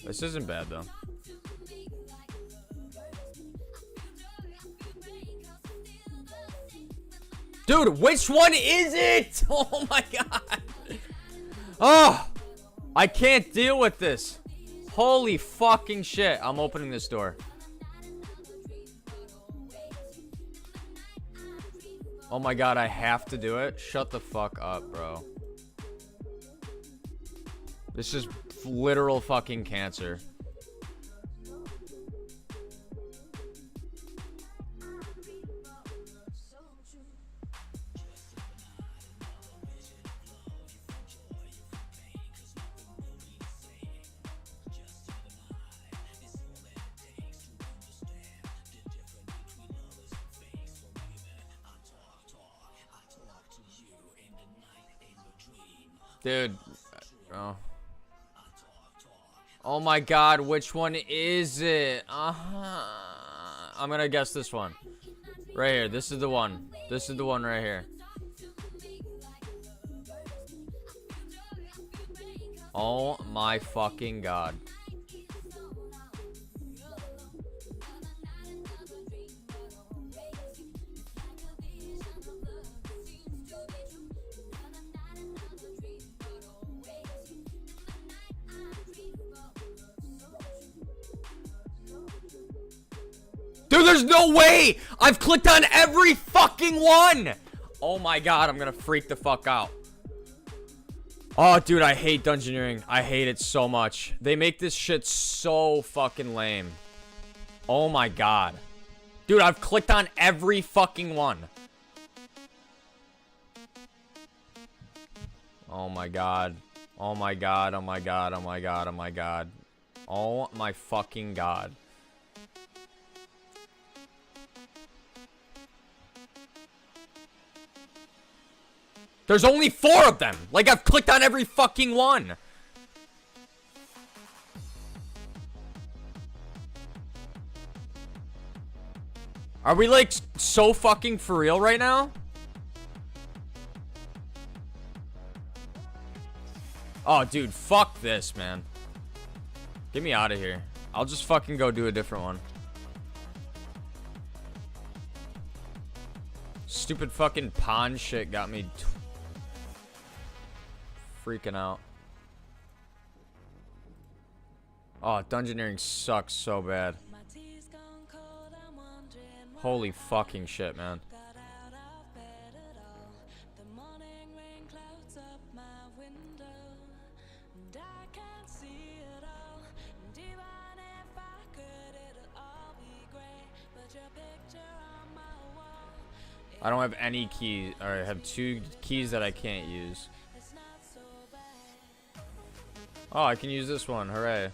This isn't bad, though. Dude, which one is it? Oh my god. Oh, I can't deal with this. Holy fucking shit. I'm opening this door. Oh my god, I have to do it? Shut the fuck up, bro. This is literal fucking cancer. Dude. Oh. Oh my god, which one is it? I'm gonna guess this one. Right here. This is the one. This is the one right here. Oh my fucking god. Dude, there's no way! I've clicked on every fucking one! Oh my god, I'm gonna freak the fuck out. Oh, dude, I hate dungeoneering. I hate it so much. They make this shit so fucking lame. Oh my god. Dude, I've clicked on every fucking one. Oh my god. Oh my god, oh my god, oh my god, oh my god. Oh my fucking god. There's only 4 of them. Like, I've clicked on every fucking one. Are we, like, so fucking for real right now? Oh, dude, fuck this, man. Get me out of here. I'll just fucking go do a different one. Stupid fucking pond shit got me freaking out. Oh, dungeoneering sucks so bad. Holy fucking shit, man. I don't have any keys. Or I have 2 keys that I can't use. Oh, I can use this one. Hooray.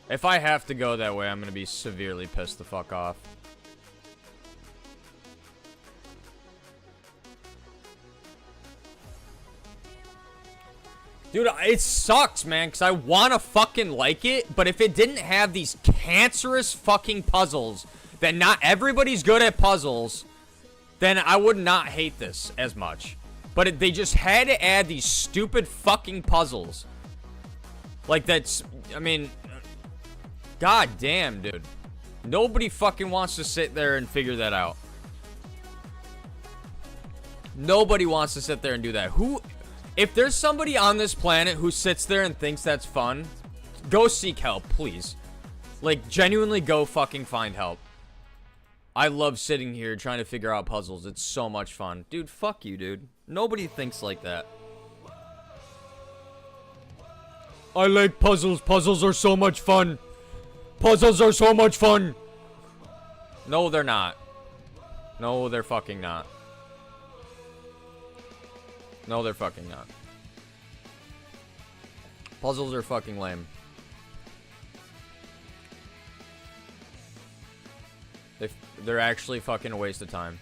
If I have to go that way, I'm going to be severely pissed the fuck off. Dude, it sucks, man, because I want to fucking like it, but if it didn't have these cancerous fucking puzzles, then not everybody's good at puzzles, then I would not hate this as much. But they just had to add these stupid fucking puzzles. Like, that's, I mean, god damn, dude. Nobody fucking wants to sit there and figure that out. Nobody wants to sit there and do that. If there's somebody on this planet who sits there and thinks that's fun, go seek help, please. Like, genuinely go fucking find help. I love sitting here trying to figure out puzzles. It's so much fun. Dude, fuck you, dude. Nobody thinks like that. I like puzzles. Puzzles are so much fun. Puzzles are so much fun. No, they're not. No, they're fucking not. No, they're fucking not. Puzzles are fucking lame. They're actually fucking a waste of time.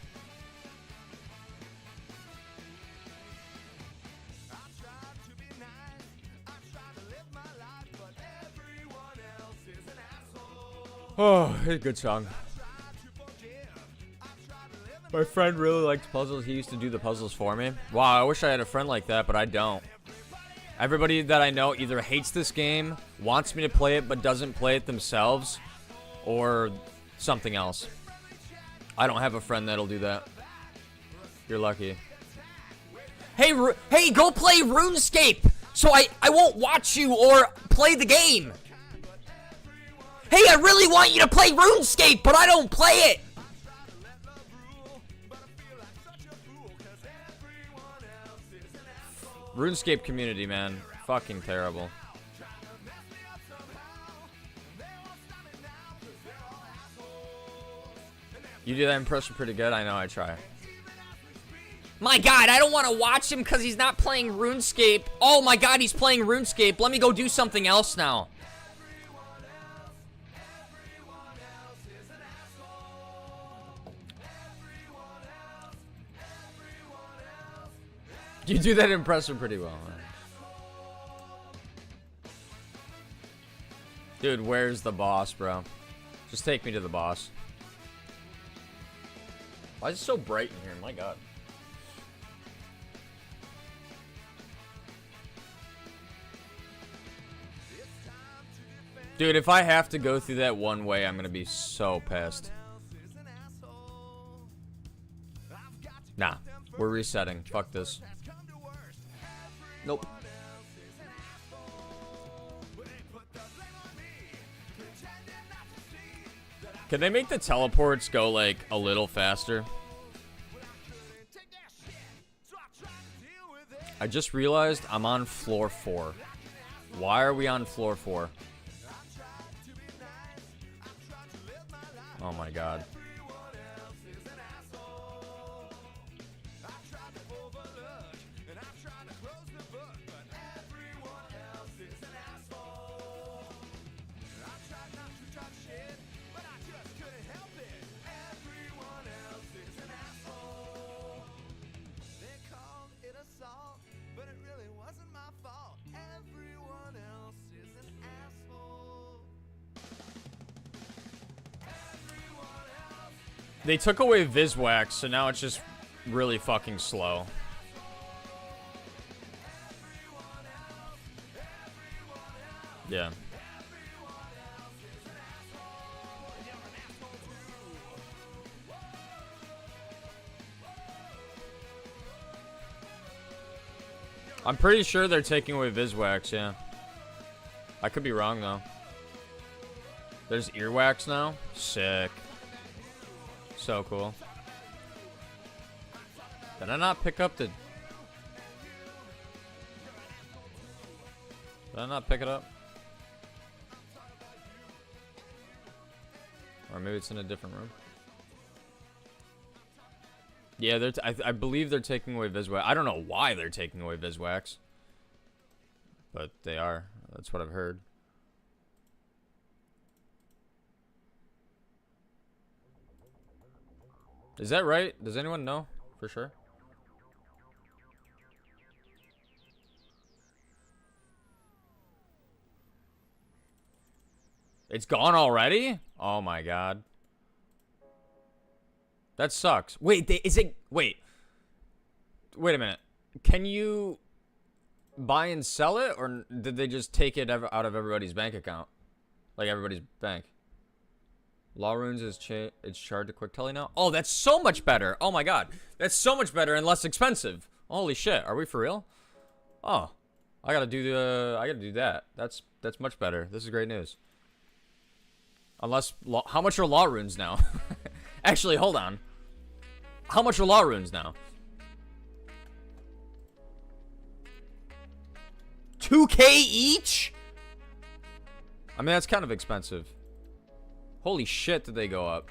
Oh, it's a good song. My friend really likes puzzles. He used to do the puzzles for me. Wow, I wish I had a friend like that, but I don't. Everybody that I know either hates this game, wants me to play it, but doesn't play it themselves, or something else. I don't have a friend that'll do that. You're lucky. Hey, hey, go play RuneScape, so I won't watch you or play the game. Hey, I really want you to play RuneScape, but I don't play it. RuneScape community, man. Fucking terrible. You do that impression pretty good. I know, I try. My god, I don't want to watch him because he's not playing RuneScape. Oh my god, he's playing RuneScape. Let me go do something else now. You do that impression pretty well. Dude, where's the boss, bro? Just take me to the boss. Why is it so bright in here? My god. Dude, if I have to go through that one way, I'm gonna be so pissed. Nah, we're resetting. Fuck this. Nope. Can they make the teleports go, like, a little faster? I just realized I'm on floor 4. Why are we on floor 4? Oh my god. They took away Viswax, so now it's just really fucking slow. Yeah. I'm pretty sure they're taking away Viswax, yeah. I could be wrong, though. There's earwax now? Sick. So cool. Did I not pick up the... Did I not pick it up? Or maybe it's in a different room. Yeah, I believe they're taking away Viswax. I don't know why they're taking away Viswax. But they are. That's what I've heard. Is that right? Does anyone know for sure? It's gone already? Oh my god. That sucks. Wait, wait. Wait a minute. Can you buy and sell it, or did they just take it out of everybody's bank account? Like everybody's bank. Law Runes is it's charged to quick telly now? Oh, that's so much better. Oh my god. That's so much better and less expensive. Holy shit. Are we for real? Oh. I gotta do that. That's much better. This is great news. Unless, how much are Law Runes now? Actually, hold on. How much are Law Runes now? 2K each? I mean, that's kind of expensive. Holy shit, did they go up?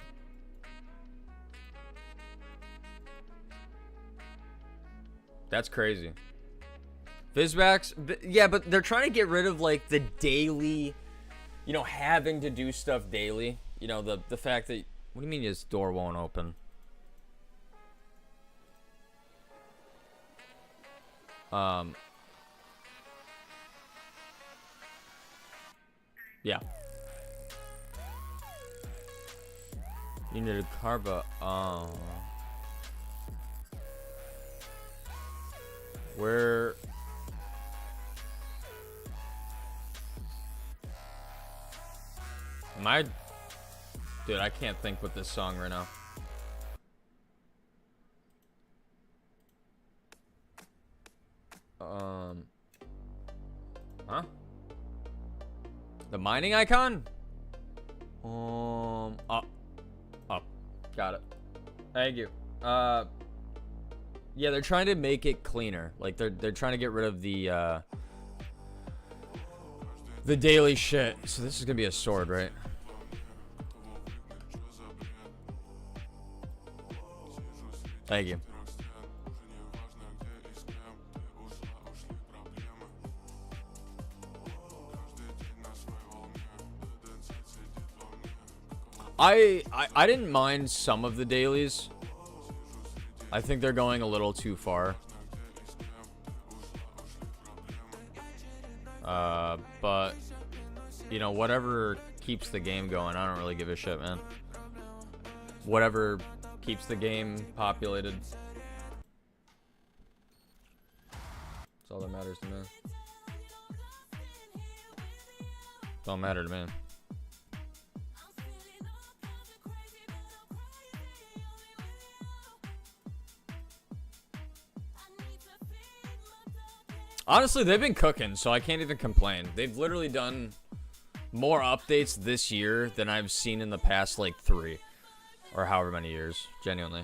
That's crazy. Visvax, yeah, but they're trying to get rid of, like, the daily, you know, having to do stuff daily. You know, the fact that, what do you mean his door won't open? Yeah. You need to carve a, where... Am I... Dude, I can't think with this song right now. Huh? The mining icon? Up. Got it. Thank you. Yeah, they're trying to make it cleaner. Like they're trying to get rid of the daily shit. So this is gonna be a sword, right? Thank you. I didn't mind some of the dailies. I think they're going a little too far. But you know, whatever keeps the game going, I don't really give a shit, man. Whatever keeps the game populated. That's all that matters to me. Don't matter to me. Honestly, they've been cooking, so I can't even complain. They've literally done more updates this year than I've seen in the past, like, 3. Or however many years, genuinely.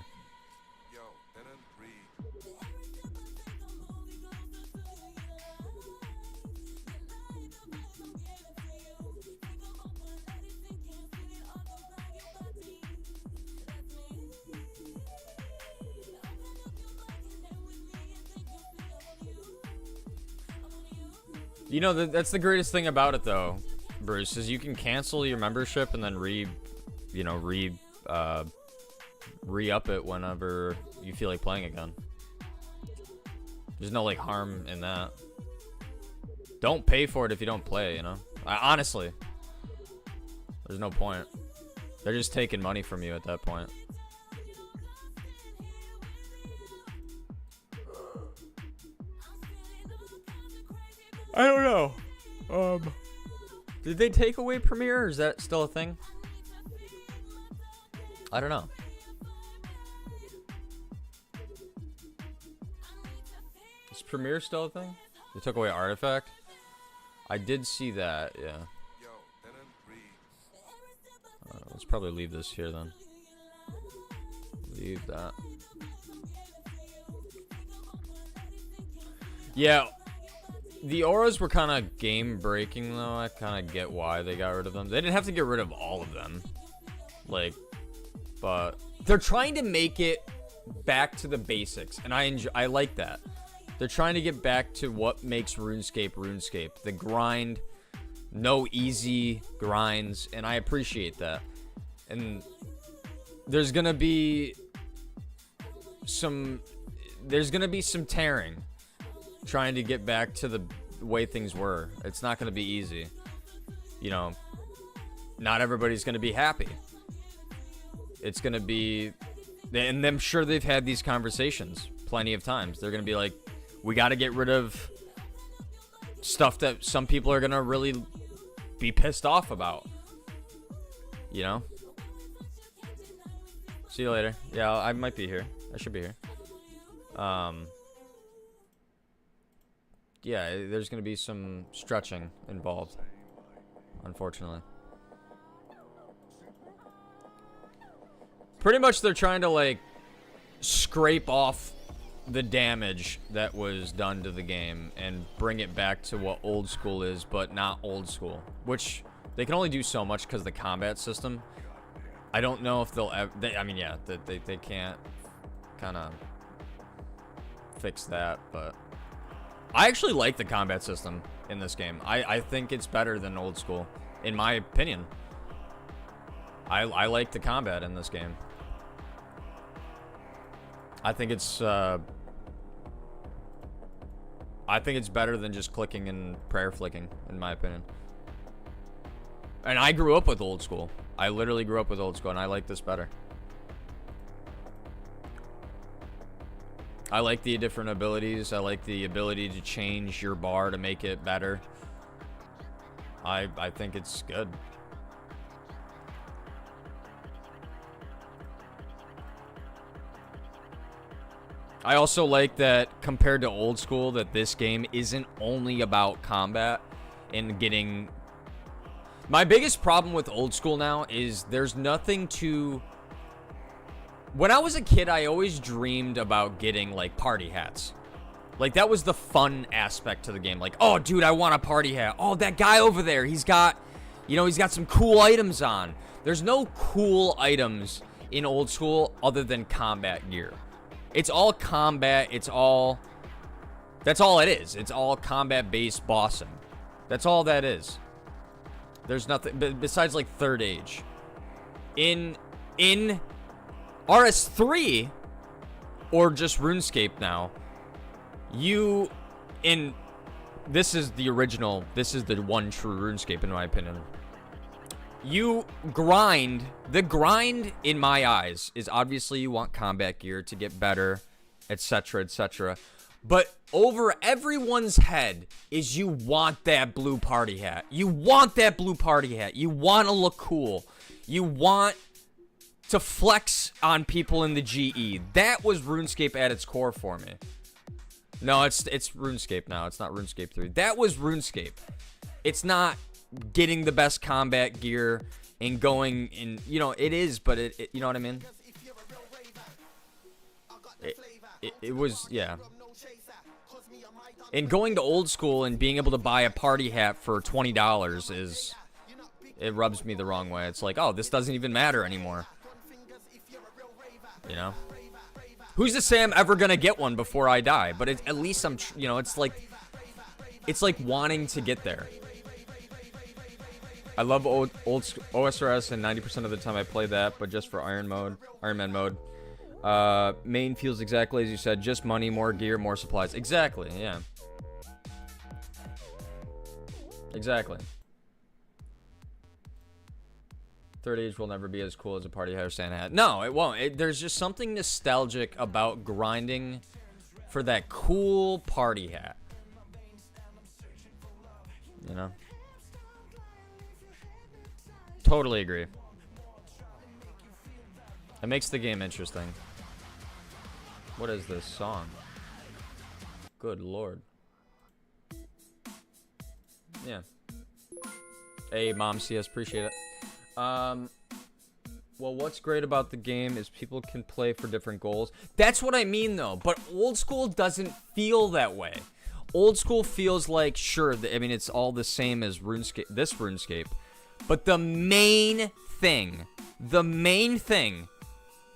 You know, that's the greatest thing about it, though, Bruce, is you can cancel your membership and then re-up it whenever you feel like playing again. There's no, like, harm in that. Don't pay for it if you don't play, you know? Honestly. There's no point. They're just taking money from you at that point. I don't know. Did they take away Premiere, or is that still a thing? I don't know. Is Premiere still a thing? They took away Artifact? I did see that, yeah. Let's probably leave this here then. Leave that. Yeah. The auras were kind of game breaking, though. I kind of get why they got rid of them. They didn't have to get rid of all of them. Like, but they're trying to make it back to the basics, and I like that. They're trying to get back to what makes RuneScape RuneScape. The grind, no easy grinds, and I appreciate that. And there's gonna be some tearing, trying to get back to the way things were. It's not gonna be easy. You know, not everybody's gonna be happy. It's gonna be, and I'm sure they've had these conversations plenty of times. They're gonna be like, we got to get rid of stuff that some people are gonna really be pissed off about. You know? See you later. Yeah, I might be here. I should be here. Yeah, there's gonna be some stretching involved, unfortunately. Pretty much they're trying to, like, scrape off the damage that was done to the game and bring it back to what old school is, but not old school. Which they can only do so much because of the combat system. I don't know if they'll ever... I mean, yeah, they can't kind of fix that, but... I actually like the combat system in this game. I think it's better than old school, in my opinion. I like the combat in this game. I think it's better than just clicking and prayer flicking, in my opinion. And I grew up with old school. I literally grew up with old school, and I like this better. I like the different abilities. I like the ability to change your bar to make it better. I think it's good. I also like that, compared to old school, that this game isn't only about combat and getting... My biggest problem with old school now is there's nothing to... When I was a kid, I always dreamed about getting, like, party hats. Like, that was the fun aspect to the game. Like, oh, dude, I want a party hat. Oh, that guy over there, he's got... You know, he's got some cool items on. There's no cool items in old school other than combat gear. It's all combat. It's all... That's all it is. It's all combat-based bossing. That's all that is. There's nothing... Besides, like, Third Age. In RS3, or just RuneScape now, you... This is the original... This is the one true RuneScape, in my opinion. You grind. The grind, in my eyes, is obviously you want combat gear to get better, etc., etc. But over everyone's head is you want that blue party hat. You want that blue party hat. You want to look cool. You want to flex on people in the GE. That was RuneScape at its core for me. No, it's RuneScape now. It's not RuneScape 3. That was RuneScape. It's not getting the best combat gear and going in, you know, it is, but it you know what I mean? It was, yeah. And going to old school and being able to buy a party hat for $20 is, it rubs me the wrong way. It's like, oh, this doesn't even matter anymore. You know? Who's to say I'm ever gonna get one before I die? But at least I'm, you know, it's like wanting to get there. I love old OSRS, and 90% of the time I play that, but just for Iron Man mode. Main feels exactly as you said, just money, more gear, more supplies. Exactly, yeah. Exactly. Third Age will never be as cool as a party hat or Santa hat. No, it won't. There's just something nostalgic about grinding for that cool party hat. You know? Totally agree. It makes the game interesting. What is this song? Good lord. Yeah. Hey, Mom CS, appreciate it. Well, what's great about the game is people can play for different goals. That's what I mean, though. But old school doesn't feel that way. Old school feels like, sure, I mean, it's all the same as RuneScape, this RuneScape. But the main thing,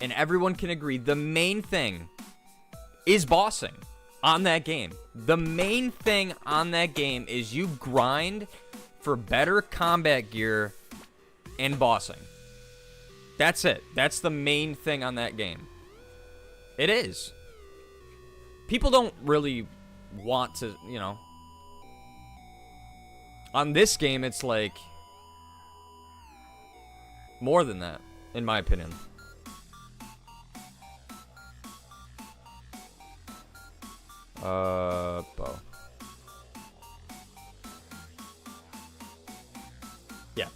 and everyone can agree, the main thing is bossing on that game. The main thing on that game is you grind for better combat gear and bossing. That's it. That's the main thing on that game. It is. People don't really want to, you know. On this game, it's like more than that, in my opinion. Bow. Yeah.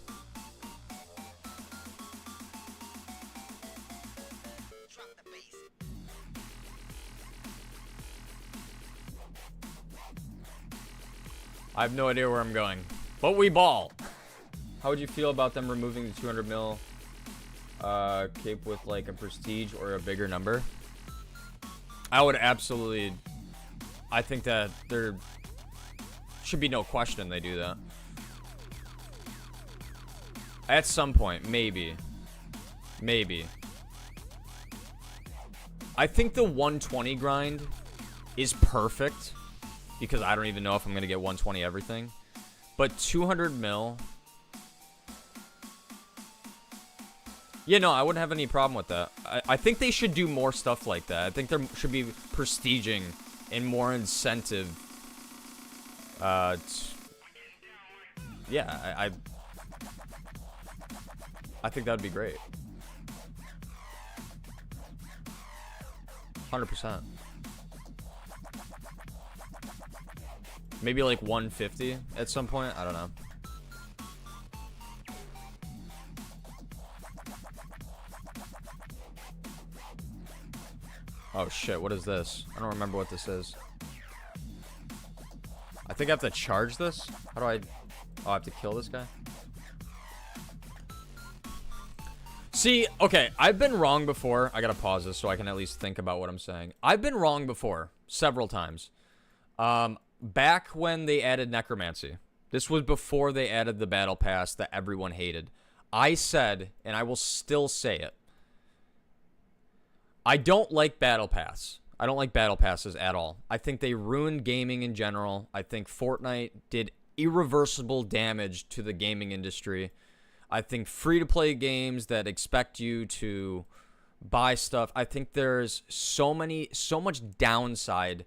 I have no idea where I'm going, but we ball. How would you feel about them removing the 200 mil cape with like a prestige or a bigger number? I would absolutely. I think that there should be no question they do that. At some point, maybe. Maybe. I think the 120 grind is perfect because I don't even know if I'm going to get 120 everything. But 200 mil. Yeah, no, I wouldn't have any problem with that. I think they should do more stuff like that. I think there should be prestiging and more incentive. Yeah, I think that would be great. 100%. Maybe like 150 at some point. I don't know. Oh shit, what is this? I don't remember what this is. I think I have to charge this? How do I... Oh, I have to kill this guy? See, okay, I've been wrong before. I gotta pause this so I can at least think about what I'm saying. I've been wrong before, several times. Back when they added Necromancy. This was before they added the Battle Pass that everyone hated. I said, and I will still say it, I don't like Battle Pass. I don't like Battle Passes at all. I think they ruined gaming in general. I think Fortnite did irreversible damage to the gaming industry. I think free-to-play games that expect you to buy stuff, I think there's so much downside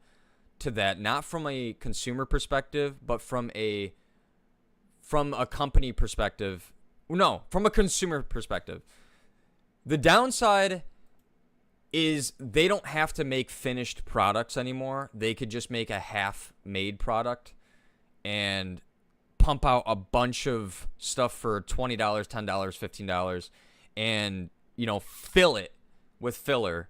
to that, not from a consumer perspective, but from a company perspective. No, from a consumer perspective. The downside is they don't have to make finished products anymore. They could just make a half-made product and pump out a bunch of stuff for $20, $10, $15 and, you know, fill it with filler.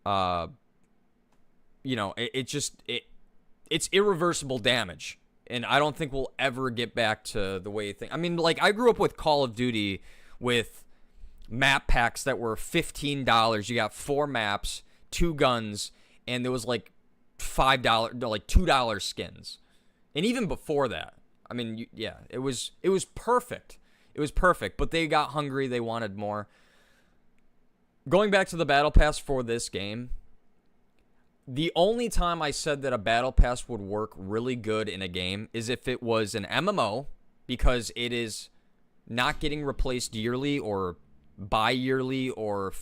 You know, it's irreversible damage. And I don't think we'll ever get back to the way you think. I mean, like, I grew up with Call of Duty with map packs that were $15. You got 4 maps, 2 guns, and there was like $5, like $2 skins. And even before that, I mean, yeah, it was perfect. It was perfect, but they got hungry. They wanted more. Going back to the Battle Pass for this game, the only time I said that a Battle Pass would work really good in a game is if it was an MMO, because it is not getting replaced yearly or bi-yearly or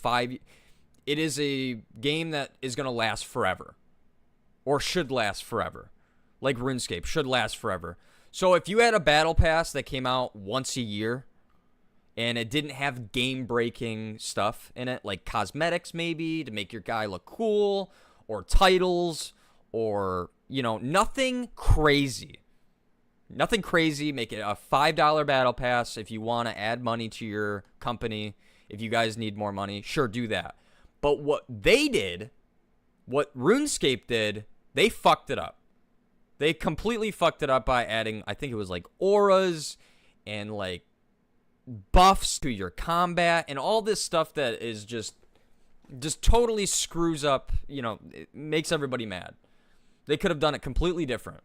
it is a game that is going to last forever or should last forever. Like RuneScape should last forever. So if you had a Battle Pass that came out once a year and it didn't have game-breaking stuff in it, like cosmetics maybe to make your guy look cool, or titles, or, you know, nothing crazy. Nothing crazy. Make it a $5 Battle Pass if you want to add money to your company. If you guys need more money, sure, do that. But what they did, what RuneScape did, they fucked it up. They completely fucked it up by adding, I think it was like auras and like buffs to your combat and all this stuff that is just totally screws up, you know, it makes everybody mad. They could have done it completely different.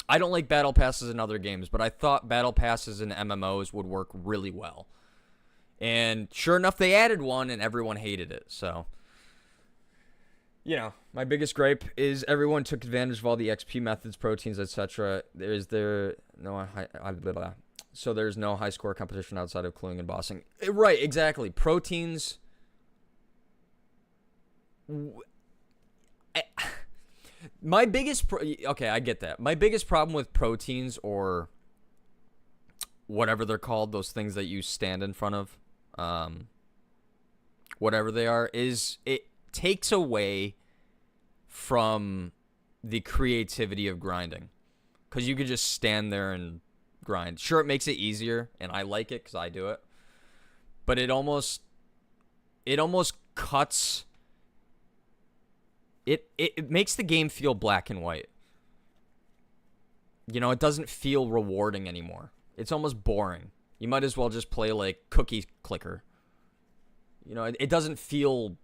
I don't like battle passes in other games, but I thought battle passes in MMOs would work really well. And sure enough, they added one, and everyone hated it. So, you know, my biggest gripe is everyone took advantage of all the XP methods, proteins, etc. There's no high score competition outside of cluing and bossing. Right, exactly. Proteins. My biggest okay, I get that. My biggest problem with proteins, or whatever they're called, those things that you stand in front of, whatever they are, is it takes away from the creativity of grinding, because you could just stand there and grind. Sure, it makes it easier, and I like it because I do it, but it almost cuts. It makes the game feel black and white. You know, it doesn't feel rewarding anymore. It's almost boring. You might as well just play like Cookie Clicker. You know, it doesn't feel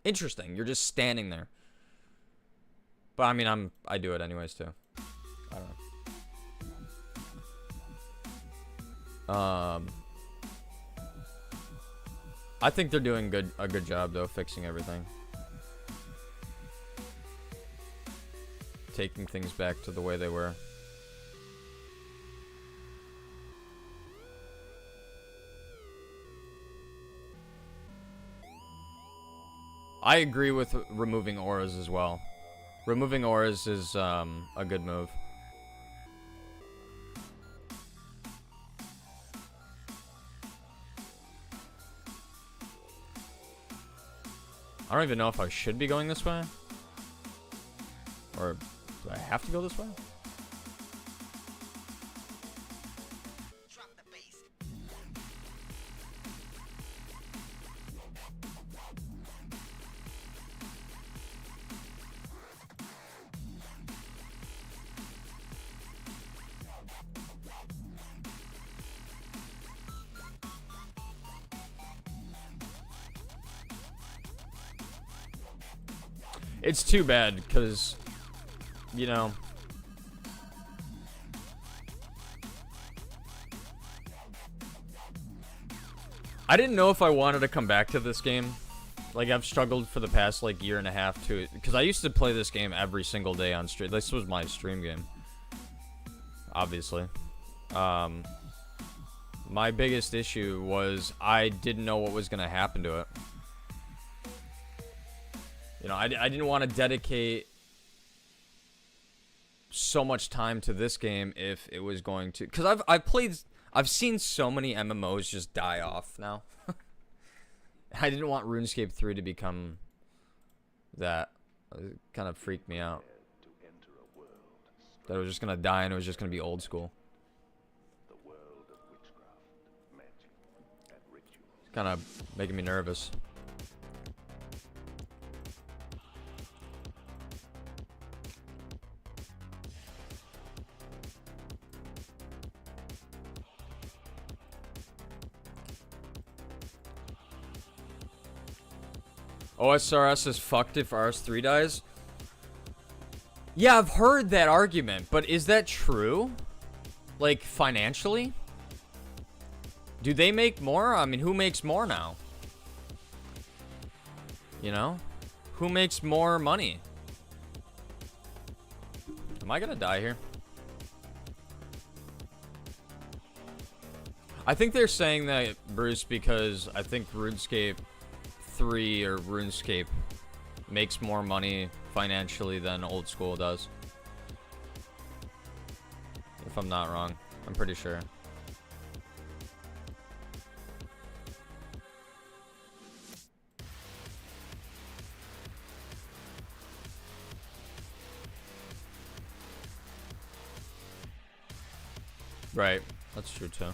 interesting. You're just standing there. But I mean, I do it anyways too. I don't know. I think they're doing a good job though, fixing everything. Taking things back to the way they were. I agree with removing auras as well. Removing auras is a good move. I don't even know if I should be going this way. Or do I have to go this way? It's too bad, because, you know, I didn't know if I wanted to come back to this game. Like, I've struggled for the past, like, year and a half to, because I used to play this game every single day on stream. This was my stream game, obviously. My biggest issue was I didn't know what was going to happen to it. You know, I didn't want to dedicate so much time to this game if it was going to... Because I've seen so many MMOs just die off now. I didn't want RuneScape 3 to become that. It kind of freaked me out. That it was just going to die and it was just going to be old school. It's kind of making me nervous. OSRS is fucked if RS3 dies? Yeah, I've heard that argument, but is that true? Like, financially? Do they make more? I mean, who makes more now? You know? Who makes more money? Am I gonna die here? I think they're saying that, Bruce, because I think RuneScape 3 or RuneScape makes more money financially than old school does. If I'm not wrong. I'm pretty sure. Right. That's true too.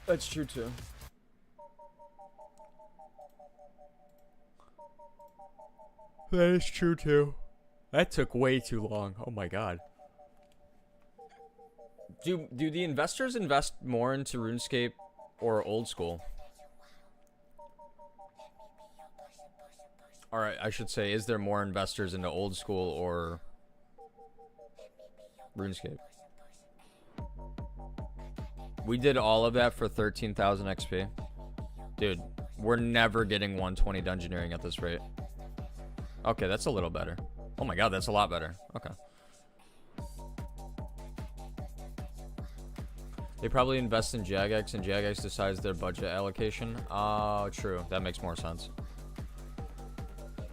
That's true too. That is true too. That took way too long. Oh my god. Do the investors invest more into RuneScape or old school? Alright, I should say, is there more investors into old school or RuneScape. We did all of that for 13,000 XP. Dude, we're never getting 120 dungeoneering at this rate. Okay, that's a little better. Oh my god, that's a lot better. Okay. They probably invest in Jagex, and Jagex decides their budget allocation. Oh, true. That makes more sense.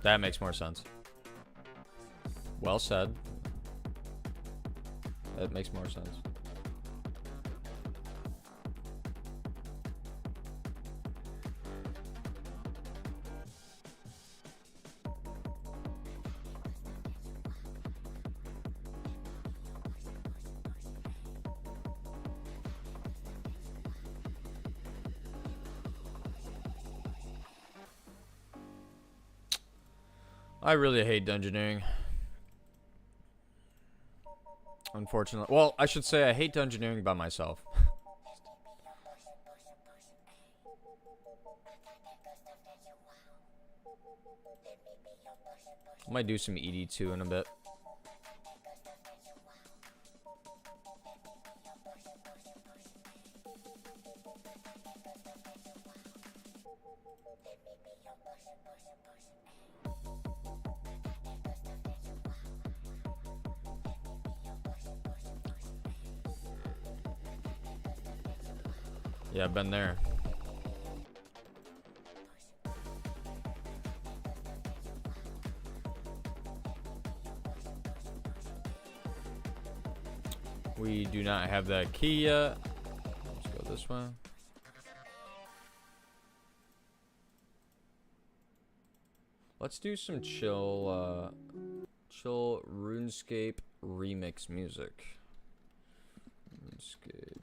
That makes more sense. Well said. That makes more sense. I really hate dungeoneering. Unfortunately. Well, I should say I hate dungeoneering by myself. I might do some ED2 in a bit. Yeah, I've been there. We do not have that key yet. Let's go this way. Let's do some chill RuneScape remix music. RuneScape.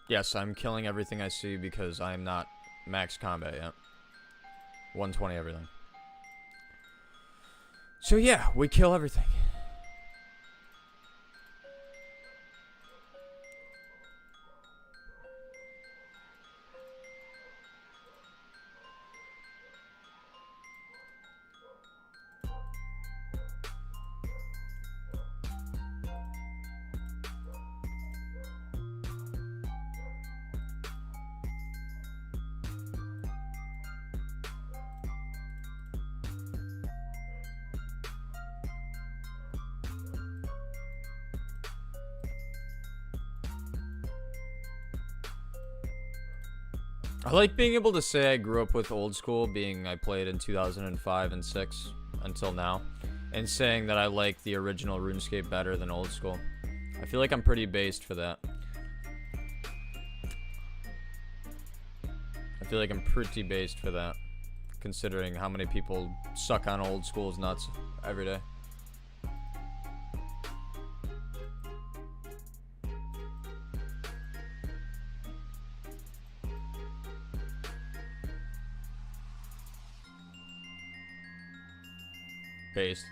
Yes, I'm killing everything I see because I'm not max combat yet. 120 everything. So yeah, we kill everything. I like being able to say I grew up with old school, being I played in 2005 and 6 until now, and saying that I like the original RuneScape better than old school. I feel like I'm pretty based for that. I feel like I'm pretty based for that, considering how many people suck on old school's nuts every day. Based.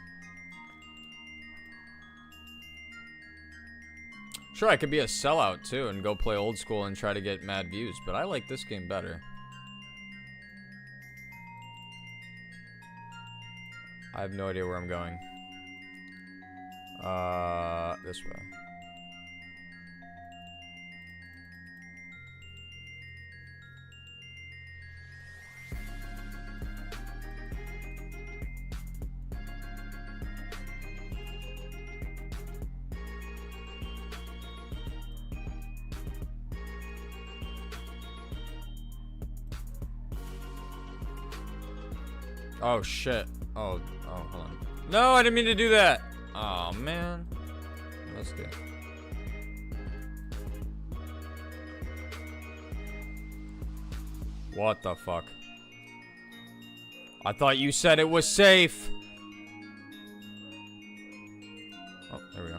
Sure, I could be a sellout too and go play old school and try to get mad views, but I like this game better. I have no idea where I'm going. This way. Oh shit. Oh, hold on. No, I didn't mean to do that. Oh man. That's good. What the fuck? I thought you said it was safe. Oh, there we go.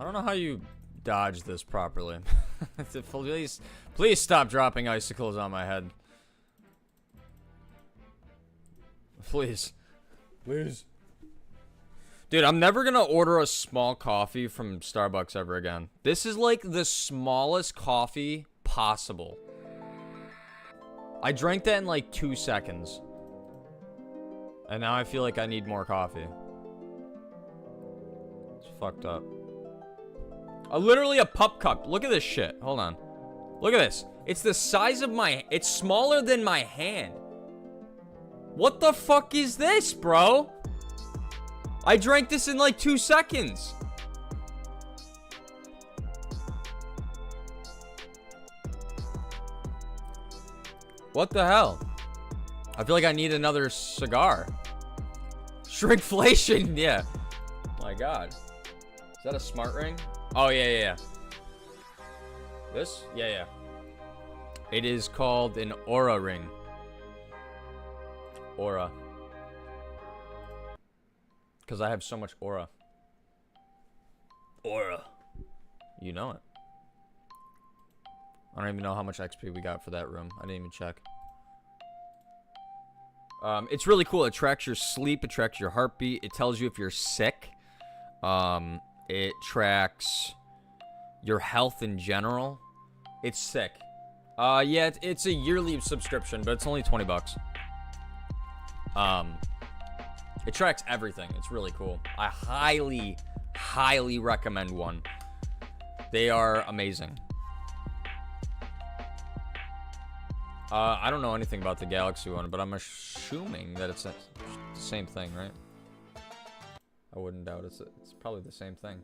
I don't know how you dodge this properly. Please stop dropping icicles on my head. Please. Please. Dude, I'm never gonna order a small coffee from Starbucks ever again. This is like the smallest coffee possible. I drank that in like 2 seconds. And now I feel like I need more coffee. It's fucked up. Literally a pup cup. Look at this shit. Hold on. Look at this. It's the size of my... It's smaller than my hand. What the fuck is this, bro? I drank this in like 2 seconds. What the hell? I feel like I need another cigar. Shrinkflation, yeah. My God. Is that a smart ring? Oh, yeah. This? Yeah. It is called an aura ring. Aura. Because I have so much aura. Aura. You know it. I don't even know how much XP we got for that room. I didn't even check. It's really cool. It tracks your sleep. It tracks your heartbeat. It tells you if you're sick. It tracks your health in general. It's sick. Yeah, it's a yearly subscription, but it's only 20 bucks. It tracks everything. It's really cool. I highly recommend one. They are amazing. I don't know anything about the Galaxy one, but I'm assuming that it's the same thing, right? I wouldn't doubt it's probably the same thing.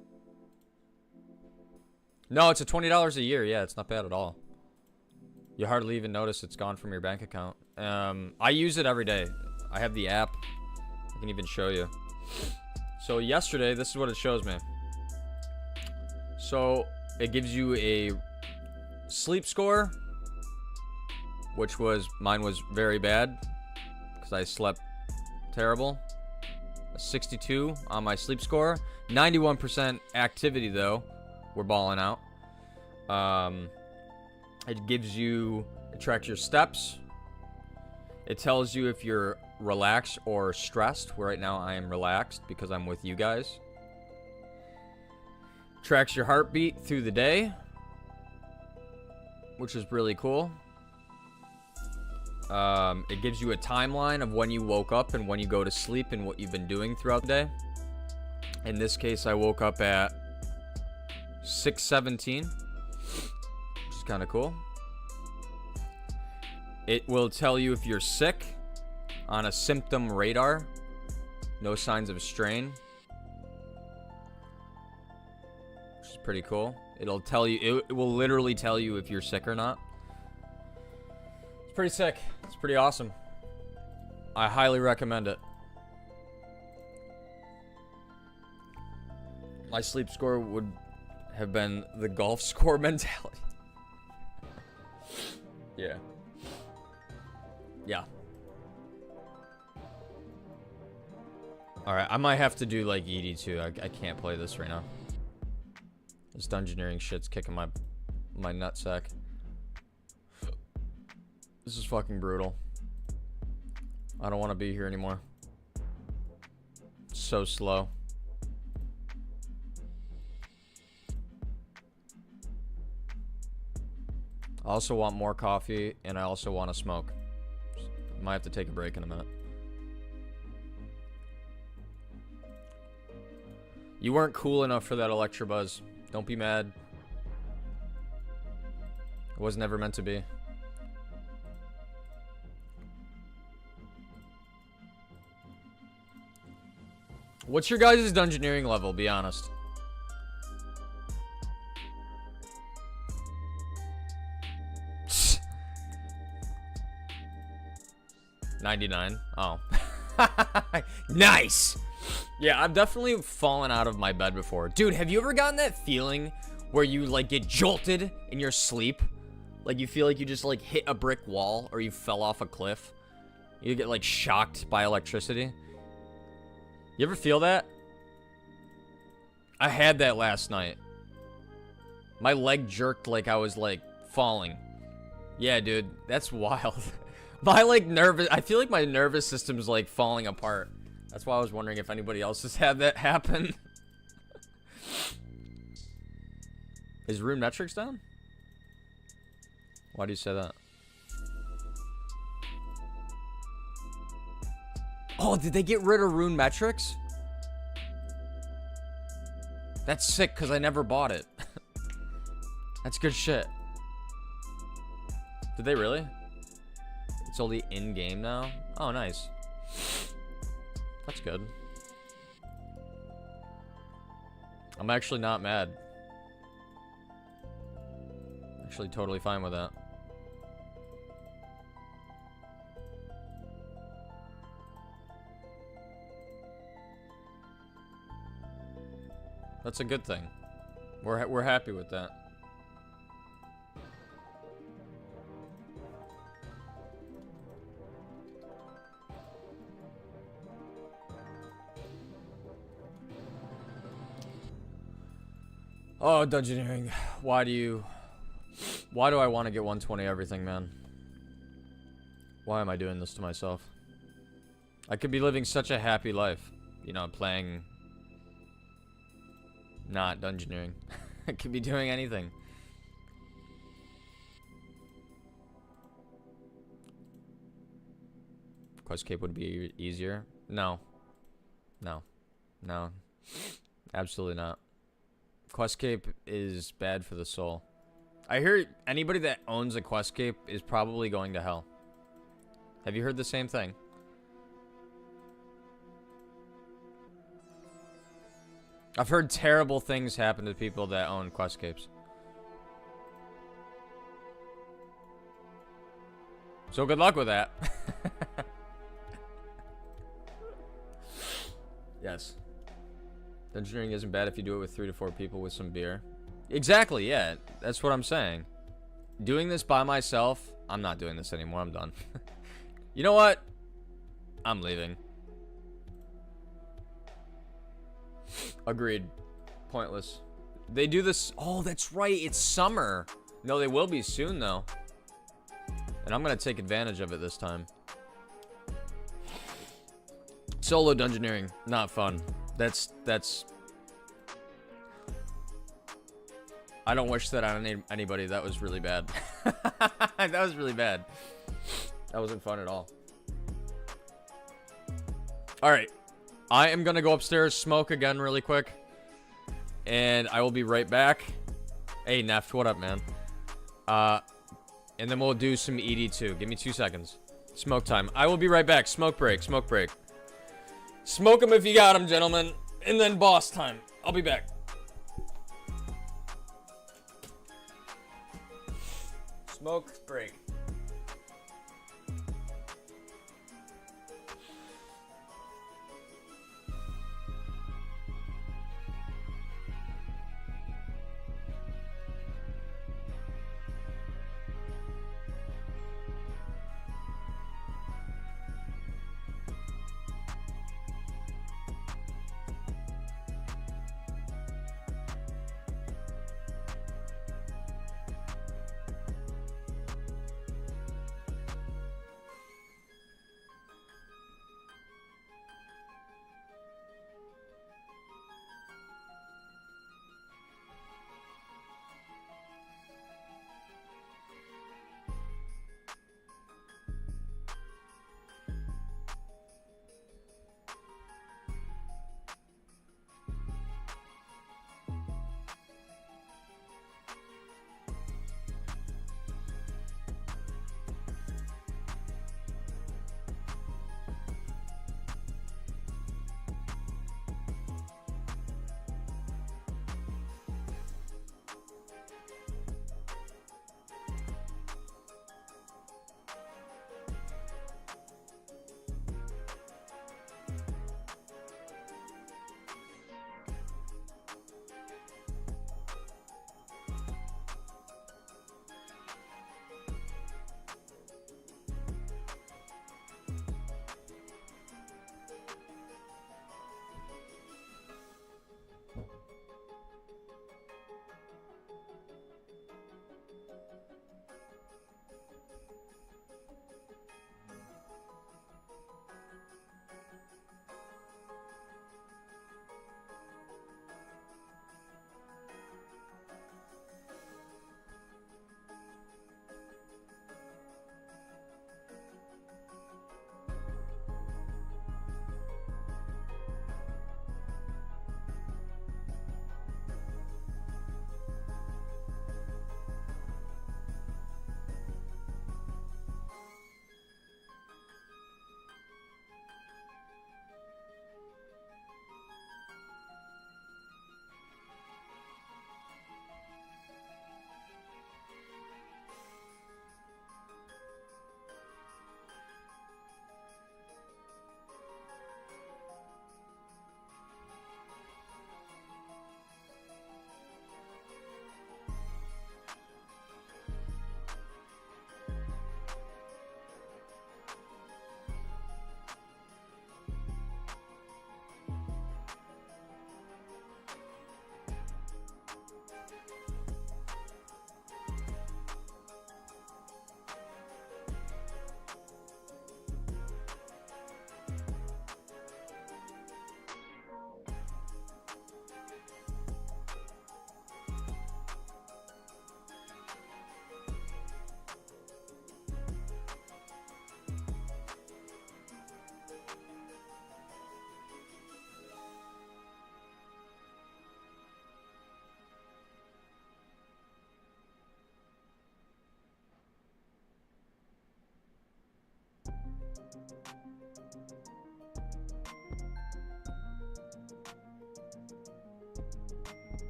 No, it's a $20 a year. Yeah, it's not bad at all. You hardly even notice it's gone from your bank account. I use it every day. I have the app. I can even show you. So yesterday, this is what it shows me. So it gives you a sleep score, which mine was very bad because I slept terrible. A 62 on my sleep score. 91% activity though. We're balling out. It tracks your steps. It tells you if you're relaxed or stressed. Right now I am relaxed because I'm with you guys. Tracks your heartbeat through the day, which is really cool. It gives you a timeline of when you woke up and when you go to sleep and what you've been doing throughout the day. In this case, I woke up at 6:17, which is kind of cool. It will tell you if you're sick on a symptom radar. No signs of strain, which is pretty cool. It'll tell you, it will literally tell you if you're sick or not. It's pretty sick. It's pretty awesome. I highly recommend it. My sleep score would have been the golf score mentality. Yeah. Alright, I might have to do like ED2. I can't play this right now. This dungeoneering shit's kicking my nutsack. This is fucking brutal. I don't want to be here anymore. It's so slow. I also want more coffee, and I also want to smoke. I might have to take a break in a minute. You weren't cool enough for that Electrobuzz. Don't be mad. It was never meant to be. What's your guys' dungeoneering level? Be honest. $99. Oh. Nice! Yeah, I've definitely fallen out of my bed before. Dude, have you ever gotten that feeling where you, like, get jolted in your sleep? Like, you feel like you just, like, hit a brick wall or you fell off a cliff? You get, like, shocked by electricity? You ever feel that? I had that last night. My leg jerked like I was, like, falling. Yeah, dude, that's wild. My, like, I feel like my nervous system's, like, falling apart. That's why I was wondering if anybody else has had that happen. Is Rune Metrics down? Why do you say that? Oh, did they get rid of Rune Metrics? That's sick, because I never bought it. That's good shit. Did they really? It's only in-game now? Oh, nice. That's good. I'm actually not mad. Actually totally fine with that. That's a good thing. We're happy with that. Oh, dungeoneering. Why do I want to get 120 everything, man? Why am I doing this to myself? I could be living such a happy life, you know, playing not dungeoneering. I could be doing anything. Questcape would be easier? No. No. No. Absolutely not. Questcape is bad for the soul. I hear anybody that owns a Questcape is probably going to hell. Have you heard the same thing? I've heard terrible things happen to people that own Questcapes. So good luck with that. Yes. Dungeoneering isn't bad if you do it with 3 to 4 people with some beer. Exactly, yeah. That's what I'm saying. Doing this by myself, I'm not doing this anymore. I'm done. You know what? I'm leaving. Agreed. Pointless. They do this. Oh, that's right. It's summer. No, they will be soon, though. And I'm going to take advantage of it this time. Solo dungeoneering. Not fun. That's... I don't wish that on anybody. That was really bad. That was really bad. That wasn't fun at all. Alright. I am gonna go upstairs, smoke again really quick. And I will be right back. Hey, Neff, what up, man? And then we'll do some ED2. Give me 2 seconds. Smoke time. I will be right back. Smoke break, smoke break. Smoke them if you got them, gentlemen. And then boss time. I'll be back. Smoke break.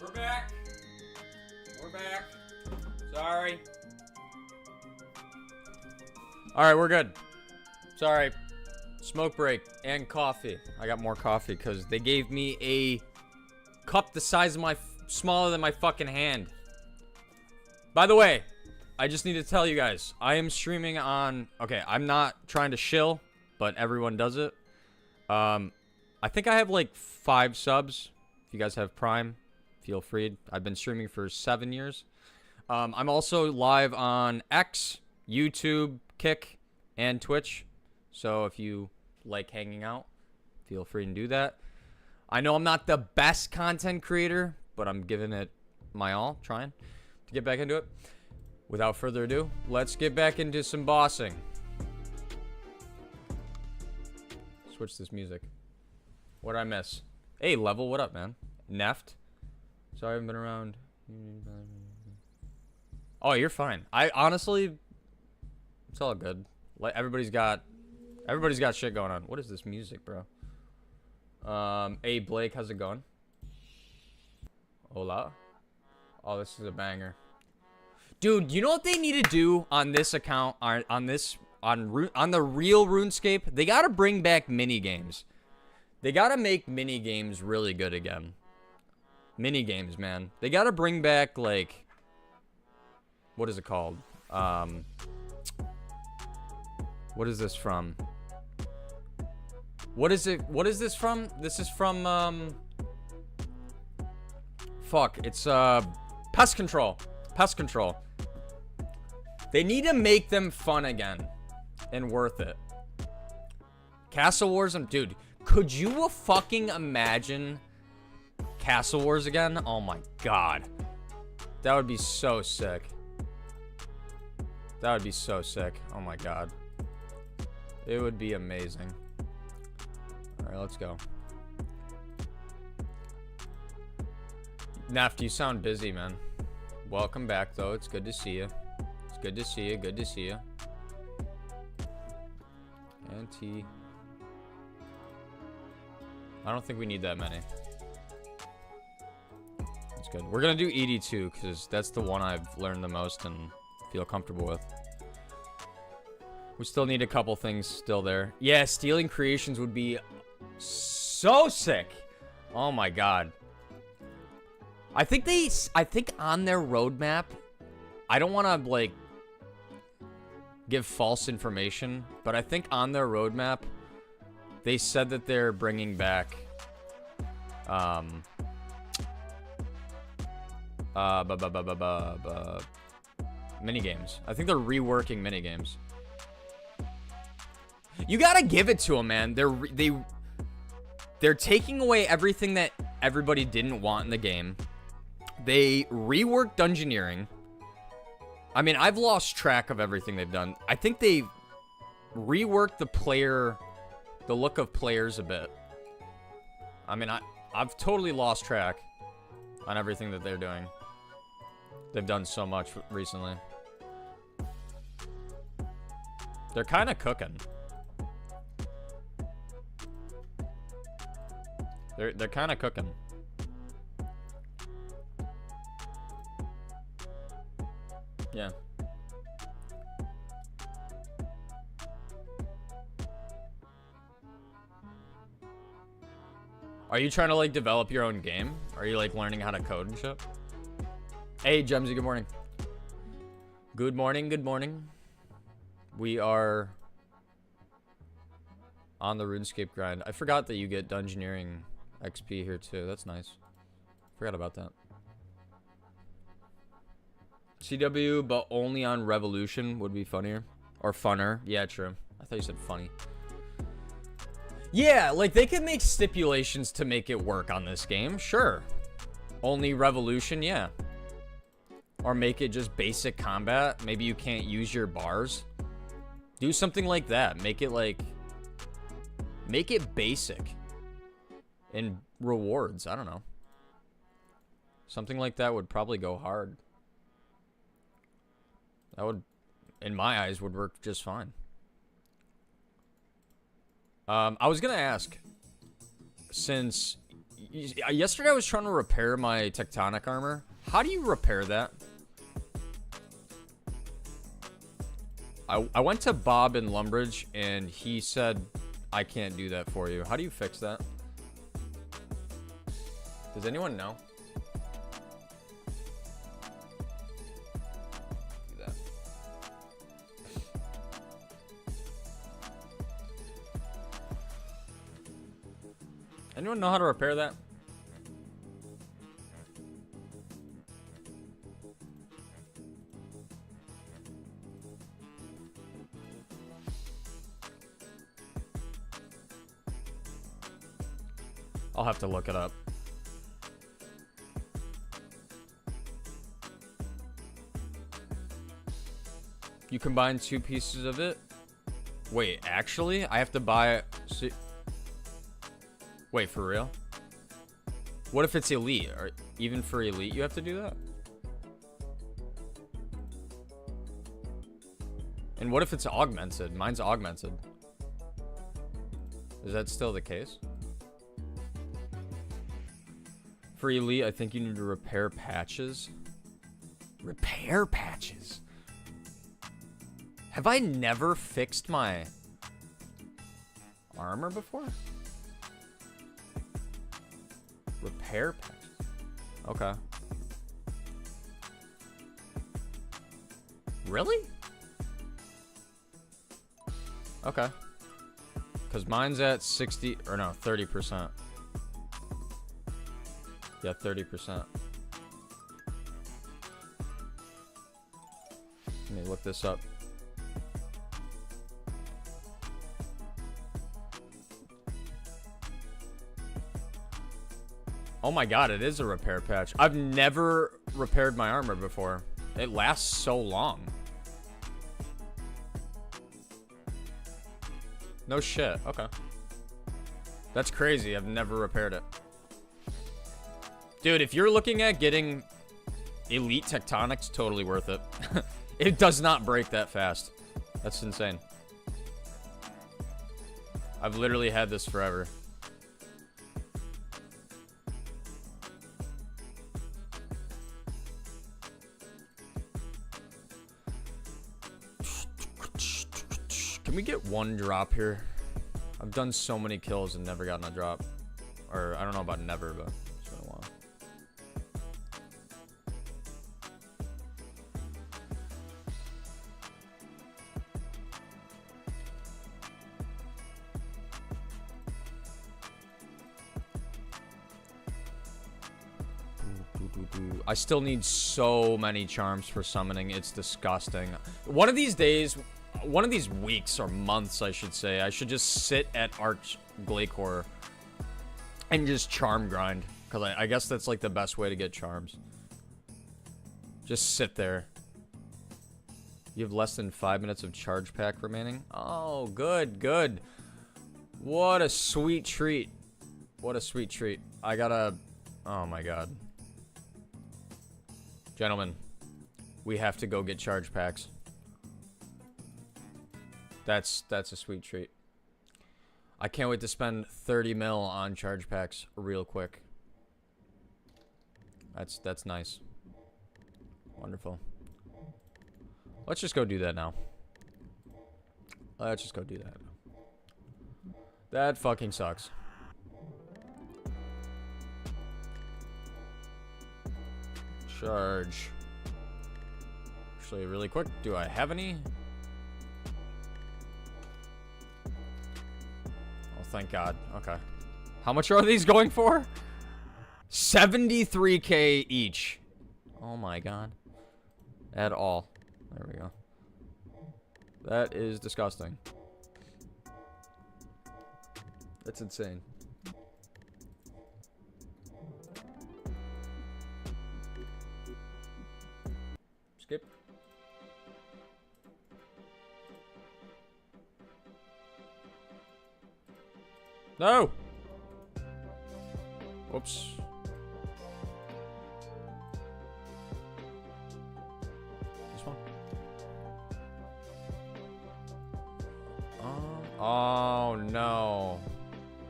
We're back. We're back. Sorry. Alright, we're good. Sorry. Smoke break and coffee. I got more coffee because they gave me a cup the size of my... smaller than my fucking hand. By the way, I just need to tell you guys. I am streaming on... Okay, I'm not trying to shill, but everyone does it. I think I have like 5 subs. If you guys have Prime, feel free. I've been streaming for 7 years. I'm also live on X, YouTube, Kick, and Twitch. So if you like hanging out, feel free to do that. I know I'm not the best content creator, but I'm giving it my all, trying to get back into it. Without further ado, let's get back into some bossing. Switch this music. What did I miss? Hey, Level, what up, man? Neft. Sorry I haven't been around. Oh, you're fine. I honestly, it's all good. Like everybody's got shit going on. What is this music, bro? Hey, Blake, how's it going? Hola. Oh, this is a banger. Dude, you know what they need to do on this account, on the real RuneScape? They gotta bring back mini games. They gotta make mini games really good again. Mini games, man. They gotta bring back, like, what is it called? What is this from? What is this from? This is from, fuck, it's, Pest Control. Pest Control. They need to make them fun again. And worth it. Castle Wars, dude, could you fucking imagine Castle Wars again? Oh my god. That would be so sick. That would be so sick. Oh my god. It would be amazing. Alright, let's go. Neft, you sound busy, man. Welcome back, though. It's good to see you. It's good to see you. Good to see you. And T. I don't think we need that many. That's good. We're gonna do ED2 because that's the one I've learned the most and feel comfortable with. We still need a couple things still there. Yeah, stealing creations would be so sick. Oh my god. I think on their roadmap, I don't want to like give false information, but I think on their roadmap, they said that they're bringing back minigames. I think they're reworking minigames. You gotta give it to them, man. They're taking away everything that everybody didn't want in the game. They reworked Dungeoneering. I mean, I've lost track of everything they've done. I think they reworked the look of players a bit. I mean, I've totally lost track on everything that they're doing. They've done so much recently. They're kind of cooking. They're kind of cooking. Yeah. Are you trying to like develop your own game? Are you like learning how to code and shit? Hey, Jemsy, good morning. Good morning, good morning. We are on the RuneScape grind. I forgot that you get Dungeoneering XP here too. That's nice. Forgot about that. CW, but only on Revolution would be funnier. Or funner. Yeah, true. I thought you said funny. Yeah, like they could make stipulations to make it work on this game. Sure. Only Revolution, yeah. Or make it just basic combat. Maybe you can't use your bars. Do something like that. Make it like... Make it basic. And rewards. I don't know. Something like that would probably go hard. That would, in my eyes, would work just fine. I was gonna ask, since Yesterday I was trying to repair my tectonic armor. How do you repair that? I went to Bob in Lumbridge and he said I can't do that for you. How do you fix that? Does anyone know? Do that. Anyone know how to repair that? I'll have to look it up. You combine 2 pieces of it? Wait, actually? I have to buy... Wait, for real? What if it's elite? Or even for elite, you have to do that? And what if it's augmented? Mine's augmented. Is that still the case? For elite, I think you need to repair patches. Repair patches? Have I never fixed my armor before? Repair patches. Okay. Really? Okay. Because mine's at 60, or no, 30%. Yeah, 30%. Let me look this up. Oh my god, it is a repair patch. I've never repaired my armor before. It lasts so long. No shit. Okay. That's crazy. I've never repaired it. Dude, if you're looking at getting elite tectonics, totally worth it. It does not break that fast. That's insane. I've literally had this forever. Can we get one drop here? I've done so many kills and never gotten a drop. Or, I don't know about never, but it's been a while. I still need so many charms for summoning. It's disgusting. One of these days, one of these weeks or months, I should say, I should just sit at Arch Glacier and just charm grind. Because I guess that's like the best way to get charms. Just sit there. You have less than 5 minutes of charge pack remaining. Oh, good, good. What a sweet treat. What a sweet treat. I gotta... Oh my god. Gentlemen, we have to go get charge packs. That's a sweet treat. I can't wait to spend 30 mil on charge packs real quick. That's nice. Wonderful. Let's just go do that now. Let's just go do that. That fucking sucks. Charge. Actually, really quick, do I have any? Oh, thank God. Okay. How much are these going for? 73k each. Oh my God. At all. There we go. That is disgusting. That's insane. Skip. No! Whoops. This one? Oh no. Do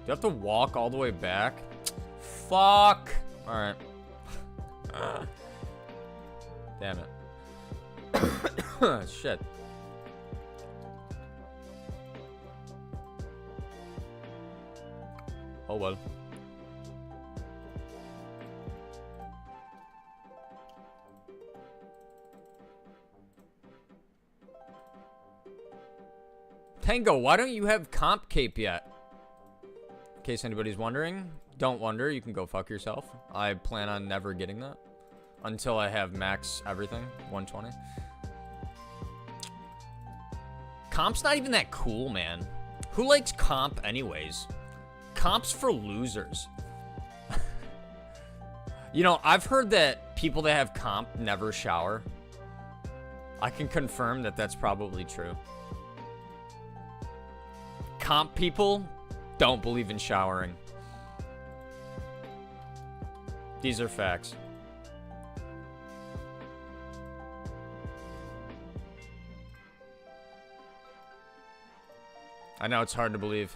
you have to walk all the way back? fuck. All right. Damn it. Shit. Oh well. Tango, why don't you have comp cape yet? In case anybody's wondering, don't wonder, you can go fuck yourself. I plan on never getting that until I have max everything, 120. Comp's not even that cool, man. Who likes comp anyways? Comp's for losers. You know, I've heard that people that have comp never shower. I can confirm that that's probably true. Comp people don't believe in showering. These are facts. I know it's hard to believe.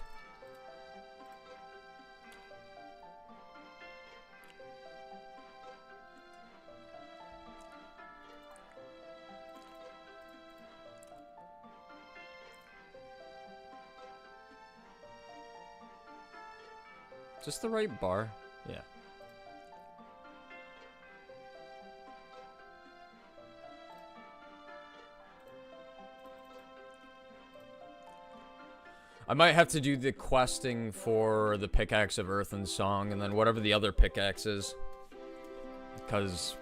Is this the right bar? Yeah. I might have to do the questing for the Pickaxe of Earth and Song, and then whatever the other pickaxe is. Because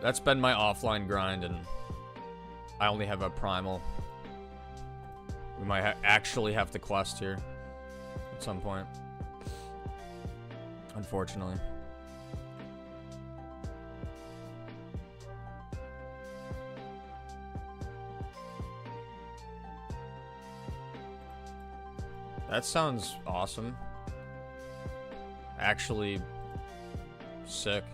that's been my offline grind, and I only have a primal. We might actually have to quest here at some point. Unfortunately. That sounds awesome. Actually sick.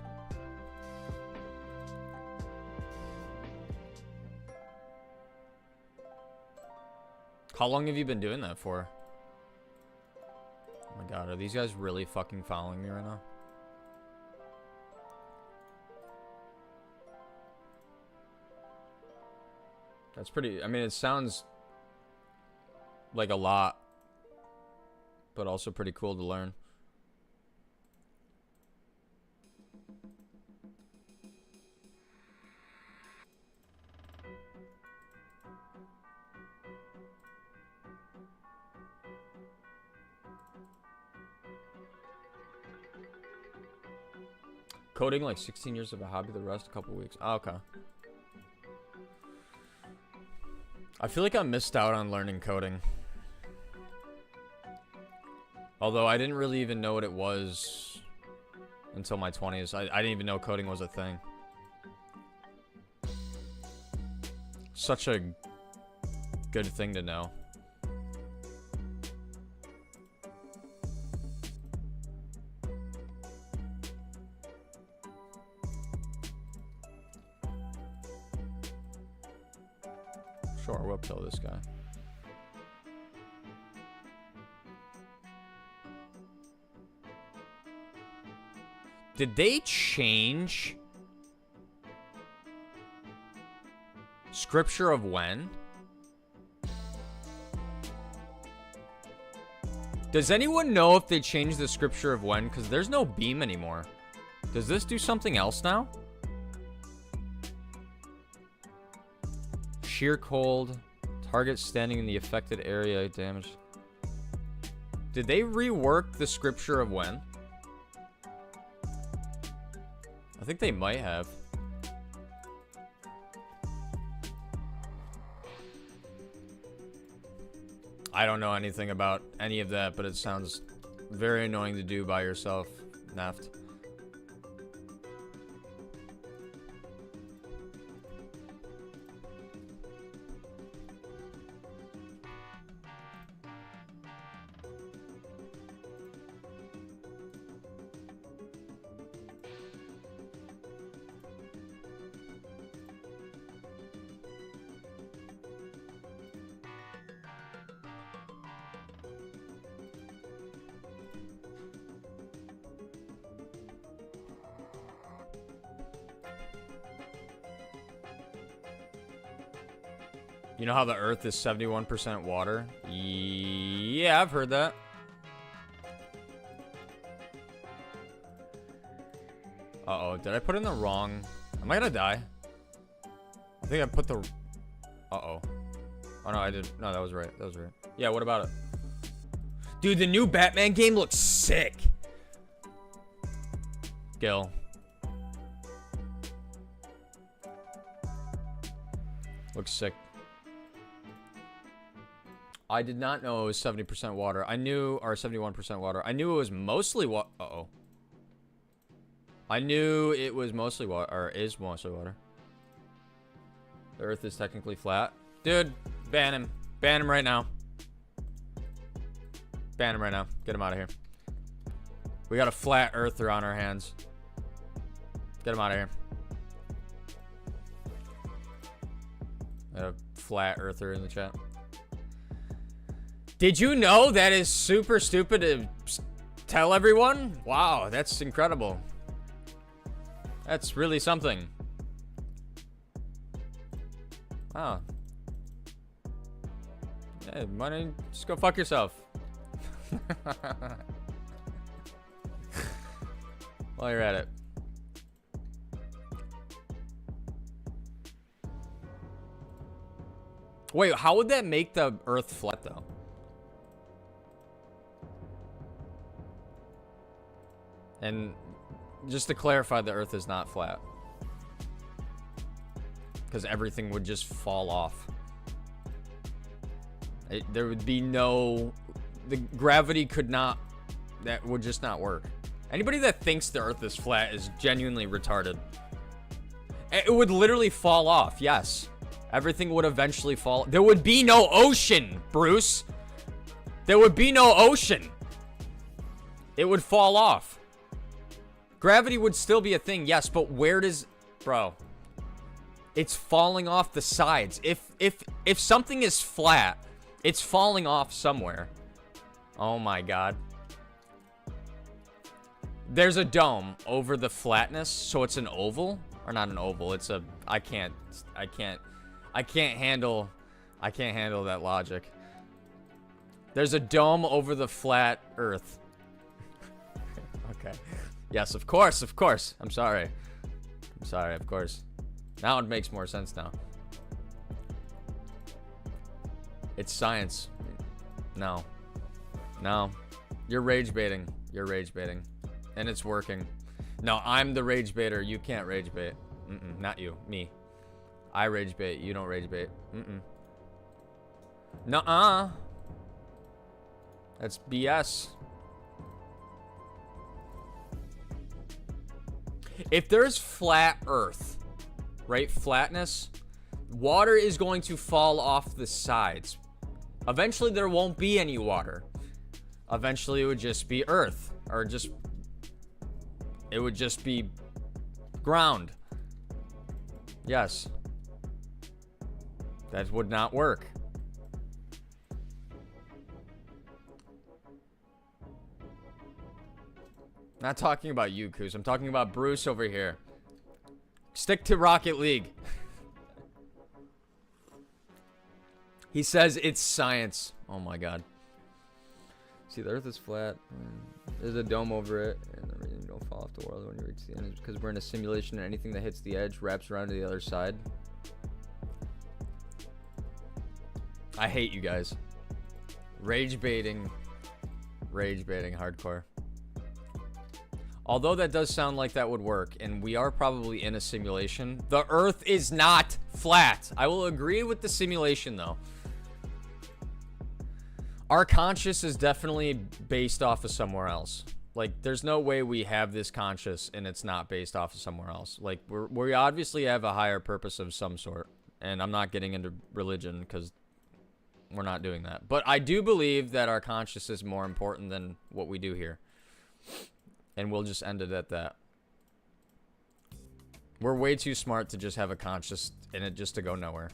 How long have you been doing that for? Oh my god, are these guys really fucking following me right now? That's pretty, I mean, it sounds like a lot, but also pretty cool to learn. Coding like 16 years of a hobby, the rest a couple weeks. Oh, okay. I feel like I missed out on learning coding. Although I didn't really even know what it was until my 20s. I didn't even know coding was a thing. Such a good thing to know. Sure, we'll kill this guy. Did they change Scripture of When? Does anyone know if they changed the Scripture of When? Because there's no beam anymore. Does this do something else now? Sheer cold. Target standing in the affected area damaged. Did they rework the Scripture of When? I think they might have. I don't know anything about any of that, but it sounds very annoying to do by yourself, Neft. You know how the Earth is 71% water? Yeah, I've heard that. Uh-oh, did I put in the wrong... Am I gonna die? I think I put the... Uh-oh. Oh, no, I did. No, that was right. That was right. Yeah, what about it? Dude, the new Batman game looks sick. Gil. Looks sick. I did not know it was 70% water. I knew, or 71% water. I knew it was mostly water. Uh-oh. I knew it was mostly water, or is mostly water. The Earth is technically flat. Dude, ban him. Ban him right now. Ban him right now. Get him out of here. We got a flat earther on our hands. Get him out of here. Got a flat earther in the chat. Did you know that is super stupid to tell everyone? Wow, that's incredible. That's really something. Wow. Hey, why don't you just go fuck yourself? While you're at it. Wait, how would that make the Earth flat, though? And just to clarify, the Earth is not flat. Because everything would just fall off. There would be no... The gravity could not... That would just not work. Anybody that thinks the Earth is flat is genuinely retarded. It would literally fall off, yes. Everything would eventually fall... There would be no ocean, Bruce. There would be no ocean. It would fall off. Gravity would still be a thing, yes, but where does... Bro. It's falling off the sides. If something is flat, it's falling off somewhere. Oh my god. There's a dome over the flatness, so it's an oval, or not an oval. It's a... I can't handle that logic. There's a dome over the flat Earth. Okay. Yes, of course. I'm sorry, of course. Now it makes more sense now. It's science. No. You're rage baiting. And it's working. No, I'm the rage baiter. You can't rage bait. Not you. Me. I rage bait. You don't rage bait. Nuh-uh. That's BS. If there's flat Earth, right? Flatness, water is going to fall off the sides. Eventually, there won't be any water. Eventually, it would just be Earth. Or just... It would just be ground. Yes. That would not work. Not talking about you, Kuz. I'm talking about Bruce over here. Stick to Rocket League. He says it's science. Oh my god. See, the Earth is flat. There's a dome over it, and everything don't fall off the world when you reach the end. It's because we're in a simulation, and anything that hits the edge wraps around to the other side. I hate you guys. Rage baiting hardcore. Although that does sound like that would work, and we are probably in a simulation, the Earth is not flat. I will agree with the simulation, though. Our conscious is definitely based off of somewhere else. Like, there's no way we have this conscious and it's not based off of somewhere else. Like, we obviously have a higher purpose of some sort. And I'm not getting into religion because we're not doing that. But I do believe that our conscious is more important than what we do here. And we'll just end it at that. We're way too smart to just have a conscious in it just to go nowhere.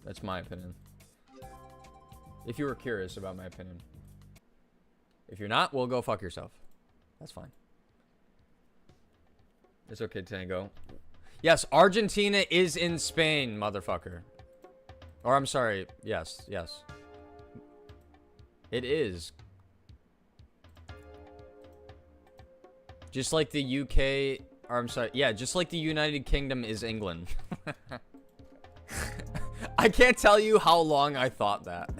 That's my opinion. If you were curious about my opinion. If you're not, well, go fuck yourself. That's fine. It's okay, Tango. Yes, Argentina is in Spain, motherfucker. Or I'm sorry. Yes, yes. It is. Just like the UK, or I'm sorry, yeah, just like the United Kingdom is England. I can't tell you how long I thought that.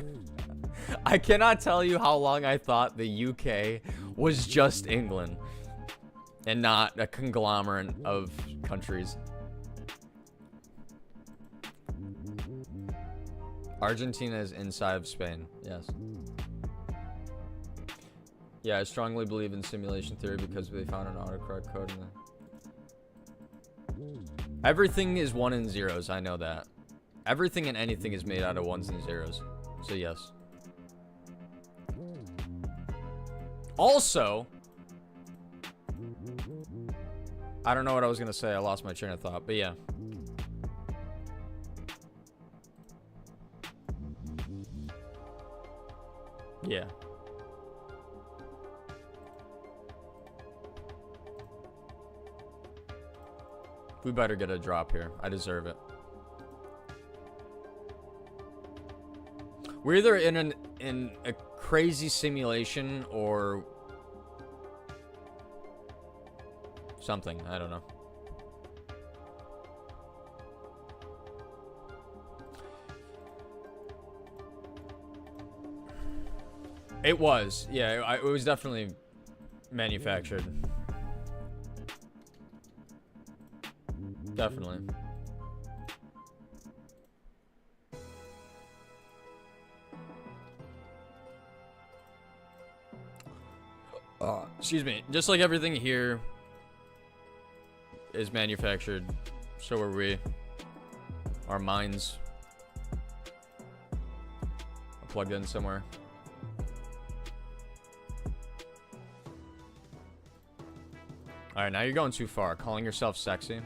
I cannot tell you how long I thought the UK was just England and not a conglomerate of countries. Argentina is inside of Spain, yes. Yeah, I strongly believe in simulation theory because they found an autocorrect code in there. Everything is 1 and 0s, I know that. Everything and anything is made out of 1s and 0s. So yes. Also, I don't know what I was gonna say. I lost my train of thought, but yeah. Yeah. We better get a drop here. I deserve it. We're either in a crazy simulation or something. I don't know. It was. Yeah, it was definitely manufactured. Definitely. Excuse me. Just like everything here is manufactured, so are we. Our minds are plugged in somewhere. Alright, now you're going too far. Calling yourself sexy.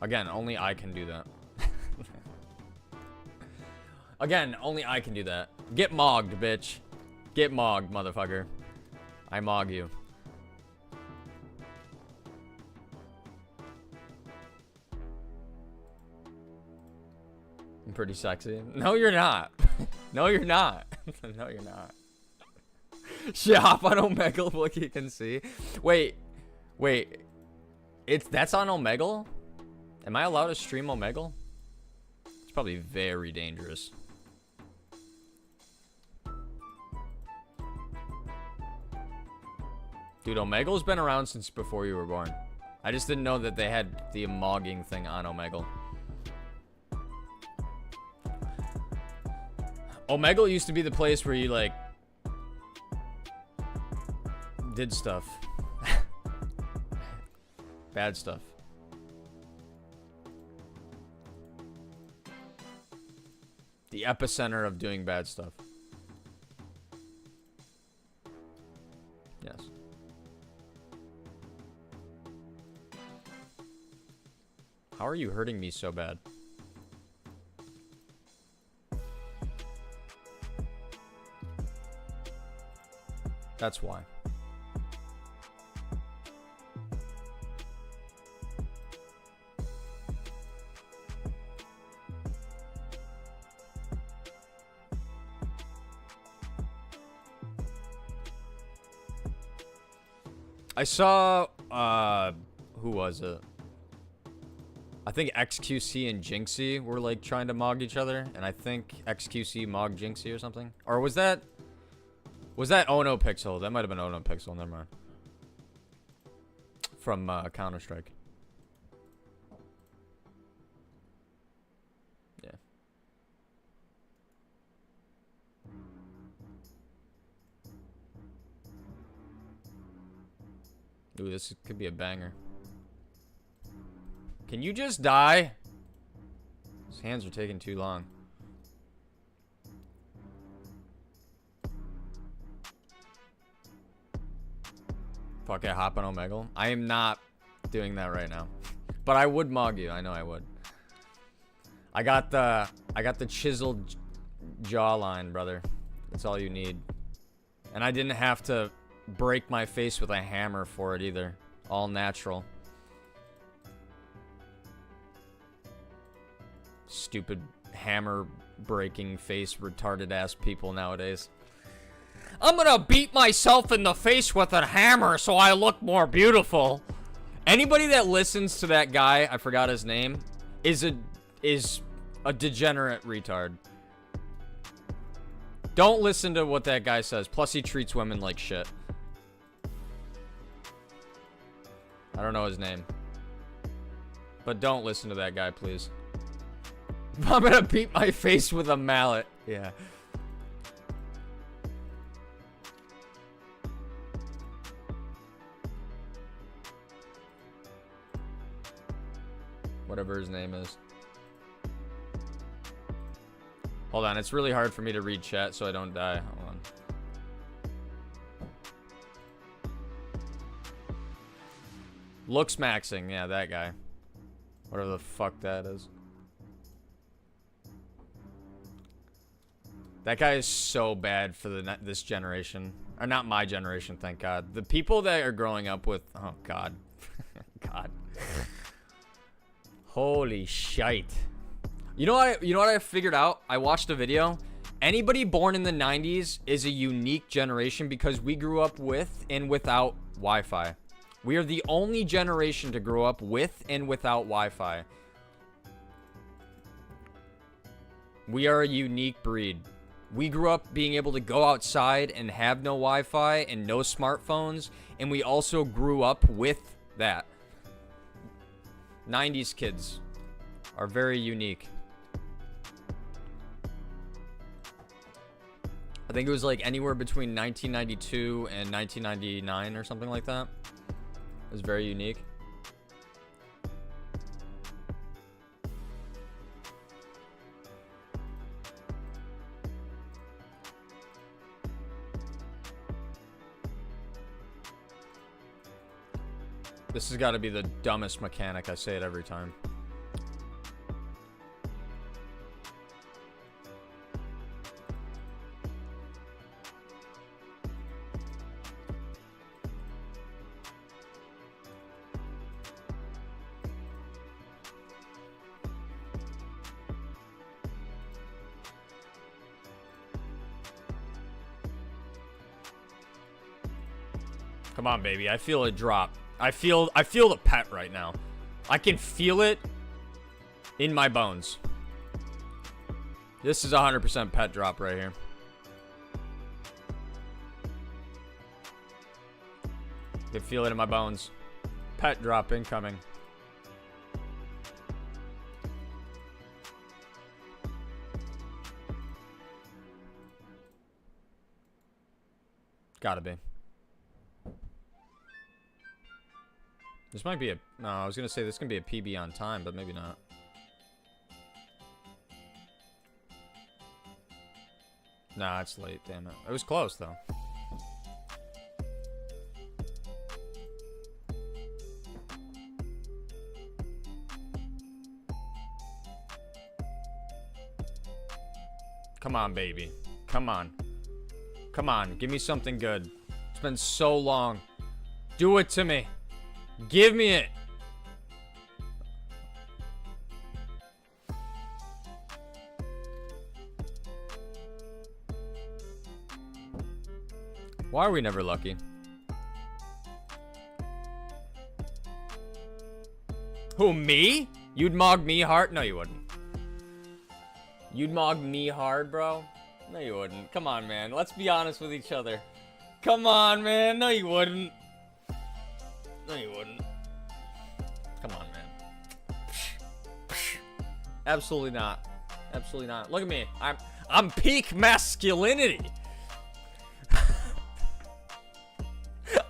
Again, only I can do that. Again, only I can do that. Get mogged, bitch. Get mogged, motherfucker. I mog you. I'm pretty sexy. No, you're not. No, you're not. No, you're not. Shit, hop on Omegle, look, you can see. Wait. That's on Omegle? Am I allowed to stream Omegle? It's probably very dangerous. Dude, Omegle's been around since before you were born. I just didn't know that they had the mogging thing on Omegle. Omegle used to be the place where you, like, did stuff. Bad stuff. The epicenter of doing bad stuff. Yes. How are you hurting me so bad? That's why. I saw, who was it? I think XQC and Jinxie were like trying to mog each other, and I think XQC mogged Jinxie or something. Or was that Ono Pixel? That might have been Ono Pixel, never mind. From Counter-Strike. Yeah. Ooh, this could be a banger. Can you just die? His hands are taking too long. Fuck it, hop on Omegle. I am not doing that right now. But I would mog you. I know I would. I got the chiseled jawline, brother. That's all you need. And I didn't have to break my face with a hammer for it either. All natural. stupid hammer breaking face retarded ass people nowadays. I'm gonna beat myself in the face with a hammer so I look more beautiful. Anybody that listens to that guy, I forgot his name, is a degenerate retard. Don't listen to what that guy says. Plus, he treats women like shit. I don't know his name. But don't listen to that guy, please. I'm gonna beat my face with a mallet. Yeah. Whatever his name is. Hold on, it's really hard for me to read chat so I don't die. Hold on. Looks maxing, yeah, that guy. Whatever the fuck that is. That guy is so bad for this generation. Or not my generation, thank God. The people that are growing up with... Oh, God. God. Holy shite. You know what I figured out? I watched a video. Anybody born in the 90s is a unique generation because we grew up with and without Wi-Fi. We are the only generation to grow up with and without Wi-Fi. We are a unique breed. We grew up being able to go outside and have no Wi-Fi and no smartphones, and we also grew up with that. 90s kids are very unique. I think it was like anywhere between 1992 and 1999 or something like that. It was very unique. This has got to be the dumbest mechanic. I say it every time. Come on, baby. I feel a drop. I feel the pet right now. I can feel it in my bones. This is 100% pet drop right here. I can feel it in my bones. Pet drop incoming. Gotta be. This might be a... No, I was gonna say this can be a PB on time, but maybe not. Nah, it's late, damn it. It was close, though. Come on, baby. Come on. Come on, give me something good. It's been so long. Do it to me. Give me it. Why are we never lucky? Who, me? You'd mog me hard? No, you wouldn't. You'd mog me hard, bro? No, you wouldn't. Come on, man. Let's be honest with each other. Come on, man. No, you wouldn't. No, you wouldn't. Come on, man. Absolutely not. Absolutely not. Look at me. I'm peak masculinity.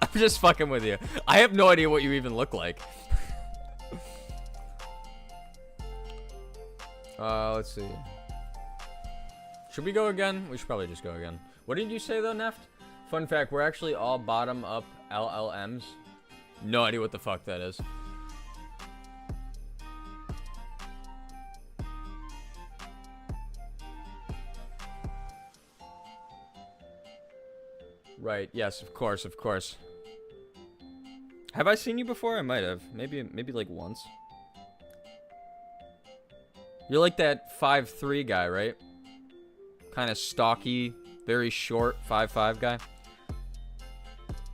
I'm just fucking with you. I have no idea what you even look like. Let's see. Should we go again? We should probably just go again. What did you say though, Neft? Fun fact, we're actually all bottom up LLMs. No idea what the fuck that is. Right, yes, of course, of course. Have I seen you before? I might have. Maybe like once. You're like that 5'3" guy, right? Kind of stocky, very short 5'5" guy.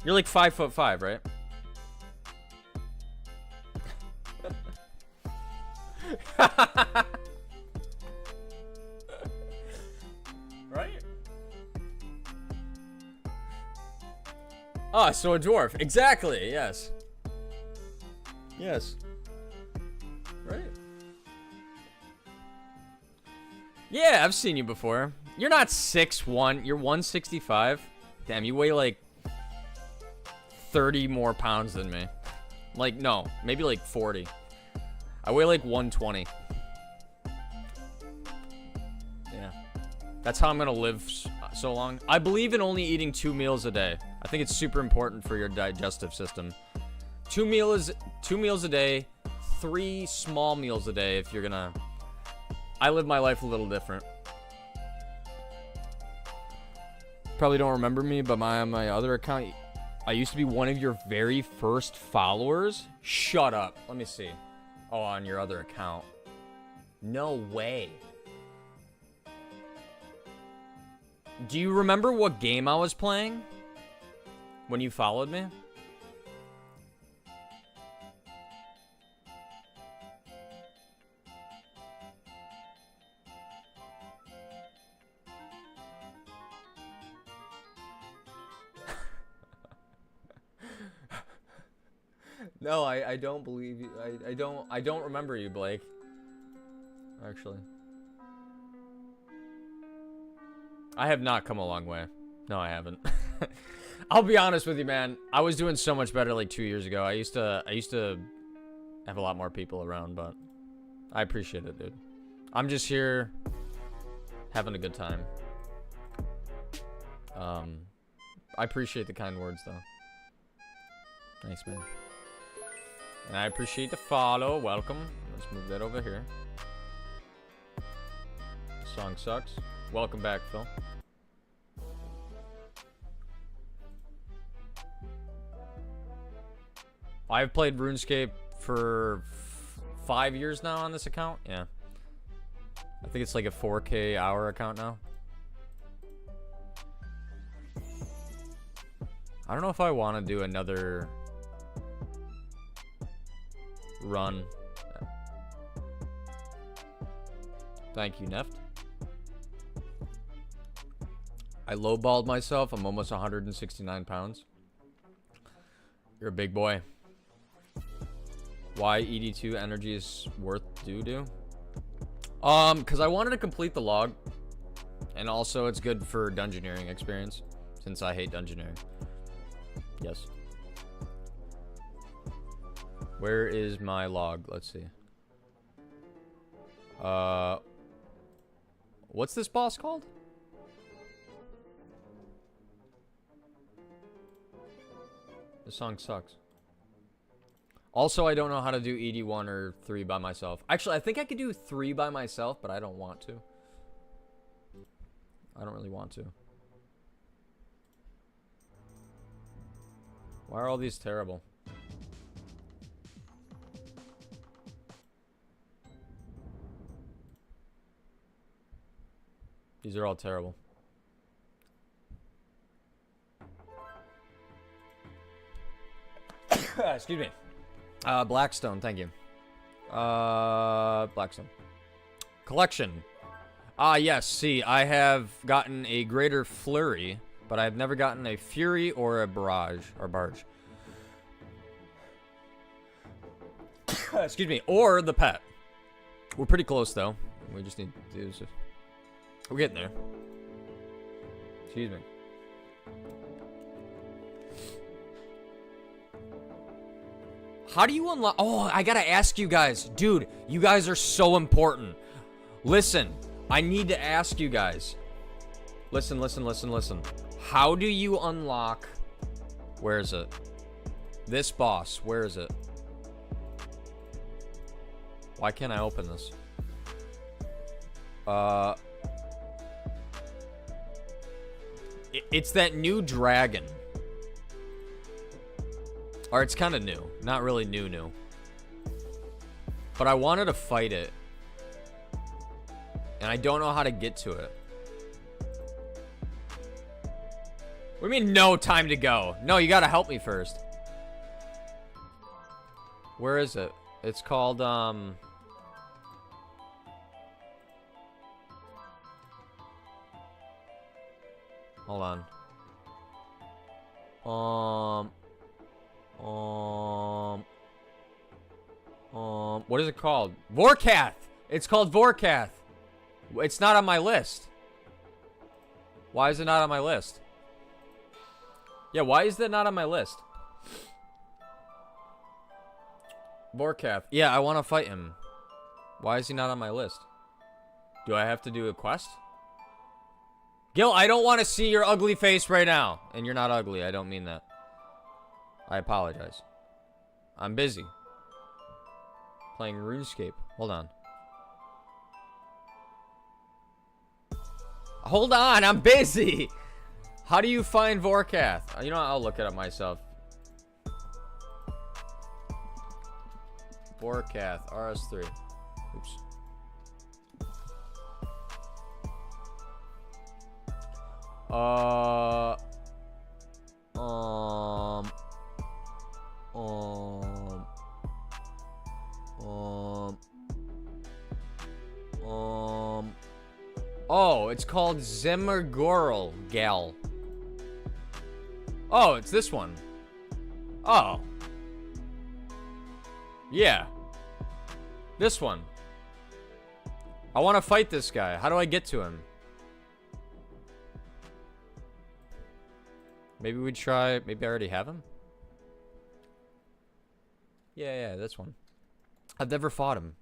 You're like 5'5", right? Right? Ah, so a dwarf. Exactly, yes. Yes. Right? Yeah, I've seen you before. You're not 6'1", you're 165. Damn, you weigh like 30 more pounds than me. Like, no, maybe like 40. I weigh like 120. Yeah. That's how I'm gonna live so long. I believe in only eating 2 meals a day. I think it's super important for your digestive system. 2 meals a day, 3 small meals a day if you're gonna... I live my life a little different. Probably don't remember me, but my other account, I used to be one of your very first followers. Shut up. Let me see. Oh, on your other account. No way. Do you remember what game I was playing when you followed me? No, I don't believe you. I don't remember you, Blake. Actually. I have not come a long way. No, I haven't. I'll be honest with you, man. I was doing so much better like 2 years ago. I used to have a lot more people around, but I appreciate it, dude. I'm just here having a good time. I appreciate the kind words, though. Thanks, man. And I appreciate the follow. Welcome. Let's move that over here. Song sucks. Welcome back, Phil. I've played RuneScape for 5 years now on this account. Yeah. I think it's like a 4K hour account now. I don't know if I want to do another run. Thank you, Neft. I lowballed myself. I'm almost 169 pounds. You're a big boy. Why ED2 energy is worth doo-doo? Because I wanted to complete the log. And also it's good for dungeoneering experience. Since I hate dungeoneering. Yes. Where is my log? Let's see. What's this boss called? This song sucks. Also, I don't know how to do ED1 or 3 by myself. Actually, I think I could do 3 by myself, but I don't want to. I don't really want to. Why are all these terrible? These are all terrible. Excuse me. Blackstone, thank you. Blackstone. Collection. Ah, yes, see, I have gotten a greater flurry, but I've never gotten a fury or a barrage, or barge. Excuse me, or the pet. We're pretty close, though. We just need to do this. We're getting there. Excuse me. How do you unlock... Oh, I gotta ask you guys. Dude, you guys are so important. Listen, I need to ask you guys. Listen, listen, listen, listen. How do you unlock... Where is it? This boss, where is it? Why can't I open this? It's that new dragon. Or it's kind of new. Not really new. But I wanted to fight it. And I don't know how to get to it. What do you mean no time to go? No, you gotta help me first. Where is it? It's called, hold on. What is it called? Vorkath! It's called Vorkath. It's not on my list. Why is it not on my list? Yeah, why is that not on my list? Vorkath. Yeah, I want to fight him. Why is he not on my list? Do I have to do a quest? Gil, I don't want to see your ugly face right now. And you're not ugly. I don't mean that. I apologize. I'm busy. Playing RuneScape. Hold on. Hold on, I'm busy. How do you find Vorkath? You know what? I'll look it up myself. Vorkath, RS3. Oops. Oh, it's called Zemmergorl Gal. Oh, it's this one. Oh. Yeah. This one. I want to fight this guy. How do I get to him? Maybe we try... Maybe I already have him? Yeah, this one. I've never fought him.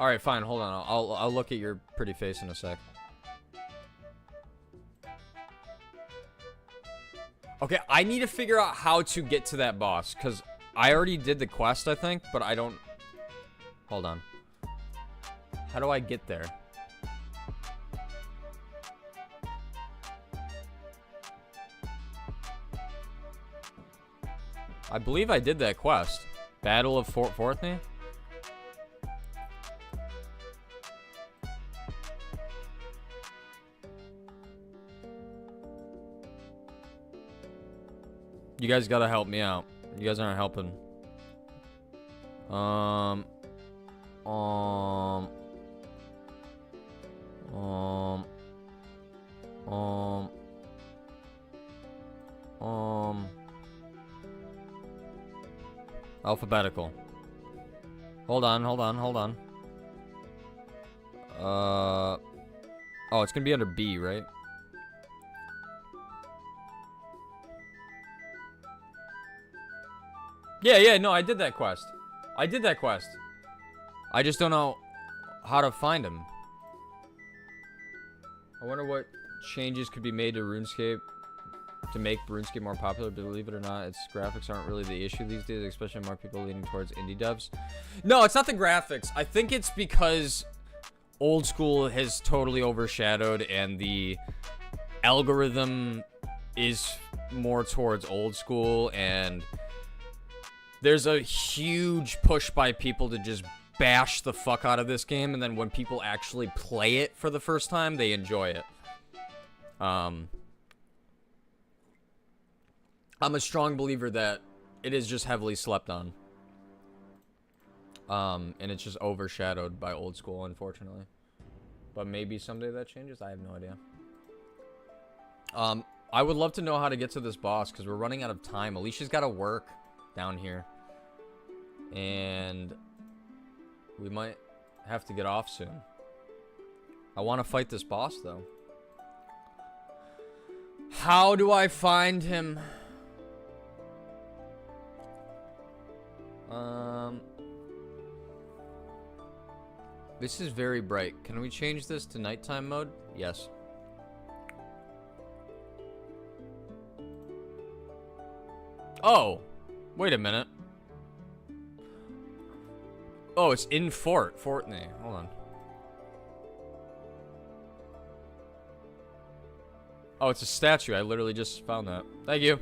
Alright, fine. Hold on. I'll look at your pretty face in a sec. Okay, I need to figure out how to get to that boss, because I already did the quest, I think, but I don't... Hold on. How do I get there? I believe I did that quest. Battle of Fort Fortney? You guys gotta help me out. You guys aren't helping. Alphabetical. Hold on. Oh, it's gonna be under B, right? Yeah, no, I did that quest. I just don't know how to find him. I wonder what changes could be made to RuneScape to make RuneScape more popular. Believe it or not, its graphics aren't really the issue these days, especially more people leaning towards indie devs. No, it's not the graphics. I think it's because old school has totally overshadowed and the algorithm is more towards old school, and there's a huge push by people to just bash the fuck out of this game, and then when people actually play it for the first time, they enjoy it. I'm a strong believer that it is just heavily slept on. And it's just overshadowed by old school, unfortunately. But maybe someday that changes. I have no idea. I would love to know how to get to this boss, because we're running out of time. Alicia's got to work down here. And we might have to get off soon. I want to fight this boss, though. How do I find him? This is very bright. Can we change this to nighttime mode? Yes. Oh, wait a minute. Oh, it's in Fortney. Hold on. Oh, it's a statue. I literally just found that. Thank you.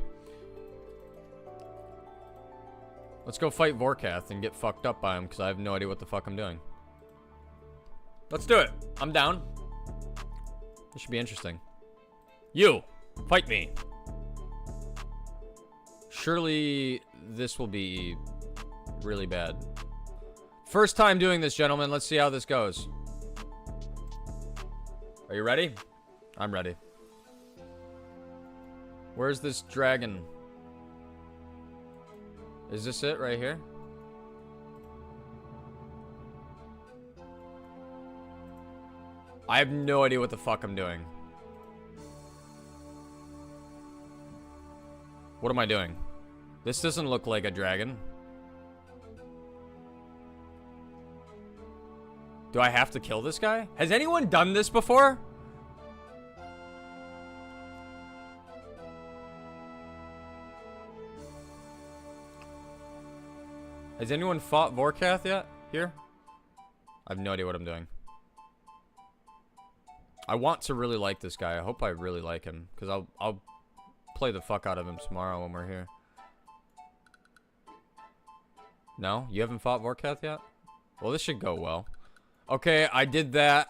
Let's go fight Vorkath and get fucked up by him because I have no idea what the fuck I'm doing. Let's do it. I'm down. This should be interesting. You, fight me. Surely this will be really bad. First time doing this, gentlemen. Let's see how this goes. Are you ready? I'm ready. Where's this dragon? Is this it right here? I have no idea what the fuck I'm doing. What am I doing? This doesn't look like a dragon. Do I have to kill this guy? Has anyone done this before? Has anyone fought Vorkath yet? Here? I have no idea what I'm doing. I want to really like this guy. I hope I really like him. Because I'll play the fuck out of him tomorrow when we're here. No? You haven't fought Vorkath yet? Well, this should go well. Okay, I did that.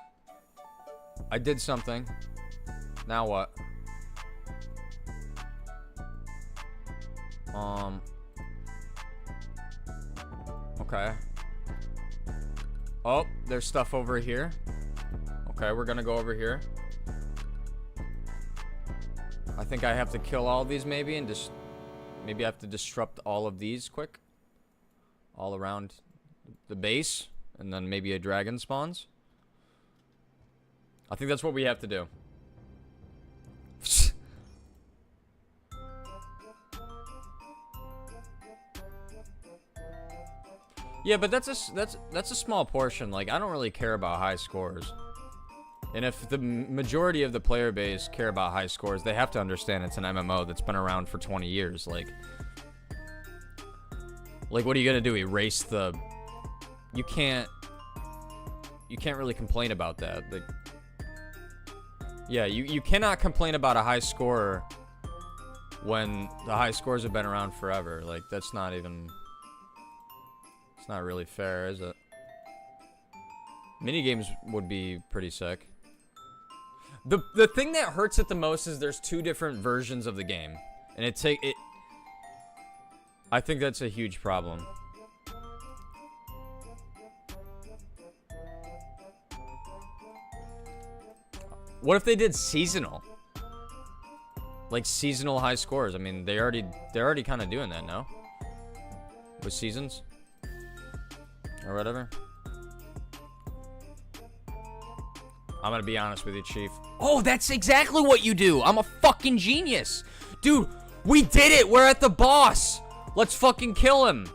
I did something. Now what? Okay. Oh, there's stuff over here. Okay, we're gonna go over here. I think I have to kill all these maybe and just... Maybe I have to disrupt all of these quick. All around the base. And then maybe a dragon spawns. I think that's what we have to do. Yeah, but that's a small portion. Like, I don't really care about high scores. And if the majority of the player base care about high scores, they have to understand it's an MMO that's been around for 20 years. Like what are you gonna do? Erase the... You can't really complain about that. Like, yeah, you cannot complain about a high score when the high scores have been around forever. Like, that's not even... It's not really fair, is it? Minigames would be pretty sick. The thing that hurts it the most is there's two different versions of the game. And I think that's a huge problem. What if they did seasonal? Like seasonal high scores. I mean, they're already kind of doing that now. With seasons. Or whatever. I'm gonna be honest with you, Chief. Oh, that's exactly what you do. I'm a fucking genius. Dude, we did it. We're at the boss. Let's fucking kill him.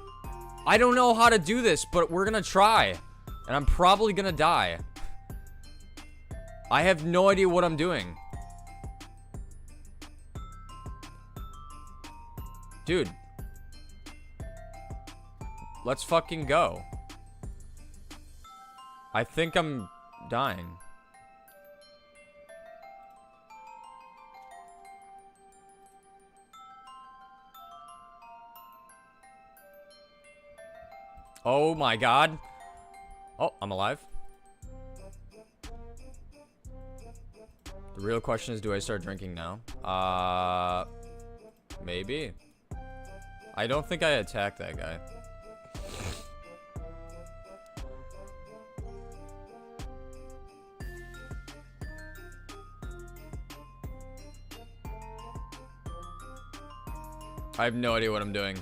I don't know how to do this, but we're gonna try. And I'm probably gonna die. I have no idea what I'm doing. Dude. Let's fucking go. I think I'm dying. Oh my god. Oh, I'm alive. The real question is, do I start drinking now? Maybe. I don't think I attacked that guy. I have no idea what I'm doing.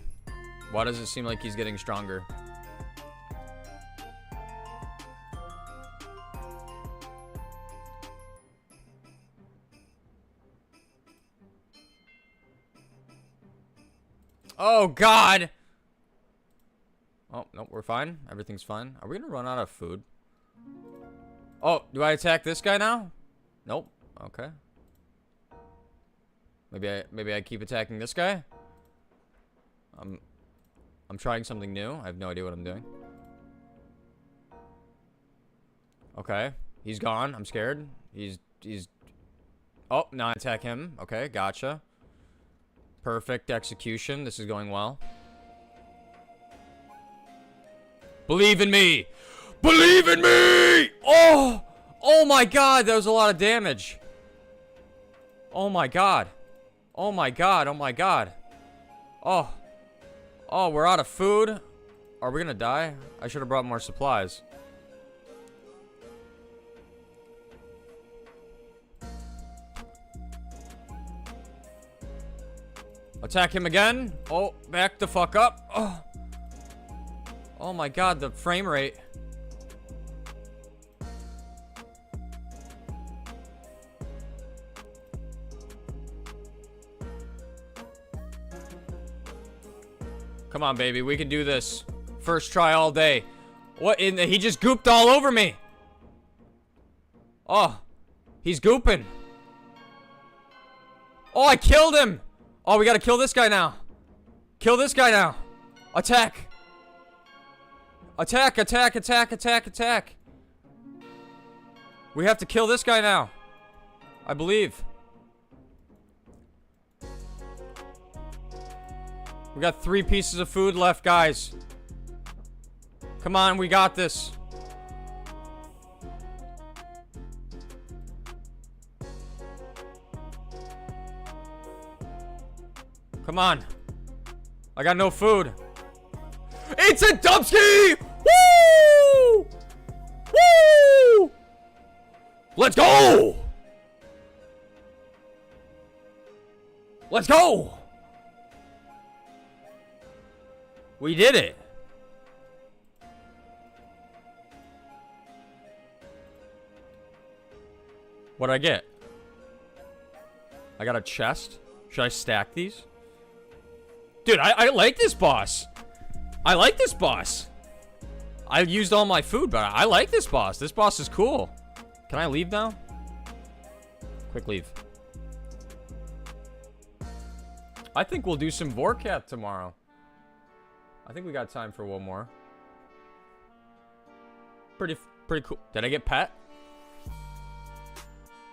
Why does it seem like he's getting stronger? Oh, God! Oh, no, we're fine. Everything's fine. Are we gonna run out of food? Oh, do I attack this guy now? Nope. Okay. Maybe I keep attacking this guy? I'm trying something new. I have no idea what I'm doing. Okay. He's gone. I'm scared. He's... Oh, now I attack him. Okay, gotcha. Perfect execution. This is going well. Believe in me. Believe in me. Oh. Oh my god, that was a lot of damage. Oh my god. Oh my god. Oh my god. Oh. Oh, we're out of food. Are we gonna die? I should have brought more supplies. Attack him again. Oh, back the fuck up. Oh. Oh my god, the frame rate. Come on, baby. We can do this. First try all day. What in the... He just gooped all over me. Oh. He's gooping. Oh, I killed him. Oh, we gotta kill this guy now. Kill this guy now. Attack. Attack, attack, attack, attack, attack. We have to kill this guy now. I believe. We got 3 pieces of food left, guys. Come on, we got this. Come on. I got no food. It's a Dubsky! Woo! Woo! Let's go! Let's go! We did it. What'd I get? I got a chest. Should I stack these? Dude, I like this boss. I like this boss. I used all my food, but I like this boss. This boss is cool. Can I leave now? Quick leave. I think we'll do some Vorcat tomorrow. I think we got time for one more. Pretty cool. Did I get pet?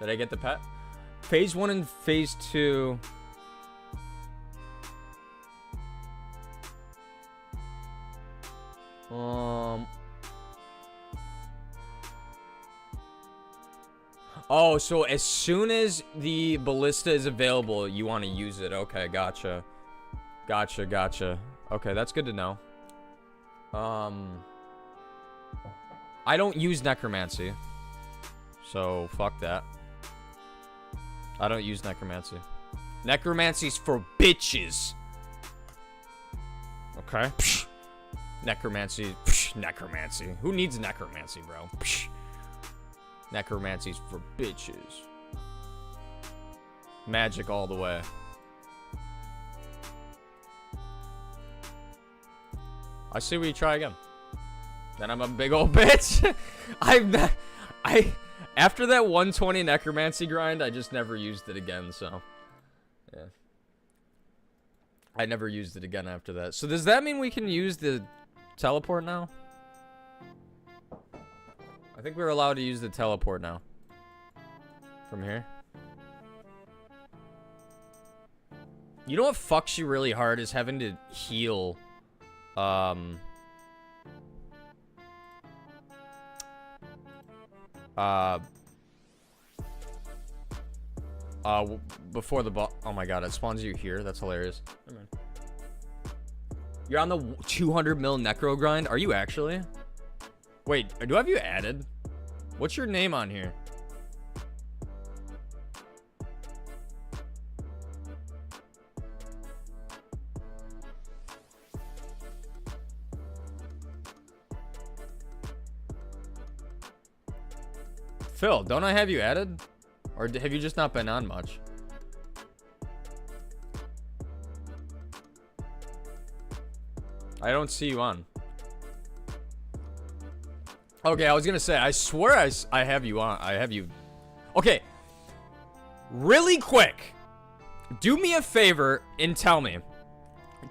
Did I get the pet? Phase 1 and phase 2. Oh, so as soon as the ballista is available, you want to use it. Okay, gotcha. Gotcha, gotcha. Okay, that's good to know. I don't use necromancy. So, fuck that. I don't use necromancy. Necromancy's for bitches. Okay. Psh. Necromancy. Psh. Necromancy. Who needs necromancy, bro? Psh. Necromancy's for bitches. Magic all the way. I see we try again. Then I'm a big old bitch. After that 120 necromancy grind, I just never used it again, so. Yeah. I never used it again after that. So does that mean we can use the teleport now? I think we're allowed to use the teleport now. From here. You know what fucks you really hard is having to heal. Before the boss. Oh my god, it spawns you here. That's hilarious. You're on the 200 mil necro grind. Are you actually? Wait, do I have you added? What's your name on here? Phil, don't I have you added? Or have you just not been on much? I don't see you on. Okay, I was gonna say, I swear I have you on. I have you. Okay. Really quick. Do me a favor and tell me.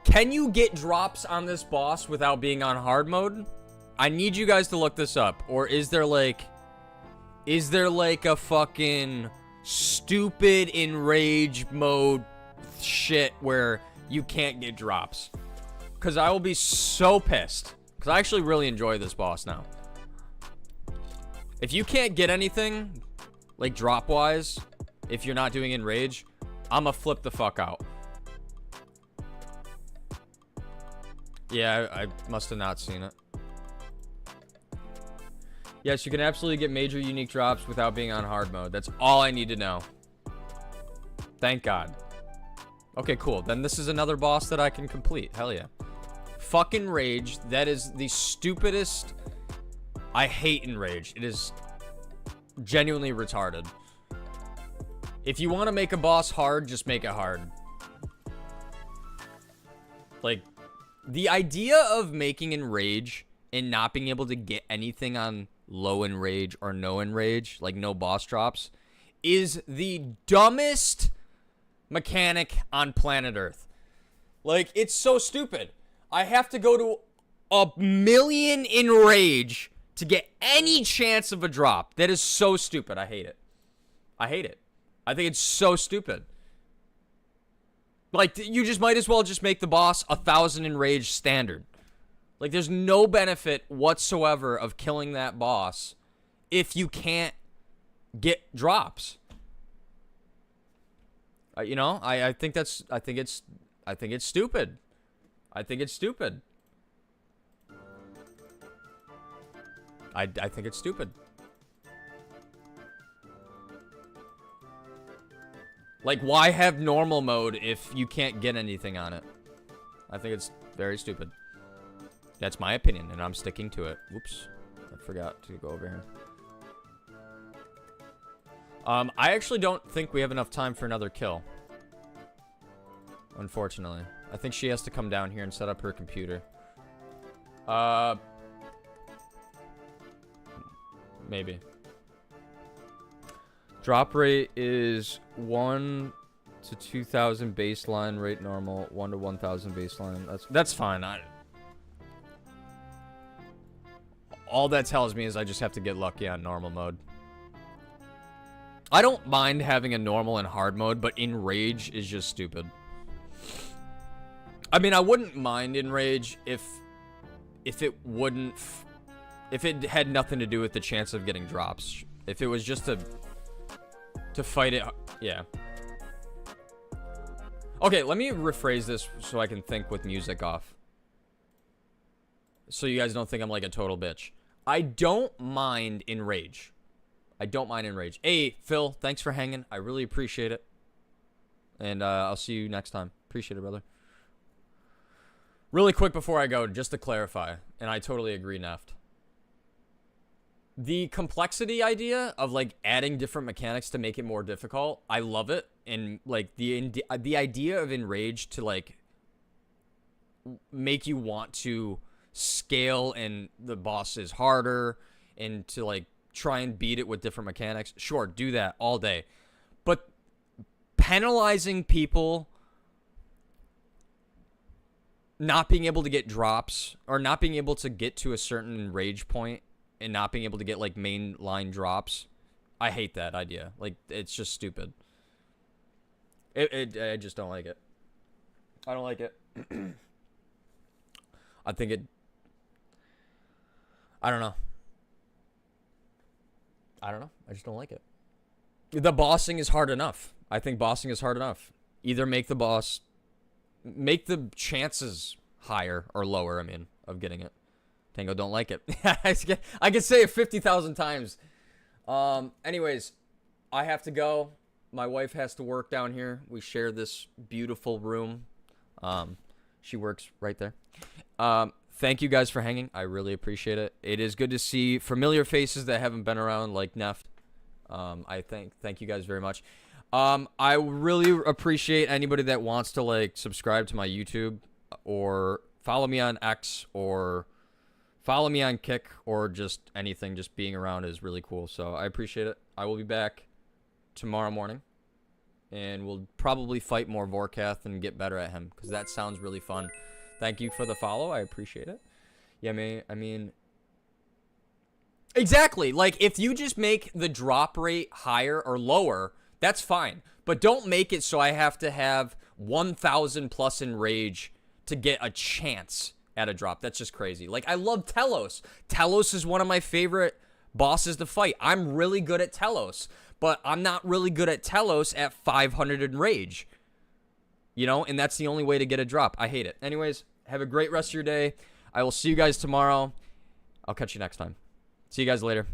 Can you get drops on this boss without being on hard mode? I need you guys to look this up. Or is there like a fucking stupid enrage mode shit where you can't get drops? Because I will be so pissed. Because I actually really enjoy this boss now. If you can't get anything, like drop-wise, if you're not doing Enrage, I'ma flip the fuck out. Yeah, I must have not seen it. Yes, you can absolutely get major unique drops without being on hard mode. That's all I need to know. Thank God. Okay, cool. Then this is another boss that I can complete. Hell yeah. Fucking Rage. That is the stupidest... I hate Enrage. It is genuinely retarded. If you want to make a boss hard, just make it hard. Like, the idea of making Enrage and not being able to get anything on low Enrage or no Enrage, like no boss drops, is the dumbest mechanic on planet Earth. Like, it's so stupid. I have to go to 1,000,000 Enrage to get any chance of a drop. That is so stupid. I hate it. I hate it. I think it's so stupid. Like, you just might as well just make the boss 1,000 Enrage standard. Like, there's no benefit whatsoever of killing that boss if you can't get drops. You know, I think it's stupid. I think it's stupid. I think it's stupid. Like, why have normal mode if you can't get anything on it? I think it's very stupid. That's my opinion, and I'm sticking to it. Oops. I forgot to go over here. I actually don't think we have enough time for another kill. Unfortunately. I think she has to come down here and set up her computer. Maybe. Drop rate is 1 to 2,000 baseline, rate normal, 1 to 1,000 baseline. That's fine. All that tells me is I just have to get lucky on normal mode. I don't mind having a normal and hard mode, but Enrage is just stupid. I mean, I wouldn't mind Enrage if it wouldn't... if it had nothing to do with the chance of getting drops. If it was just to fight it... Yeah. Okay, let me rephrase this so I can think with music off. So you guys don't think I'm like a total bitch. I don't mind Enrage. I don't mind Enrage. Hey, Phil, thanks for hanging. I really appreciate it. And I'll see you next time. Appreciate it, brother. Really quick before I go, just to clarify, and I totally agree, Neft. The complexity idea of, like, adding different mechanics to make it more difficult, I love it. And, like, the idea of Enrage to, like, make you want to scale and the boss is harder and to, like, try and beat it with different mechanics. Sure, do that all day. But penalizing people not being able to get drops or not being able to get to a certain rage point and not being able to get, like, mainline drops, I hate that idea. Like, it's just stupid. I just don't like it. I don't like it. I think it... I don't know. I just don't like it. The bossing is hard enough. I think bossing is hard enough. Either make the boss... make the chances higher or lower, I mean, of getting it. Tango don't like it. I can say it 50,000 times. Anyways, I have to go. My wife has to work down here. We share this beautiful room. She works right there. Thank you guys for hanging. I really appreciate it. It is good to see familiar faces that haven't been around, like Neft. I thank you guys very much. I really appreciate anybody that wants to, like, subscribe to my YouTube or follow me on X or follow me on Kick or just anything. Just being around is really cool. So I appreciate it. I will be back tomorrow morning and we'll probably fight more Vorkath and get better at him because that sounds really fun. Thank you for the follow. I appreciate it. Yeah, I mean, exactly. Like, if you just make the drop rate higher or lower, that's fine. But don't make it so I have to have 1,000 plus Enrage to get a chance at a drop. That's just crazy. Like, I love Telos. Telos is one of my favorite bosses to fight. I'm really good at Telos, but I'm not really good at Telos at 500 in Rage. You know, and that's the only way to get a drop. I hate it. Anyways, have a great rest of your day. I will see you guys tomorrow. I'll catch you next time. See you guys later.